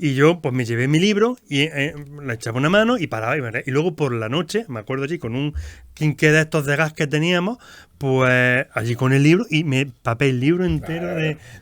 Y yo pues me llevé mi libro y le echaba una mano y paraba. Y luego por la noche, me acuerdo allí, con un quinqué de estos de gas que teníamos, pues allí con el libro y me papé el libro entero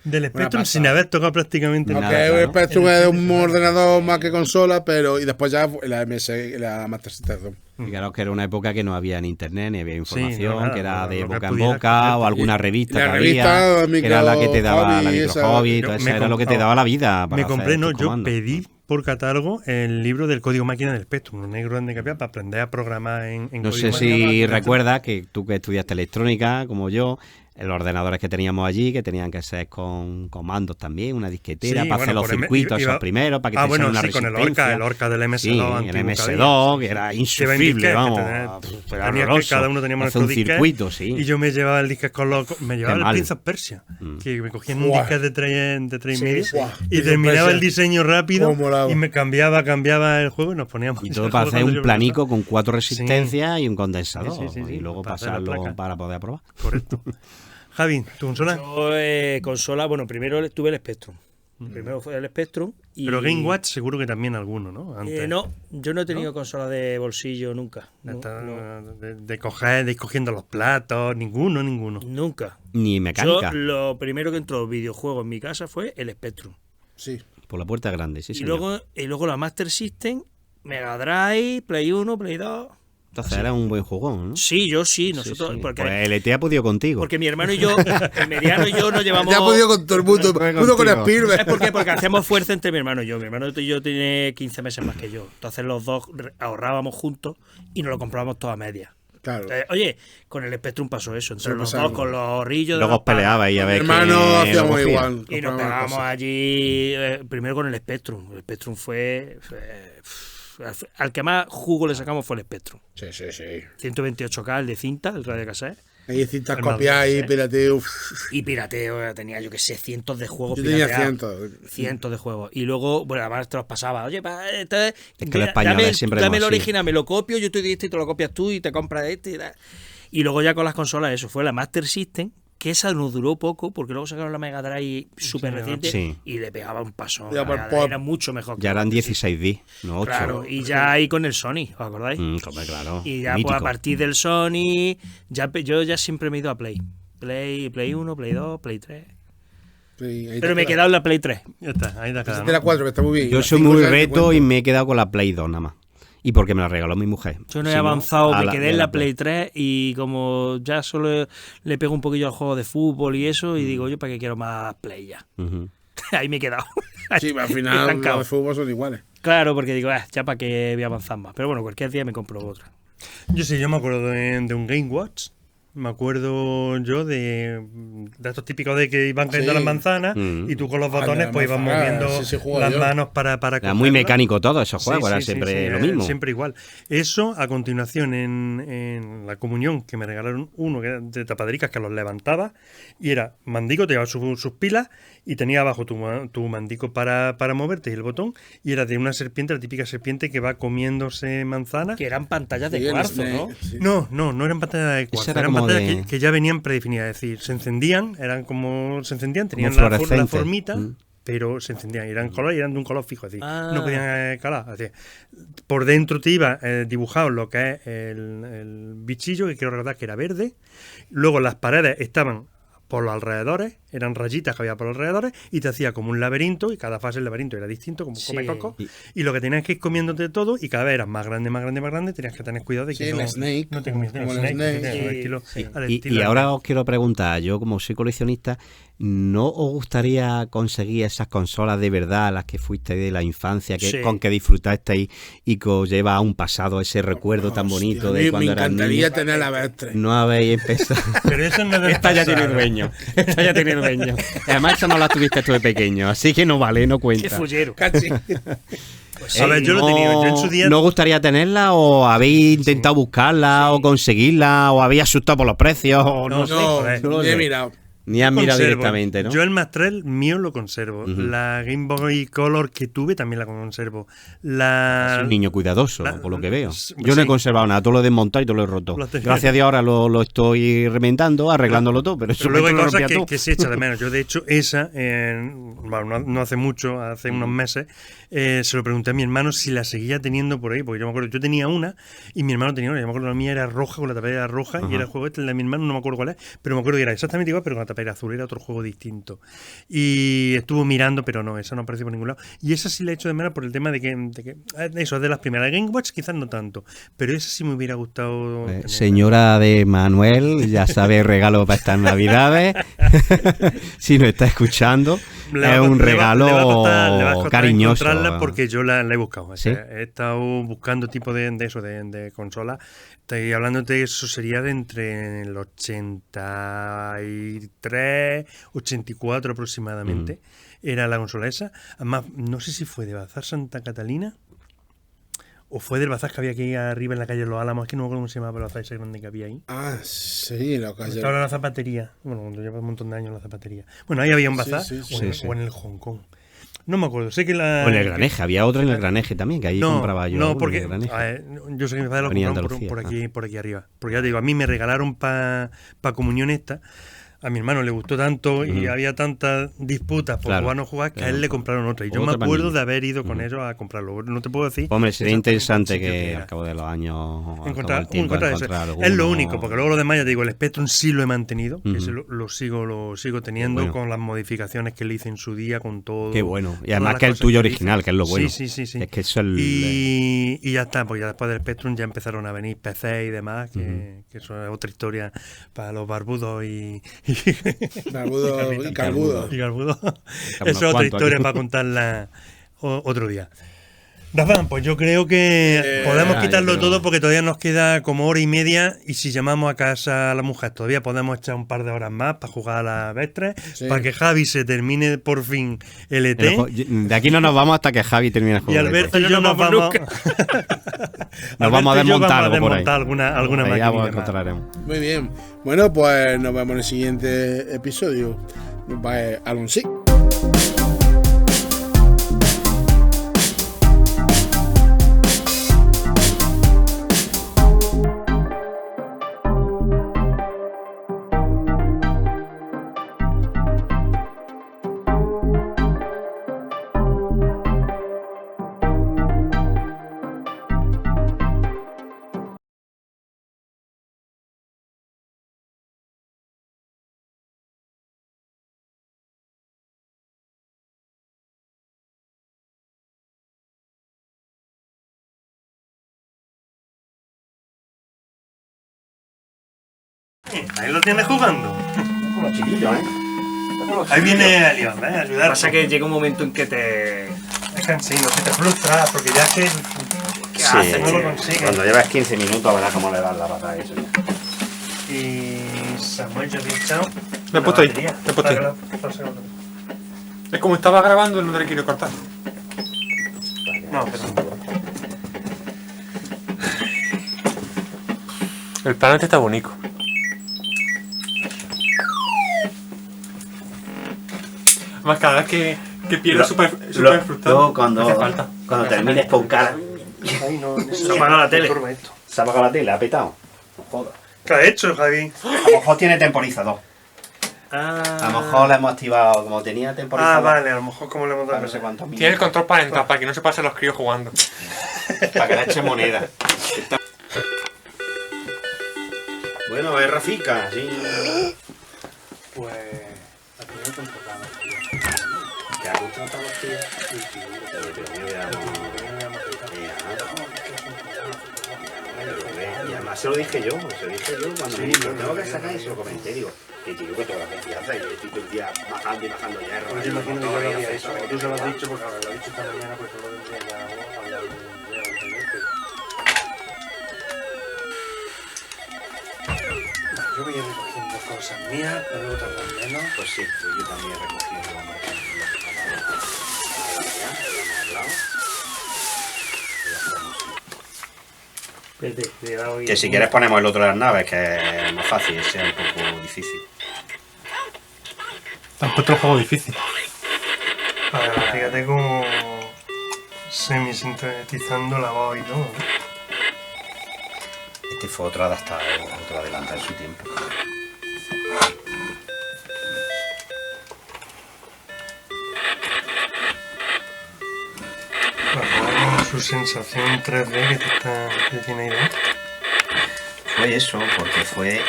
del Spectrum sin haber tocado prácticamente Nada, Aunque claro. el Spectrum es un ordenador más que consola, pero y después ya la la Master System 2. Fijaros que era una época que no había ni internet, ni había información, no, nada, que era de lo que boca en pudiera boca coger. o alguna Y revista la que revista, había, que era la que te daba la Micro micro Hobby, hobby, esa. todo eso Me era lo que te compraba- daba la vida. Para Me hacer compré, no, tus yo comandos. pedí por catálogo el libro del código máquina del Spectrum, un negro grande que había para aprender a programar en No código sé máquina. si recuerdas que tú que estudiaste electrónica, como yo, los ordenadores que teníamos allí, que tenían que ser con comandos también, una disquetera, Sí, para hacer bueno, los por M- circuitos iba- esos primeros, para que te bueno, una sí, con resistencia. el Orca del MS2. Sí, el antiguo que MS2, había. que era Que va en insufrible, disquete, vamos. que Era tenía que horroroso. cada uno teníamos Hacer nuestro un disquete, circuito, sí. Y yo me llevaba el disque con los... Me llevaba Qué el mal. Prince of Persia, que me cogían un Buah. disque de 3 y Sí, medio, sí. Buah, y Prince of terminaba Persia. el diseño rápido, Cómo molaba. y me cambiaba el juego y nos poníamos... Y a todo jugar para hacer cuando un yo planico con 4 resistencias y un condensador. Sí, sí, sí, y luego para hacer la pasarlo placa. para poder probar. Correcto. Javi, ¿tu consola? Yo, consola, bueno, primero tuve el Spectrum. Primero fue el Spectrum. Y, Pero Game Watch seguro que también alguno, ¿no? Antes. no, yo no he tenido consola de bolsillo nunca. No, Está- no, de coger, de ir cogiendo los platos, ninguno. nunca. Ni mecánica. Yo lo primero que entró videojuego en mi casa fue el Spectrum. Sí. Por la puerta grande, sí, y señor. luego la Master System, Mega Drive, Play 1, Play 2. Entonces era un buen jugón, ¿no? Sí, yo sí, nosotros. Sí, sí. Porque, Pues el ET ha podido contigo. porque mi hermano y yo, el mediano y yo nos llevamos. Ya ha podido con todo el mundo. Fue Uno con contigo. Spielberg. ¿Sabes por qué? Porque hacemos fuerza entre mi hermano y yo. Mi hermano y yo tiene 15 meses más que yo. Entonces los dos ahorrábamos juntos y nos lo comprábamos todo a medias. Claro. Entonces, oye, con el Spectrum pasó eso. Entre Sí, los pasaba. dos, con los ahorrillos. de Luego las os peleabais y a Mi ver hermano quién lo hacíamos cogía. igual. Y nos comprábamos pegábamos cosas. allí primero con el Spectrum. El Spectrum fue al que más jugo le sacamos fue el Spectrum. Sí, sí, sí. 128K, el de cinta, el radio cassette. Hay cintas El copiadas Madrid, y ¿eh? pirateo. Y pirateo, tenía yo que sé, cientos de juegos Yo tenía pirateados. 100. Cientos de juegos. Y luego, bueno, además te los pasaba. Oye, entonces, Es que los españoles dame, siempre dame el hemos sido. original, me lo copio, yo te doy este y te lo copias tú y te compras este. Y luego ya con las consolas, eso fue la Master System, que esa nos duró poco, porque luego sacaron la Mega Drive súper reciente Sí. y le pegaba un paso. Ya, La por- Mega Drive era mucho mejor. que Ya la eran Master System. 16 bits, no 8. Claro, y ya ahí con el Sony, ¿os acordáis? Hombre, claro. Y ya mítico. pues a partir del Sony, yo ya siempre me he ido a Play. Play 1, Play 2, Play 3. Sí, ahí Pero me he te quedado en la Play 3. Ya está, ahí te ha quedado, de la 4, que está muy bien. Yo La soy 5 muy ya ni reto cuento. y me he quedado con la Play 2 nada más. Y porque me la regaló mi mujer. Yo no he Si avanzado, a me quedé en la Play 3 y como ya solo le pego un poquillo al juego de fútbol y eso, y digo, yo para qué quiero más Play ya. Ujú. Ahí me he quedado. Sí, al final Estancado. los de fútbol son iguales. Claro, porque digo, ya para qué voy a avanzar más. Pero bueno, cualquier día me compro otra. Yo me acuerdo de un Game Watch. Me acuerdo yo de estos típicos de que iban cayendo Sí. las manzanas Mm. y tú con los Ah, de botones la pues ibas manzana, moviendo sí, sí, juego las yo. manos para Era muy cogerlas. mecánico todo esos juegos, Sí, era sí, siempre sí, lo mismo. Siempre igual. Eso, a continuación, en la comunión, que me regalaron uno que era de tapadricas que los levantaba y era mandico, te llevaba sus pilas y tenía abajo tu mandico para moverte y el botón y era de una serpiente, la típica serpiente que va comiéndose manzanas. Que eran pantallas de Sí, el cuarzo, Snake, ¿no? sí. No eran pantallas de cuarzo, era eran como pantallas de- que ya venían predefinidas, es decir, se encendían, tenían la fluorescentes. formita, Mm. pero se encendían, y eran color y eran de un color fijo, es decir, Ah. no podían calar. Es decir, por dentro te iba dibujado lo que es el bichillo, que quiero recordar que era verde, luego las paredes estaban por los alrededores, eran rayitas que había por los alrededores, y te hacía como un laberinto, y cada fase del laberinto era distinto, como Sí. come coco, y lo que tenías que ir comiéndote todo, y cada vez eras más grande, tenías que tener cuidado de que Sí, el Snake, no te comieras como el el Snake, Snake. que tiene al Sí, estilo- sí. al Y estilo ahora os quiero preguntar, yo como soy coleccionista, ¿no os gustaría conseguir esas consolas de verdad, las que fuisteis de la infancia, Sí. con que disfrutasteis y que os lleva a un pasado ese recuerdo tan Hostia, bonito a mí de cuando me eras encantaría niño? tener la Vectre. No habéis empezado. Pero eso no debe Esta ya pasar. tiene dueño. Esta ya tiene dueño. Además, esta no la tuviste tú de pequeño, así que no vale, no Qué cuenta. fullero. Cachi. A ver, yo lo he tenido. Yo en su día. ¿No gustaría tenerla o habéis intentado buscarla o conseguirla o habéis asustado por los precios? O no, No, sé. No, joder. no lo ni he sé. mirado. Ni has mirado conservo. directamente, ¿no? Yo el Mastrel mío lo conservo. Ujú. La Game Boy Color que tuve también la conservo. Es La. un niño cuidadoso, la- por lo que veo. sí. Yo no he conservado nada, todo lo he desmontado y todo lo he roto. Lo has tenido. Gracias a Dios ahora lo estoy remendando, arreglándolo todo, pero eso Pero luego hay lo cosas rompía todo. que se echa de menos. Yo, de hecho, esa, bueno, no hace mucho, hace unos meses, se lo pregunté a mi hermano si la seguía teniendo por ahí, porque yo me acuerdo, yo tenía una y mi hermano tenía una. Yo me acuerdo, la mía era roja, con la tapadera roja, y era el juego este, el de mi hermano, no me acuerdo cuál es, pero me acuerdo que era exactamente igual, pero con la tapadera azul, era otro juego distinto. Y estuvo mirando, pero no, esa no apareció por ningún lado. Y esa sí la he hecho de menos por el tema de que eso es de las primeras. Game Watch quizás no tanto, pero esa sí me hubiera gustado. tenerla. Señora de Manuel, ya sabe regalo para estas navidades. Si nos está escuchando, Le va es a un costar- le va a regalo costar- le va a costar cariñoso. encontrarla porque yo la he buscado. O sea, ¿Sí? he estado buscando tipo de eso, de consola. Estoy hablando de eso, sería de entre el 83, 84 aproximadamente. Era la consola esa. Además, no sé si fue de Bazar Santa Catalina o fue del bazar que había aquí arriba en la calle Los Álamos. Es que no me acuerdo cómo se llamaba el bazar ese grande que había ahí. Ah, sí, lo que Está ahora la zapatería. Bueno, cuando lleva un montón de años la zapatería. Bueno, ahí había un bazar. Sí, sí, o, en, sí. o en el Hong Kong. No me acuerdo. Sé que la. O en el Graneje, había otro en el Graneje también, que ahí compraba yo. No, en porque el Graneje. a ver, yo sé que mi padre lo Venía compraron Andalucía, por aquí arriba. Porque ya te digo, a mí me regalaron para comunión esta. a mi hermano le gustó tanto y había tantas disputas por Claro. jugar o no jugar que a él le compraron otra. Y yo Otra me acuerdo manilla. de haber ido con ellos a comprarlo. No te puedo decir. Hombre, sería exactamente interesante el sitio que era. al cabo de los años, al cabo Encontrar, del tiempo, encontrar eso. encontrar Es lo alguno- único, porque luego lo demás, ya te digo, el Spectrum sí lo he mantenido, que Ujú. ese lo sigo teniendo Qué bueno. con las modificaciones que le hice en su día, con todo. Qué bueno. Y todas además las que el cosas tuyo le hice. original, que es lo bueno. Sí. Es que eso es el... Y ya está, porque ya después del Spectrum ya empezaron a venir PC y demás, que eso es otra historia para los barbudos y Barbudo y Calbudo. y Garbudo. unos Eso es otra cuantos historia aquí. para contarla otro día. Dafán, pues yo creo que podemos yo quitarlo creo- todo porque todavía nos queda como hora y media y si llamamos a casa a la mujer todavía podemos echar un par de horas más para jugar a la Vestre, Sí. para que Javi se termine por fin el ET. De aquí no nos vamos hasta que Javi termine el Y juego. Alberto y No yo nos nos vamos vamos, Nos vamos a Alberto y yo desmontar vamos a algo por ahí. desmontar alguna Ahí ya maquinilla más. encontraremos. Muy bien. Bueno, pues nos vemos en el siguiente episodio. Bye, Alonso. Ahí lo tienes jugando. Los chiquillos, ¿eh? Ahí viene Alión, ¿eh? Ayudar. Pasa que llega un momento en que te. Es cansino, si te frustras, porque ya que ¿Qué haces, no lo tío? consigues. Cuando llevas 15 minutos verás cómo le das la patada a eso. Y Samuel, yo he echado. Me he puesto ahí, me he puesto ahí. Es como estaba grabando, no te lo quiero cortar. No, pero El planeta está bonito. Además, cada vez que pierdo súper frustrado. Luego hace falta. cuando termines por cara, ahí no, Se apaga la tele. Esto. se ha apagado la tele, ha petado. No jodas. ¿Qué ha hecho, Javi? A lo mejor tiene temporizador. A lo mejor la hemos activado como tenía temporizador. Ah, vale, a lo mejor como le hemos Para dado. no sé cuántos Tiene el minutos. control parental para que no se pasen los críos jugando. Para que le eche moneda. Bueno, es Rafica, sí. Pues. Aquí no te enfocaba, ¿Te ha gustado todos los tíos? Y además se lo dije yo cuando me dijo, tengo que sacar y se lo comenté, digo, que tío, que toda la confianza, y yo estoy todo el día bajando y bajando hierro. Pues yo imagino que yo lo había hecho, como tú se lo has dicho, porque ahora lo he dicho esta mañana, pues solo tendría ya hablar de yo voy a ir recogiendo cosas mías, pero luego tardan menos. Pues sí, pues yo también he recogido lo que Que si quieres ponemos el otro de las naves, que es más fácil, ese es un poco difícil. Te han puesto el juego difícil. Fíjate cómo semi-sintetizando la voz y todo. Este fue otro adaptado, otro adelantado en su tiempo. Su sensación 3D que tiene ahí dentro. Fue eso, porque fue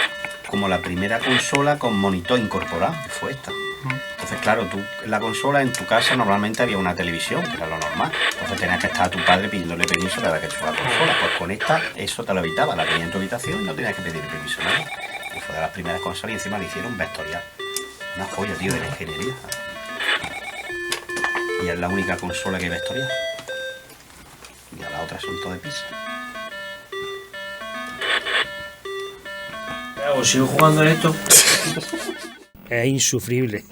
como la primera consola con monitor incorporado, que fue esta. Entonces, claro, tú en la consola en tu casa normalmente había una televisión, que era lo normal. Entonces tenías que estar a tu padre pidiéndole permiso cada vez que chupaba la consola. Pues con esta, eso te lo evitaba, la tenías en tu habitación y no tenías que pedir permiso nada. Y fue de las primeras consolas y encima le hicieron vectorial. Una joya, tío, de la ingeniería. Y es la única consola que hay vectorial. Y a las otras son todo de pizza. ¿Sigo jugando a esto? Es insufrible.